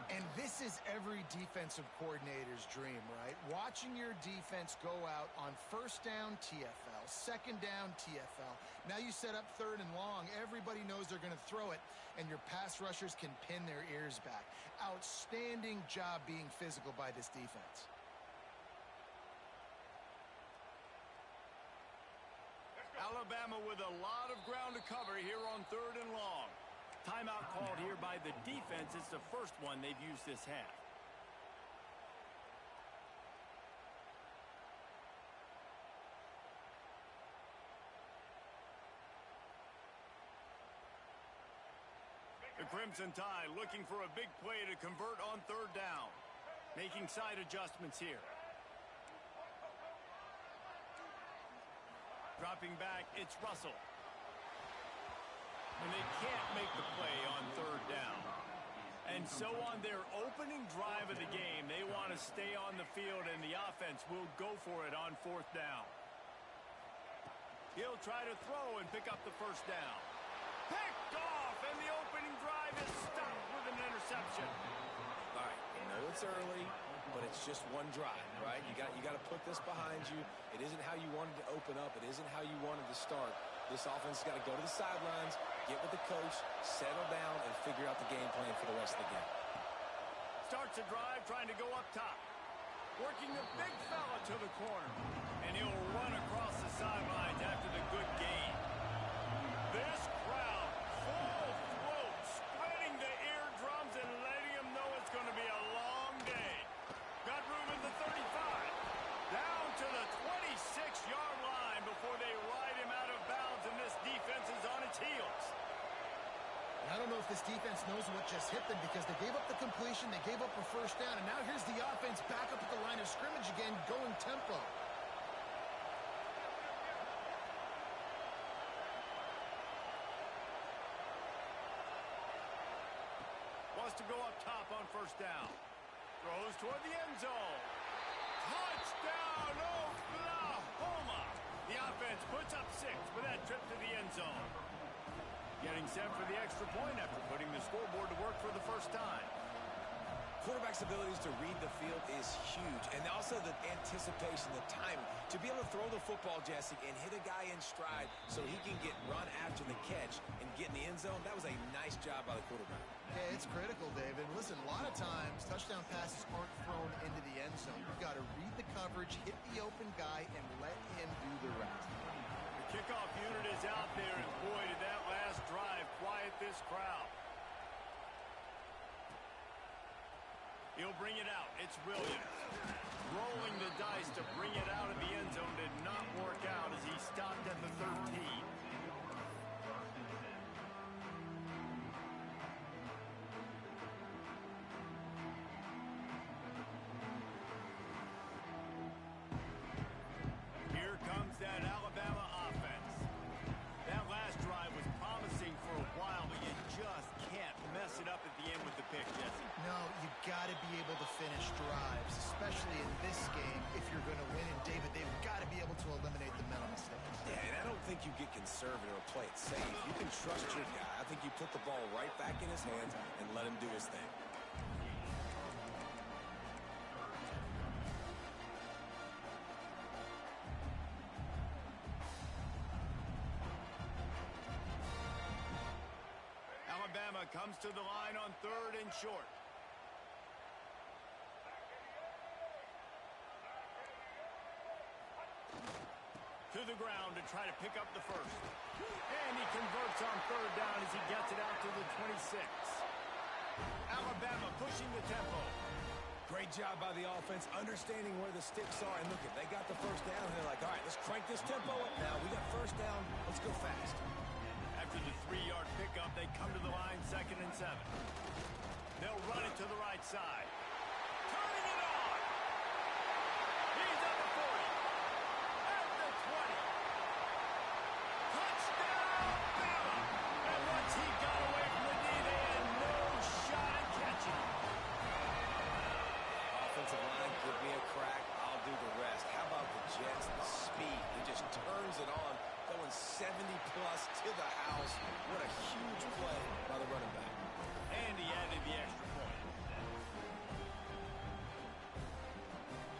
And this is every defensive coordinator's dream, right? Watching your defense go out on first down, TFL, second down, TFL. Now you set up third and long. Everybody knows they're going to throw it, and your pass rushers can pin their ears back. Outstanding job being physical by this defense. Alabama with a lot of ground to cover here on third and long. Timeout called here by the defense. It's the first one they've used this half. The Crimson Tide looking for a big play to convert on third down. Making side adjustments here. Dropping back, it's Russell. And they can't make the play on third down. And so on their opening drive of the game, they want to stay on the field, and the offense will go for it on fourth down. He'll try to throw and pick up the first down. Picked off, and the opening drive is stopped with an interception. All right, I know it's early, but it's just one drive, right? You got to put this behind you. It isn't how you wanted to open up. It isn't how you wanted to start. This offense has got to go to the sidelines, get with the coach, settle down, and figure out the game plan for the rest of the game. Starts a drive trying to go up top. Working the big fella to the corner. And he'll run across the sidelines after the good gain. This crowd, full throat, spreading the eardrums and letting them know it's going to be a long day. Got room in the 35. Down to the 26-yard line before they ride him out of bounds, and this defense is on its heels. And I don't know if this defense knows what just hit them, because they gave up the completion, they gave up a first down, and now here's the offense back up at the line of scrimmage again, going tempo. Wants to go up top on first down. Throws toward the end zone. Touchdown, Oklahoma! The offense puts up 6 with that trip to the end zone. Getting set for the extra point after putting the scoreboard to work for the first time. Quarterback's abilities to read the field is huge, and also the anticipation, the timing. To be able to throw the football, Jesse, and hit a guy in stride so he can get run after the catch and get in the end zone, that was a nice job by the quarterback. Yeah, it's critical, David. Listen, a lot of times touchdown passes aren't thrown into the end zone. You've got to read the coverage, hit the open guy, and let him do the rest. The kickoff unit is out there, and boy, did that last drive quiet this crowd. He'll bring it out. It's Williams. Rolling the dice to bring it out of the end zone did not work out as he stopped at the 13. Here comes that Alabama offense. That last drive was promising for a while, but you just can't mess it up at the end with the pick, Jesse. No, you got to be able to finish drives, especially in this game if you're going to win. And, David, they've got to be able to eliminate the mental mistakes. Yeah, and I don't think you get conservative or play it safe. You can trust your guy. I think you put the ball right back in his hands and let him do his thing. Alabama comes to the line on 3rd and short. To the ground to try to pick up the first. And he converts on 3rd down as he gets it out to the 26. Alabama pushing the tempo. Great job by the offense, understanding where the sticks are. And look, they got the first down. They're like, all right, let's crank this tempo up now. We got first down. Let's go fast. After the 3-yard pickup, they come to the line 2nd and 7. They'll run it to the right side. Turning it on. He's at the 40. At the 20. Touchdown, Bama. And once he got away from the D, they had no shot at catching him. Offensive line, give me a crack. I'll do the rest. How about the Jets? The speed. He just turns it on, going 70-plus to the house. What a huge play by the running back. And he added the extra point.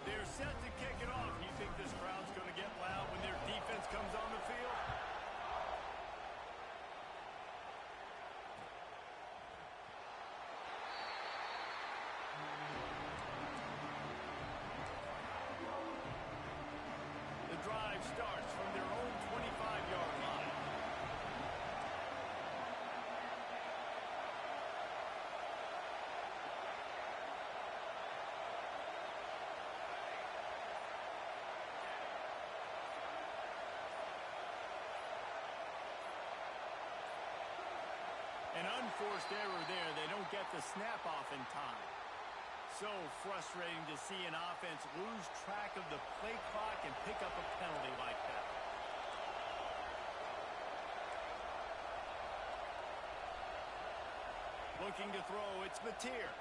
They're set to kick it off. You think this crowd's going to get loud when their defense comes on the field? The drive starts from their own 25-yard line. An unforced error there. They don't get the snap off in time. So frustrating to see an offense lose track of the play clock and pick up a penalty like that. Looking to throw, it's Mateer.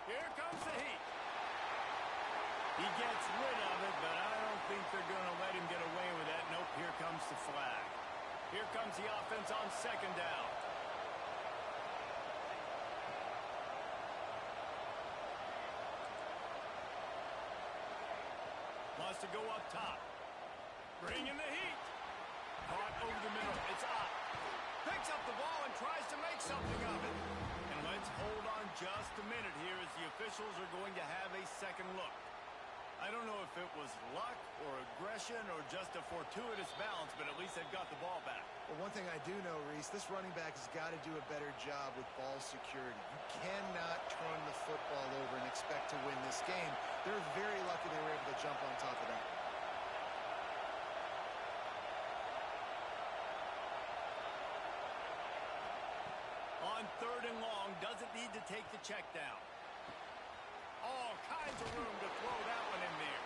Here comes the heat. He gets rid of it, but I don't think they're going to let him get away with that. Nope, here comes the flag. Here comes the offense on 2nd down. Wants to go up top. Bring in the heat. Caught over the middle. It's up. Picks up the ball and tries to make something of it. And let's hold on just a minute here as the officials are going to have a second look. I don't know if it was luck or aggression or just a fortuitous bounce, but at least they've got the ball back. Well, one thing I do know, Reese, this running back has got to do a better job with ball security. You cannot turn the football over and expect to win this game. They're very lucky they were able to jump on top of that. On 3rd and long, doesn't need to take the check down. All kinds of room to throw that one in there.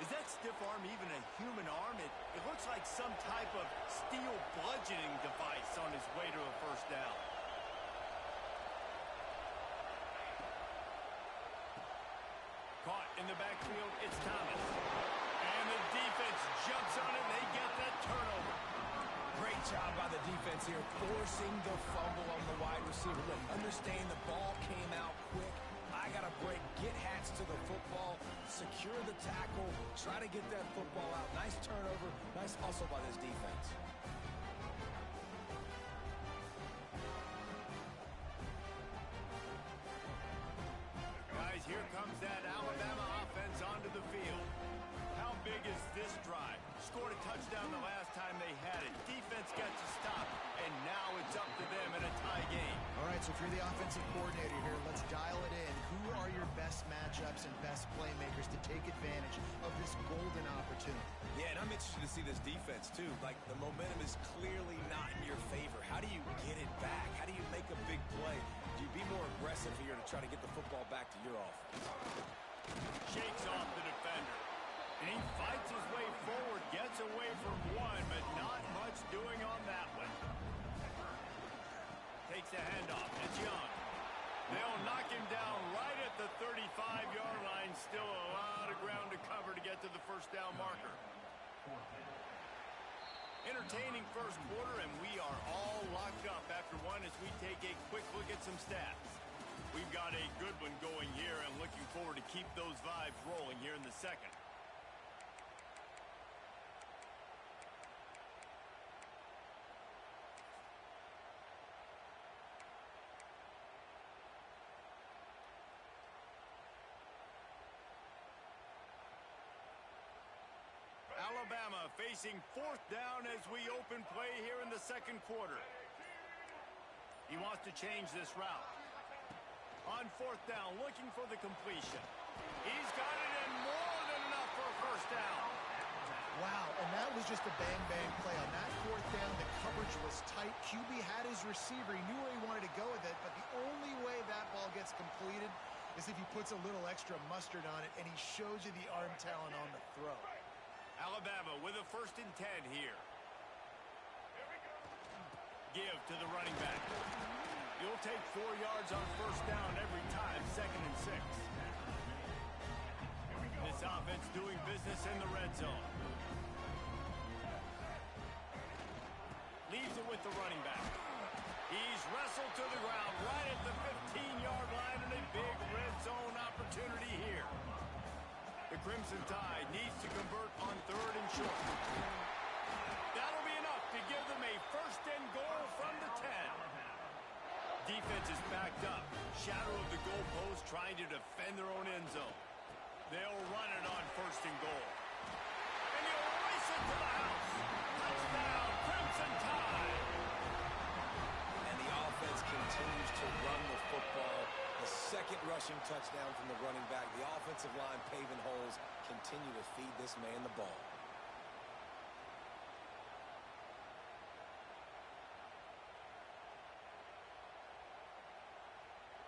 Is that stiff arm even a human arm? It looks like some type of steel bludgeoning device on his way to a first down. Caught in the backfield, it's Thomas. And the defense jumps on it, they get that turnover. Great job by the defense here, forcing the fumble on the wide receiver. Look, understand the ball came out quick. I got to break, get hats to the football, secure the tackle, try to get that football out. Nice turnover, nice hustle by this defense. Guys, here comes that Alabama offense onto the field. How big is this drive? Scored a touchdown the last time they had it. Defense gets a stop, and now it's up to them in a tie game. All right, so if you're the offensive coordinator here, let's dial it in. Who are your best matchups and best playmakers to take advantage of this golden opportunity? Yeah, and I'm interested to see this defense, too. Like, the momentum is clearly not in your favor. How do you get it back? How do you make a big play? Do you be more aggressive here to try to get the football back to your offense? Shakes off the defender. And he fights his way forward, gets away from one, but not much doing on that one. Takes a handoff. It's Young. They'll knock him down right at the 35-yard line. Still a lot of ground to cover to get to the first down marker. Entertaining first quarter, and we are all locked up after one as we take a quick look at some stats. We've got a good one going here and looking forward to keep those vibes rolling here in the second. Alabama facing fourth down as we open play here in the second quarter. He wants to change this route. On fourth down, looking for the completion. He's got it in more than enough for a first down. Wow, and that was just a bang-bang play. On that fourth down, the coverage was tight. QB had his receiver. He knew where he wanted to go with it, but the only way that ball gets completed is if he puts a little extra mustard on it, and he shows you the arm talent on the throw. Alabama with a 1st and 10 here. Give to the running back. You'll take 4 yards on first down every time, 2nd and 6. This offense doing business in the red zone. Leaves it with the running back. He's wrestled to the ground right at the 15-yard line, and a big red zone opportunity here. The Crimson Tide needs to convert on 3rd and short. That'll be enough to give them a 1st and goal from the 10. Defense is backed up. Shadow of the goalpost trying to defend their own end zone. They'll run it on 1st and goal. And he'll race it to the house. Touchdown, Crimson Tide. And the offense continues to run the football. The second rushing touchdown from the running back. The offensive line paving holes. Continue to feed this man the ball.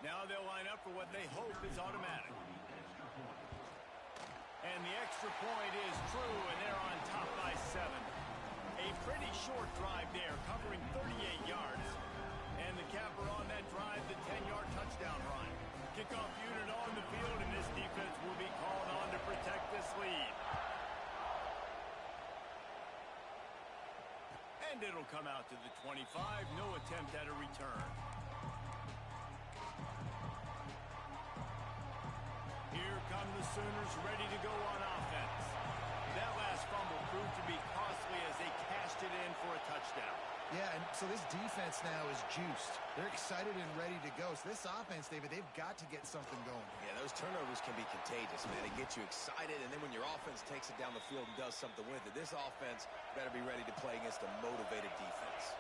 Now they'll line up for what they hope is automatic. And the extra point is true, and they're on top by 7. A pretty short drive there, covering 38 yards. And the capper on that drive, the 10-yard touchdown run. Kickoff unit on the field, and this defense will be called on to protect this lead. And it'll come out to the 25. No attempt at a return. Here come the Sooners ready to go on offense. That last fumble proved to be costly as they cashed it in for a touchdown. Yeah, and so this defense now is juiced. They're excited and ready to go. So this offense, David, they've got to get something going. Yeah, those turnovers can be contagious, man. It gets you excited, and then when your offense takes it down the field and does something with it, this offense better be ready to play against a motivated defense.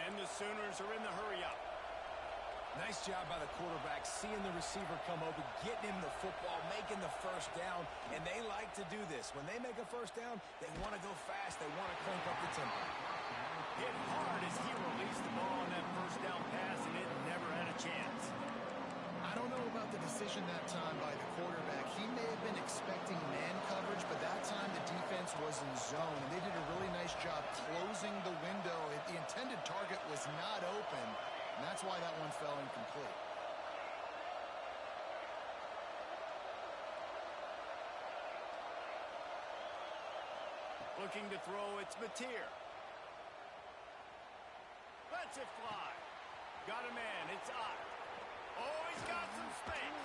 And the Sooners are in the hurry-up. Nice job by the quarterback, seeing the receiver come open, getting him the football, making the first down, and they like to do this. When they make a first down, they want to go fast. They want to crank up the tempo. Hit hard as he released the ball on that first down pass, and it never had a chance. I don't know about the decision that time by the quarterback. He may have been expecting man coverage, but that time the defense was in zone, and they did a really nice job closing the window. The intended target was not open, and that's why that one fell incomplete. Looking to throw, it's Mateer. Lets it fly. Got a man, it's Ott. Oh, he's got some space.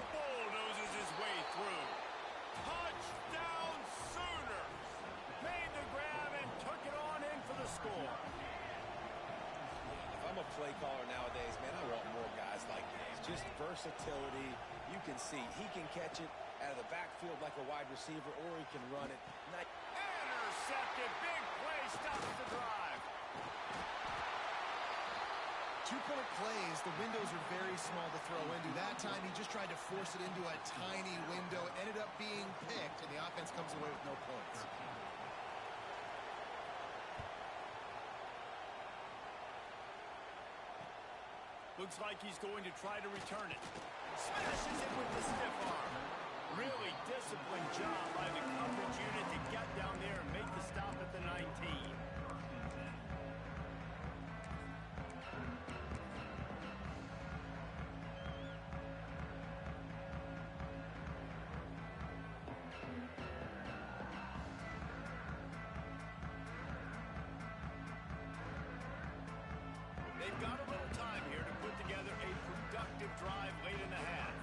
Bulldozes his way through. Touchdown Sooners. Made the grab and took it on in for the score. If I'm a play caller nowadays, man, I want more guys like this. Just versatility. You can see he can catch it out of the backfield like a wide receiver, or he can run it. Intercepted. Big play. Stops the drive. 2-point plays, the windows are very small to throw into. That time, he just tried to force it into a tiny window. It ended up being picked, and the offense comes away with no points. Looks like he's going to try to return it. Smashes it with the stiff arm. Really disciplined job by the coverage unit to get down there and make the stop at the 19. They've got a little time here to put together a productive drive late in the half.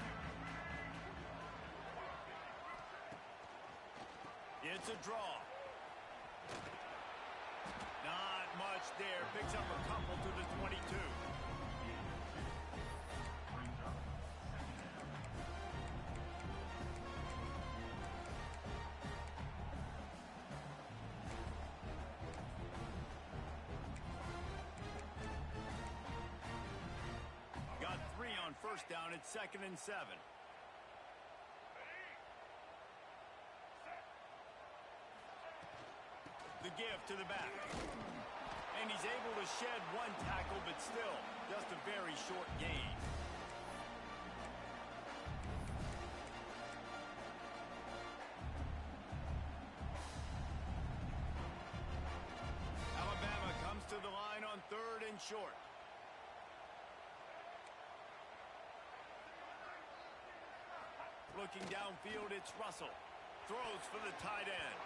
It's a draw. Not much there. Picks up a couple to the 22. first down at 2nd and 7. The give to the back. And he's able to shed one tackle, but still just a very short gain. Alabama comes to the line on 3rd and short. Looking downfield, it's Russell. Throws for the tight end.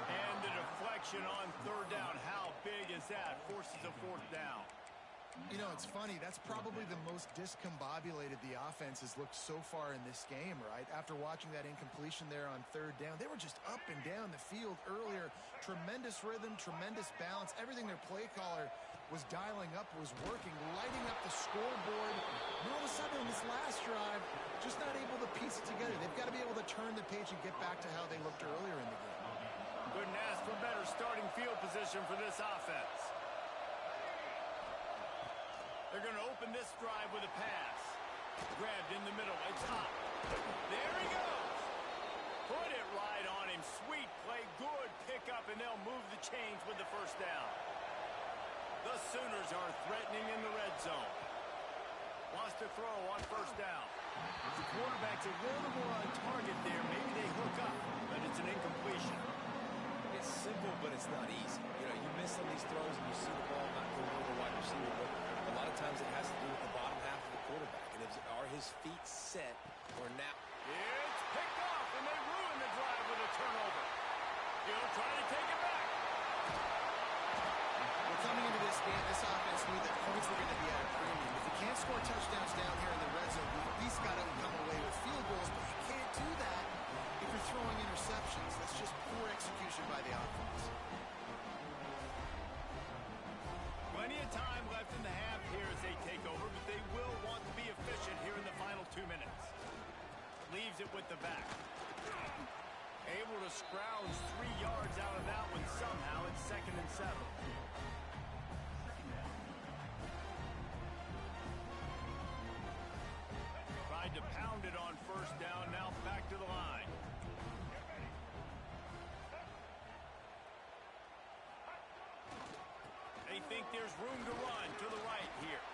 And the deflection on 3rd down. How big is that? Forces a 4th down. You know, it's funny. That's probably the most discombobulated the offense has looked so far in this game, right? After watching that incompletion there on 3rd down, they were just up and down the field earlier. Tremendous rhythm, tremendous balance. Everything their play caller was dialing up was working, lighting up the scoreboard. And all of a sudden, in this last drive, just not able to piece it together. They've got to be able to turn the page and get back to how they looked earlier in the game. Couldn't ask for better starting field position for this offense. They're going to open this drive with a pass. Grabbed in the middle. It's hot. There he goes. Put it right on him. Sweet play. Good pickup, and they'll move the chains with the first down. The Sooners are threatening in the red zone. Wants to throw on 1st down. The quarterback's a little more on target there. Maybe they hook up, but it's an incompletion. It's simple, but it's not easy. You know, you miss some of these throws and you see the ball not go over the wide receiver, but a lot of times it has to do with the bottom half of the quarterback. And are his feet set or now? It's picked off, and they ruin the drive with a turnover. He'll try to take it back. Well, coming into this game, this offense knew that points were going to be at a premium. If you can't score touchdowns down here in the red zone, you at least got to come away with field goals, but you can't do that if you're throwing interceptions. That's just poor execution by the offense. Plenty of time left in the half here as they take over, but they will want to be efficient here in the final 2 minutes. Leaves it with the back. Able to scrounge 3 yards out of that one somehow. It's 2nd and 7. Tried to pound it on 1st down. Now back to the line. They think there's room to run to the right here.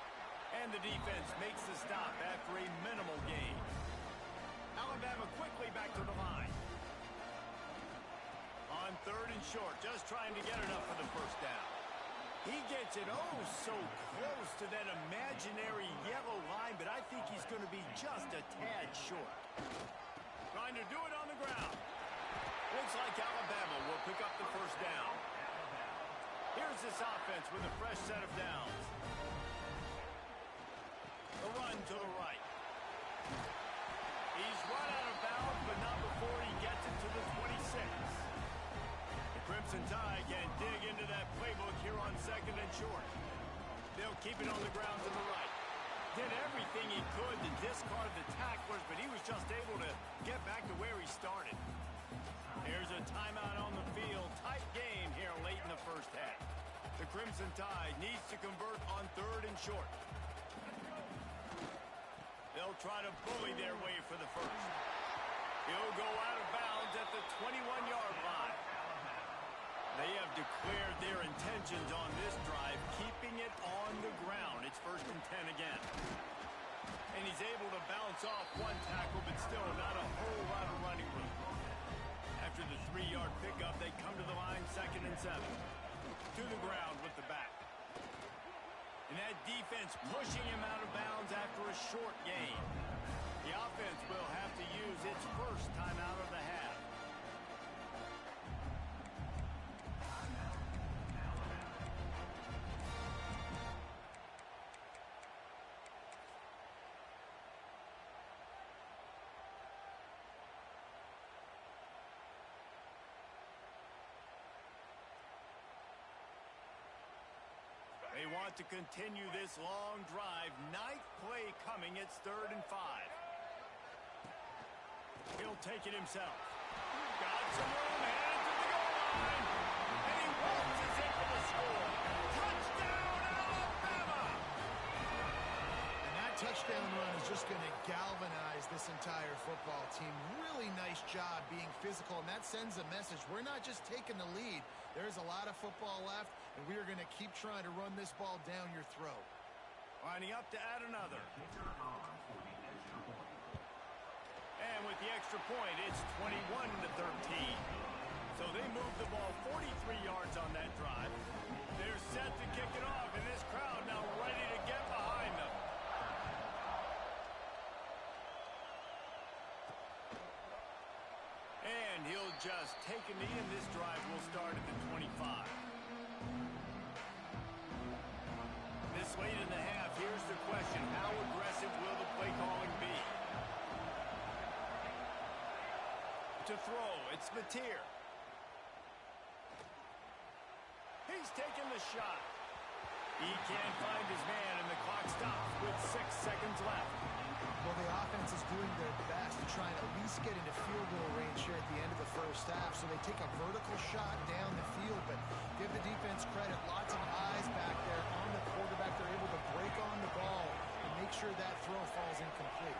And the defense makes the stop after a minimal gain. Alabama quickly back to the line. On 3rd and short, just trying to get it up for the 1st down. He gets it so close to that imaginary yellow line, but I think he's going to be just a tad short. Trying to do it on the ground. Looks like Alabama will pick up the 1st down. Here's this offense with a fresh set of downs. The run to the right. He's run out of bounds, but not before he gets it to the 26. The Crimson Tide can dig into that playbook here on 2nd and short. They'll keep it on the ground to the right. Did everything he could to discard the tacklers, but he was just able to get back to where he started. There's a timeout on the field. Tight game here late in the 1st half. The Crimson Tide needs to convert on 3rd and short. They'll try to bully their way for the 1st. He'll go out of bounds at the 21-yard line. They have declared their intentions on this drive, keeping it on the ground. It's 1st and 10 again. And he's able to bounce off one tackle, but still not a whole lot of running room. After the 3-yard pickup, they come to the line 2nd and 7. To the ground with the back. And that defense pushing him out of bounds after a short gain. The offense will have to use its 1st timeout of the half. They want to continue this long drive. 9th play coming. It's 3rd and 5. He'll take it himself. Got some room, headed to the goal line. And he waltzes in for the score. Touchdown, Alabama! And that touchdown run is just going to galvanize this entire football team. Really nice job being physical, and that sends a message. We're not just taking the lead. There's a lot of football left, and we are going to keep trying to run this ball down your throat. Lining up to add another. And with the extra point, it's 21-13. So they move the ball 43 yards on that drive. They're set to kick it off, and this crowd now ready to get behind them. And he'll just take a knee, and this drive will start at the 25. This late in the half, here's the question. How aggressive will the play calling be? To throw, it's Mateer. He's taking the shot. He can't find his man, and the clock stops with 6 seconds left. Well, the offense is doing their best to try and at least get into field goal range here at the end of the first half. So they take a vertical shot down the field, but give the defense credit. Lots of eyes back there on the quarterback. They're able to break on the ball and make sure that throw falls incomplete.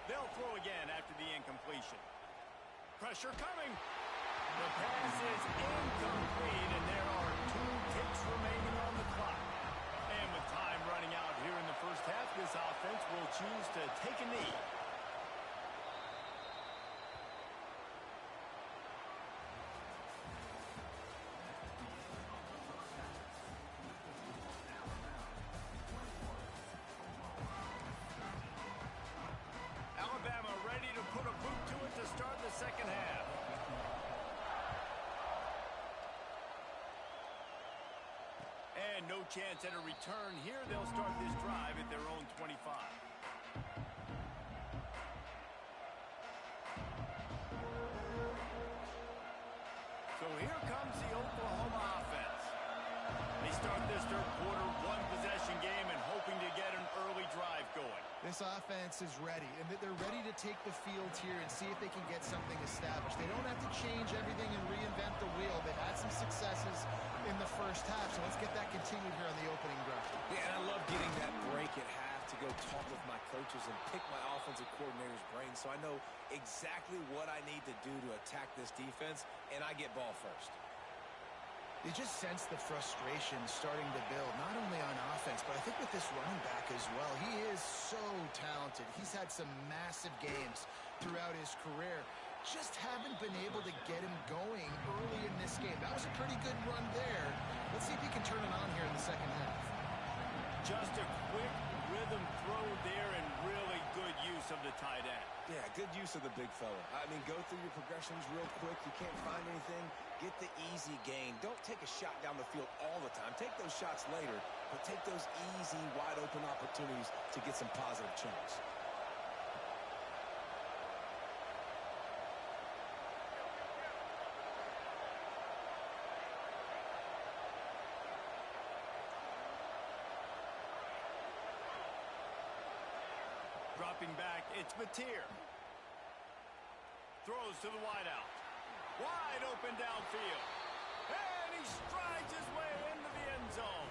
They'll throw again after the incompletion. Pressure coming. The pass is incomplete, and there are 2 ticks remaining on the clock. And with time running out here in the first half, this offense will choose to take a knee. Alabama ready to put a boot to it to start the second half. And no chance at a return here. They'll start this drive at their own 25. So here comes the Oklahoma offense. They start this third quarter one-possession game and hoping to get an early drive going. This offense is ready, and they're ready to take the field here and see if they can get something established. They don't have to change everything and reinvent the wheel. They've had some successes in the first half, so let's get that continued here on the opening drive. Yeah, and I love getting that break at half to go talk with my coaches and pick my offensive coordinator's brain so I know exactly what I need to do to attack this defense, and I get ball first. You just sense the frustration starting to build, not only on offense, but I think with this running back as well. He is so talented. He's had some massive games throughout his career. Just haven't been able to get him going early in this game. That was a pretty good run there. Let's see if he can turn it on here in the second half. Just a quick rhythm throw there and really good use of the tight end. Yeah, good use of the big fella. I mean, go through your progressions real quick. You can't find anything. Get the easy gain. Don't take a shot down the field all the time. Take those shots later, but take those easy, wide-open opportunities to get some positive chunks. Dropping back, it's Mateer. Throws to the wideout. Wide open downfield. And he strides his way into the end zone.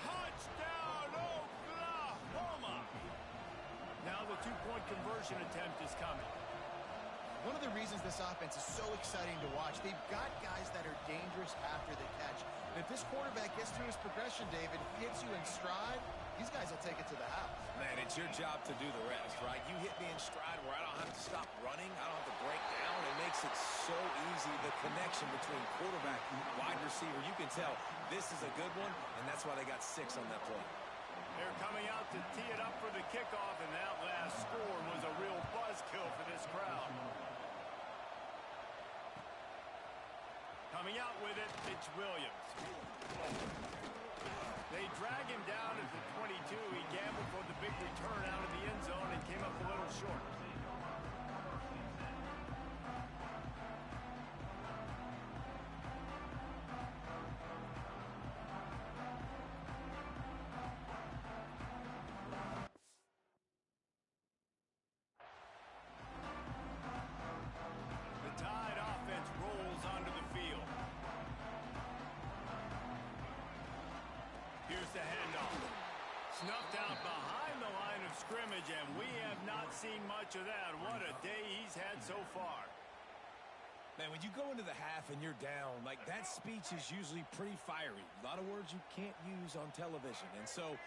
Touchdown, Oklahoma! Now the two-point conversion attempt is coming. One of the reasons this offense is so exciting to watch, they've got guys that are dangerous after the catch. And if this quarterback gets through his progression, David, hits you in stride, these guys will take it to the house. Man, it's your job to do the rest, right? You hit me in stride where I don't have to stop running. I don't have to break down. It makes it so easy, the connection between quarterback and wide receiver. You can tell this is a good one, and that's why they got 6 on that play. They're coming out to tee it up for the kickoff, and that last score was a real buzzkill for this crowd. Coming out with it, it's Williams. They drag him down at the 22. He gambled for the big return out of the end zone and came up a little short. Snuffed out behind the line of scrimmage, and we have not seen much of that. What a day he's had so far. Man, when you go into the half and you're down, like, that speech is usually pretty fiery. A lot of words you can't use on television. And so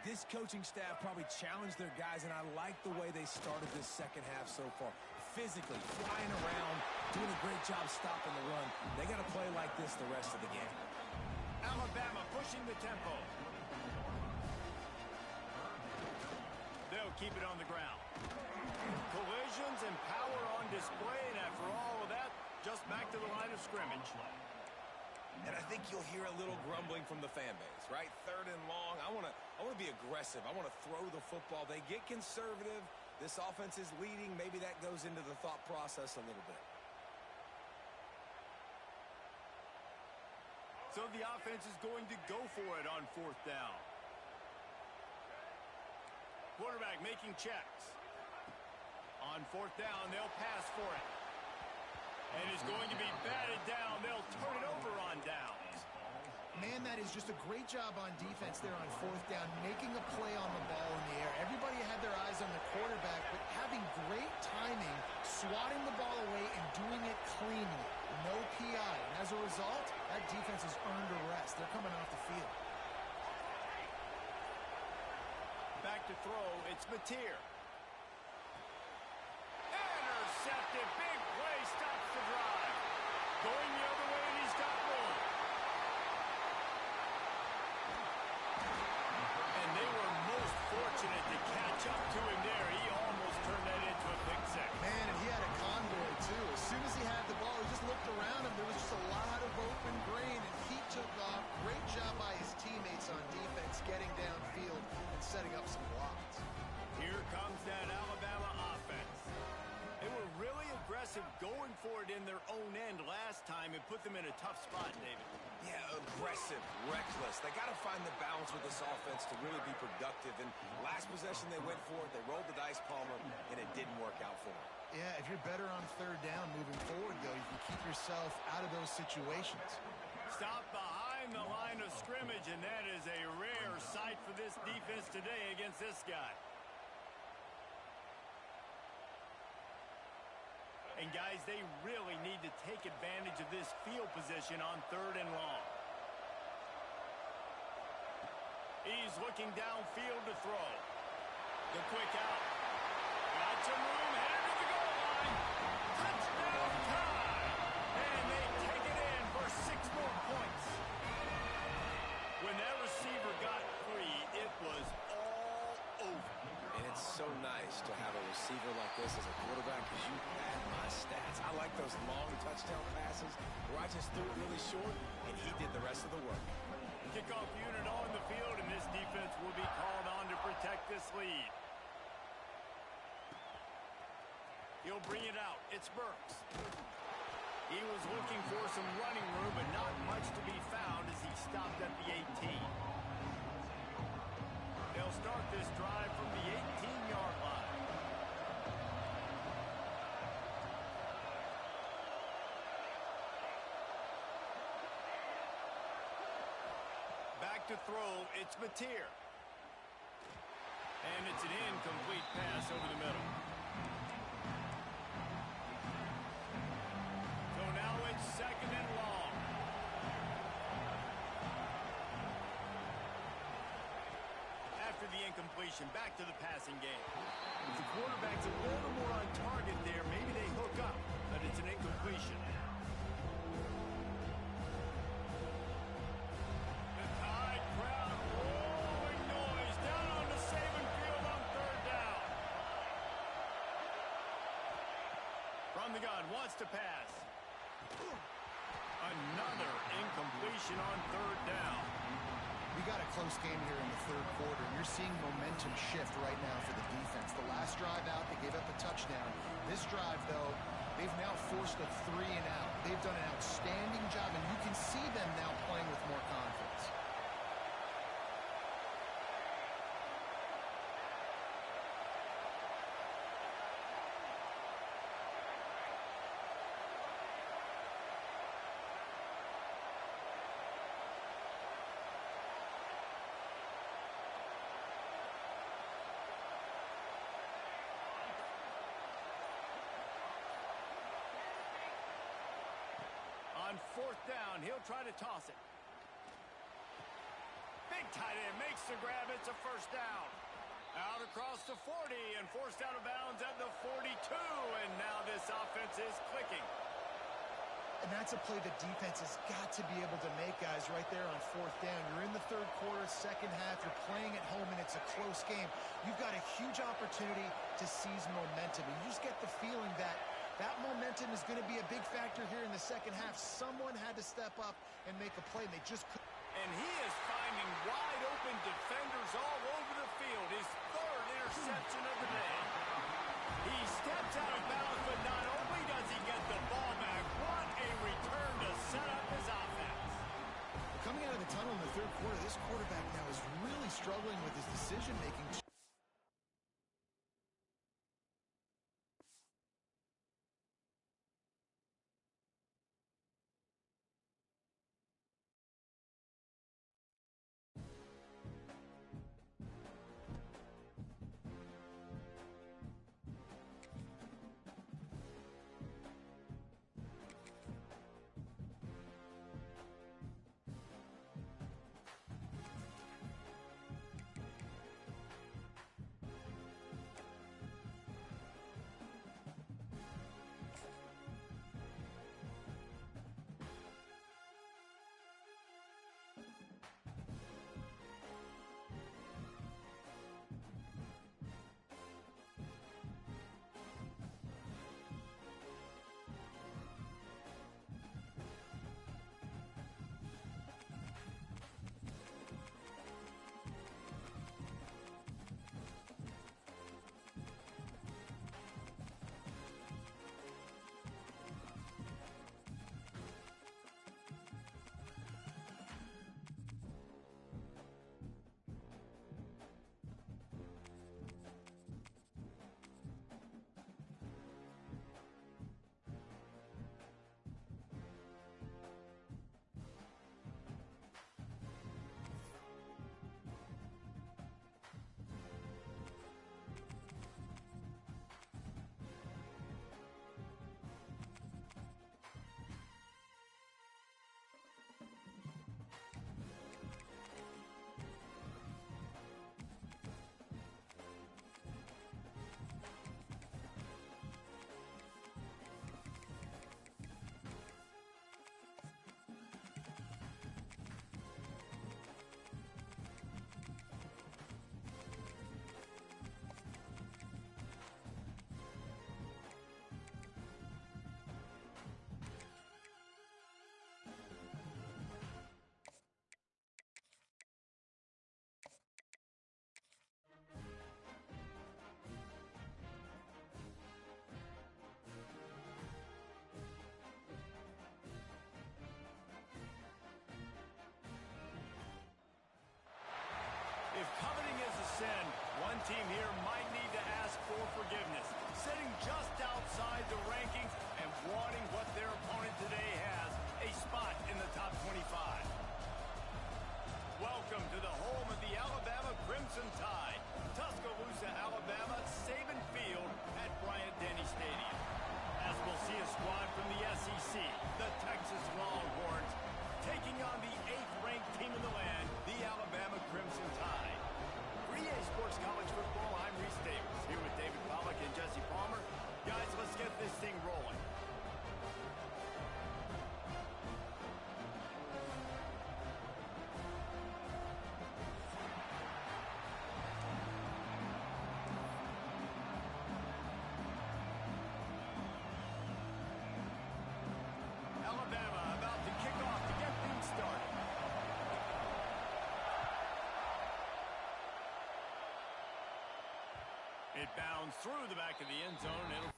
this coaching staff probably challenged their guys, and I like the way they started this second half so far. Physically, flying around, doing a great job stopping the run. They got to play like this the rest of the game. Alabama pushing the tempo. They'll keep it on the ground. Collisions and power on display, and after all of that, just back to the line of scrimmage. And I think you'll hear a little grumbling from the fan base, right? Third and long. I want to be aggressive. I want to throw the football. They get conservative. This offense is leading. Maybe that goes into the thought process a little bit. So the offense is going to go for it on fourth down. Quarterback making checks. On fourth down, they'll pass for it. And it's going to be batted down. They'll turn it over on downs. Man, that is just a great job on defense there on fourth down, making a play on the ball in the air. Everybody had their eyes on the quarterback, but having great timing, swatting the ball away, and doing it cleanly. No PI. And as a result, that defense has earned a rest. They're coming off the field. Back to throw, it's Mateer. Intercepted, big play, stops the drive. Going the other way, and he's got room. And they were most fortunate to catch up to him there. He almost turned that into a pick six. Man, and he had a convoy, too. As soon as he had the ball, he just looked around him. There was just a lot of open grain, and he took off. Great job by his teammates on defense, getting downfield and setting up some blocks. Here comes that Alabama offense. They were really aggressive going for it in their own end last time and put them in a tough spot, David. Yeah, aggressive, reckless. They got to find the balance with this offense to really be productive. And last possession, they went for it. They rolled the dice, Palmer, and it didn't work out for them. Yeah, if you're better on third down moving forward, though, you can keep yourself out of those situations. Stop behind the line of scrimmage, and that is a rare sight for this defense today against this guy. And, guys, they really need to take advantage of this field position on third and long. He's looking downfield to throw. The quick out. Got some room, headed to the goal line. Touchdown time! And they take it in for 6 more points. When that receiver got free, it was all over. And it's so nice to have a receiver like this as a quarterback because you had my stats. I like those long touchdown passes where I just threw it really short, and he did the rest of the work. Kickoff unit on the field, and this defense will be called on to protect this lead. He'll bring it out. It's Burks. He was looking for some running room, but not much to be found as he stopped at the 18. They'll start this drive from the 18-yard line. Back to throw, it's Mateer. And it's an incomplete pass over the middle. So now it's second and long. After the incompletion, back to the passing game. If the quarterback's a little more on target there, maybe they hook up, but it's an incompletion. The Tide crowd rolling noise down on the Saban field on third down. From the gun, wants to pass. Another incompletion on third down. We got a close game here in the third quarter, and you're seeing momentum shift right now for the defense. The last drive out, they gave up a touchdown. This drive, though, they've now forced a 3-and-out. They've done an outstanding job, and you can see them now playing with more confidence. fourth down. He'll try to toss it. Big tight end makes the grab. It's a first down. Out across the 40 and forced out of bounds at the 42. And now this offense is clicking. And that's a play the defense has got to be able to make, guys, right there on fourth down. You're in the third quarter, second half. You're playing at home, and it's a close game. You've got a huge opportunity to seize momentum. And you just get the feeling that that momentum is going to be a big factor here in the second half. Someone had to step up and make a play, and they just couldn't. And he is finding wide-open defenders all over the field. His third interception of the day. He steps out of bounds, but not only does he get the ball back, what a return to set up his offense. Coming out of the tunnel in the third quarter, this quarterback now is really struggling with his decision-making. If coveting is a sin, one team here might need to ask for forgiveness. Sitting just outside the rankings and wanting what their opponent today has, a spot in the top 25. Welcome to the home of the Alabama Crimson Tide. Tuscaloosa, Alabama, Saban Field at Bryant-Denny Stadium. As we'll see a squad from the SEC, the Texas Longhorns, taking on the 8th-ranked team in the land, the Alabama Crimson Tide. For EA Sports College Football, I'm Reese Davis, here with David Pollack and Jesse Palmer. Guys, let's get this thing rolling. Alabama about to kick off to get things started. It bounds through the back of the end zone. It'll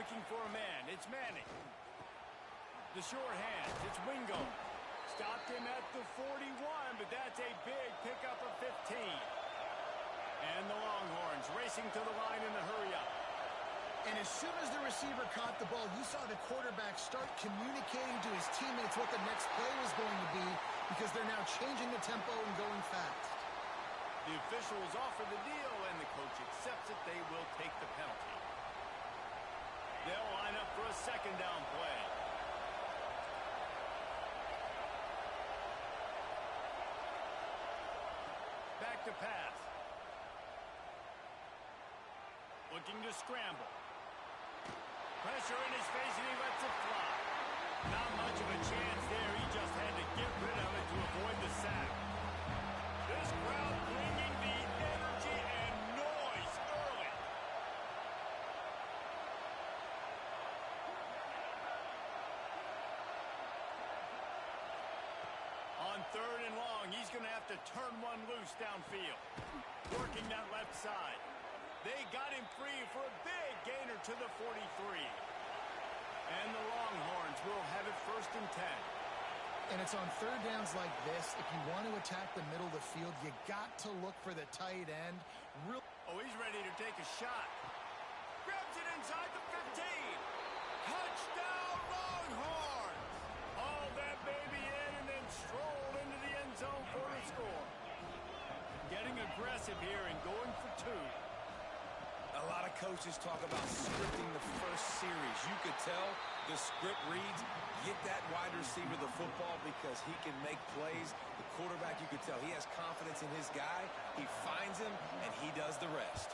Looking for a man. It's Manning. The short hands. It's Wingo. Stopped him at the 41, but that's a big pickup of 15. And the Longhorns racing to the line in the hurry-up. And as soon as the receiver caught the ball, you saw the quarterback start communicating to his teammates what the next play was going to be because they're now changing the tempo and going fast. The officials offer the deal, and the coach accepts it. They will take the penalty. They'll line up for a second down play. Back to pass. Looking to scramble. Pressure in his face, and he lets it fly. Not much of a chance there. He just had to get rid of it to avoid the sack. This crowd bringing the energy and noise early. On third and long, he's going to have to turn one loose downfield. Working that left side. They got him free for a big gainer to the 43. And the Longhorns will have it first and 10. And it's on third downs like this. If you want to attack the middle of the field, you got to look for the tight end. Oh, he's ready to take a shot. Grabs it inside the 15. Touchdown, Longhorns! Haul that baby in and then stroll into the end zone for the score. Getting aggressive here and going for two. A lot of coaches talk about scripting the first series. You could tell the script reads, get that wide receiver the football because he can make plays. The quarterback, you could tell he has confidence in his guy. He finds him, and he does the rest.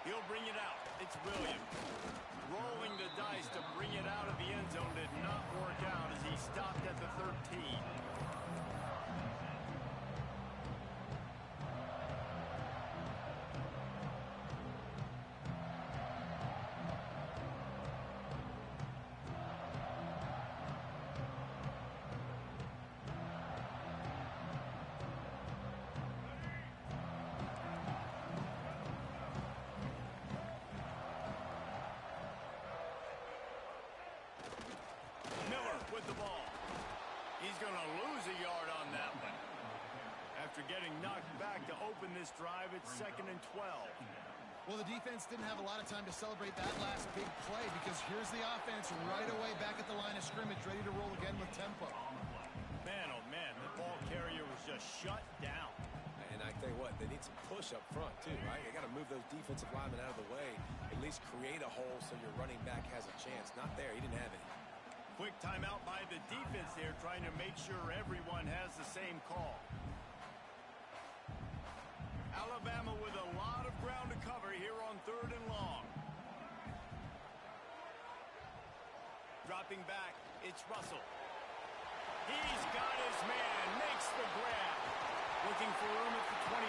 He'll bring it out. It's Williams. Rolling the dice to bring it out of the end zone did not work out as he stopped at the 13. With the ball. He's going to lose a yard on that one. After getting knocked back to open this drive, it's 2nd and 12. Well, the defense didn't have a lot of time to celebrate that last big play because here's the offense right away back at the line of scrimmage, ready to roll again with tempo. Man, oh man, the ball carrier was just shut down. And I tell you what, they need some push up front too, right? They got to move those defensive linemen out of the way, at least create a hole so your running back has a chance. Not there. He didn't have any. Quick timeout by the defense there, trying to make sure everyone has the same call. Alabama with a lot of ground to cover here on third and long. Dropping back, it's Russell. He's got his man, makes the grab. Looking for room at the 25.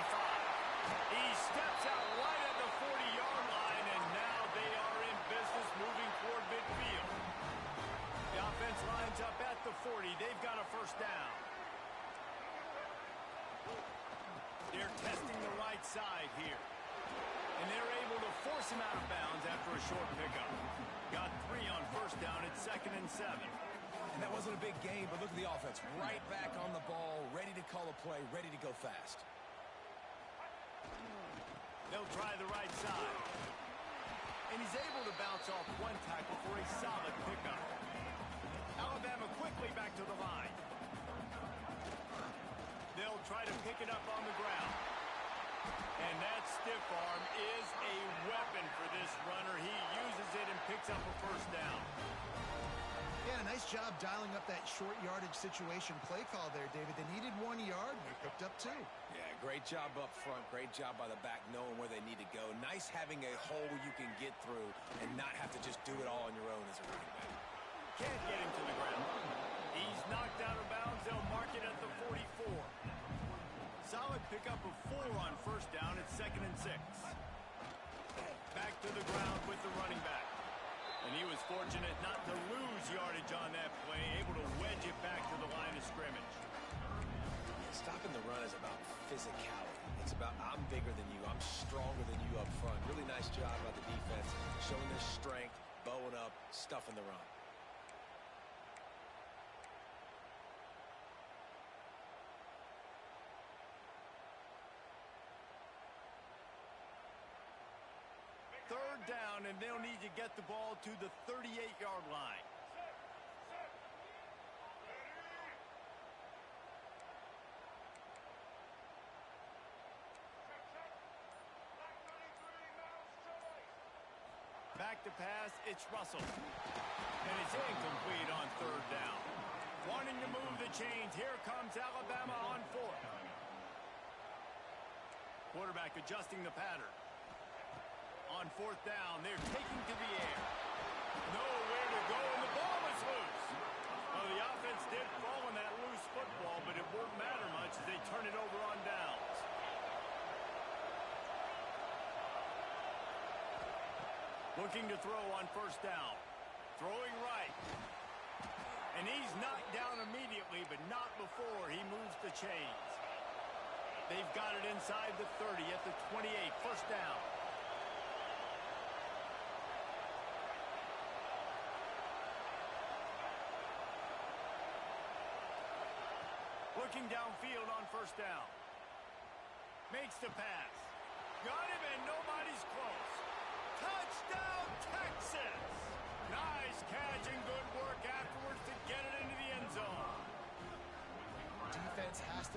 He steps out right at the 40-yard line, and now they are in business moving toward midfield. The offense lines up at the 40. They've got a first down. They're testing the right side here. And they're able to force him out of bounds after a short pickup. Got 3 on first down. It's 2nd and 7. And that wasn't a big gain, but look at the offense. Right back on the ball, ready to call a play, ready to go fast. They'll try the right side. And he's able to bounce off one tackle for a solid pickup. Alabama quickly back to the line. They'll try to pick it up on the ground. And that stiff arm is a weapon for this runner. He uses it and picks up a first down. Yeah, nice job dialing up that short yardage situation play call there, David. They needed 1 yard, and they picked up 2. Yeah, great job up front. Great job by the back knowing where they need to go. Nice having a hole you can get through and not have to just do it all on your own as a running back. Can't get him to the ground. He's knocked out of bounds. They'll mark it at the 44. Solid pickup of 4 on first down. It's 2nd and 6. Back to the ground with the running back. And he was fortunate not to lose yardage on that play, able to wedge it back to the line of scrimmage. Stopping the run is about physicality. talks about, I'm bigger than you, I'm stronger than you up front. Really nice job by the defense, showing their strength, bowing up, stuffing the run. Third down, and they'll need to get the ball to the 38-yard line. Back to pass, it's Russell. And it's incomplete on third down. Wanting to move the chains, here comes Alabama on fourth. Quarterback adjusting the pattern. On fourth down, they're taking to the air. Nowhere to go, and the ball is loose. Well, the offense did fall on that loose football, but it won't matter much as they turn it over on downs. Looking to throw on first down. Throwing right. And he's knocked down immediately, but not before he moves the chains. They've got it inside the 30 at the 28, first down. Looking downfield on first down. Makes the pass. Got him, and nobody's close.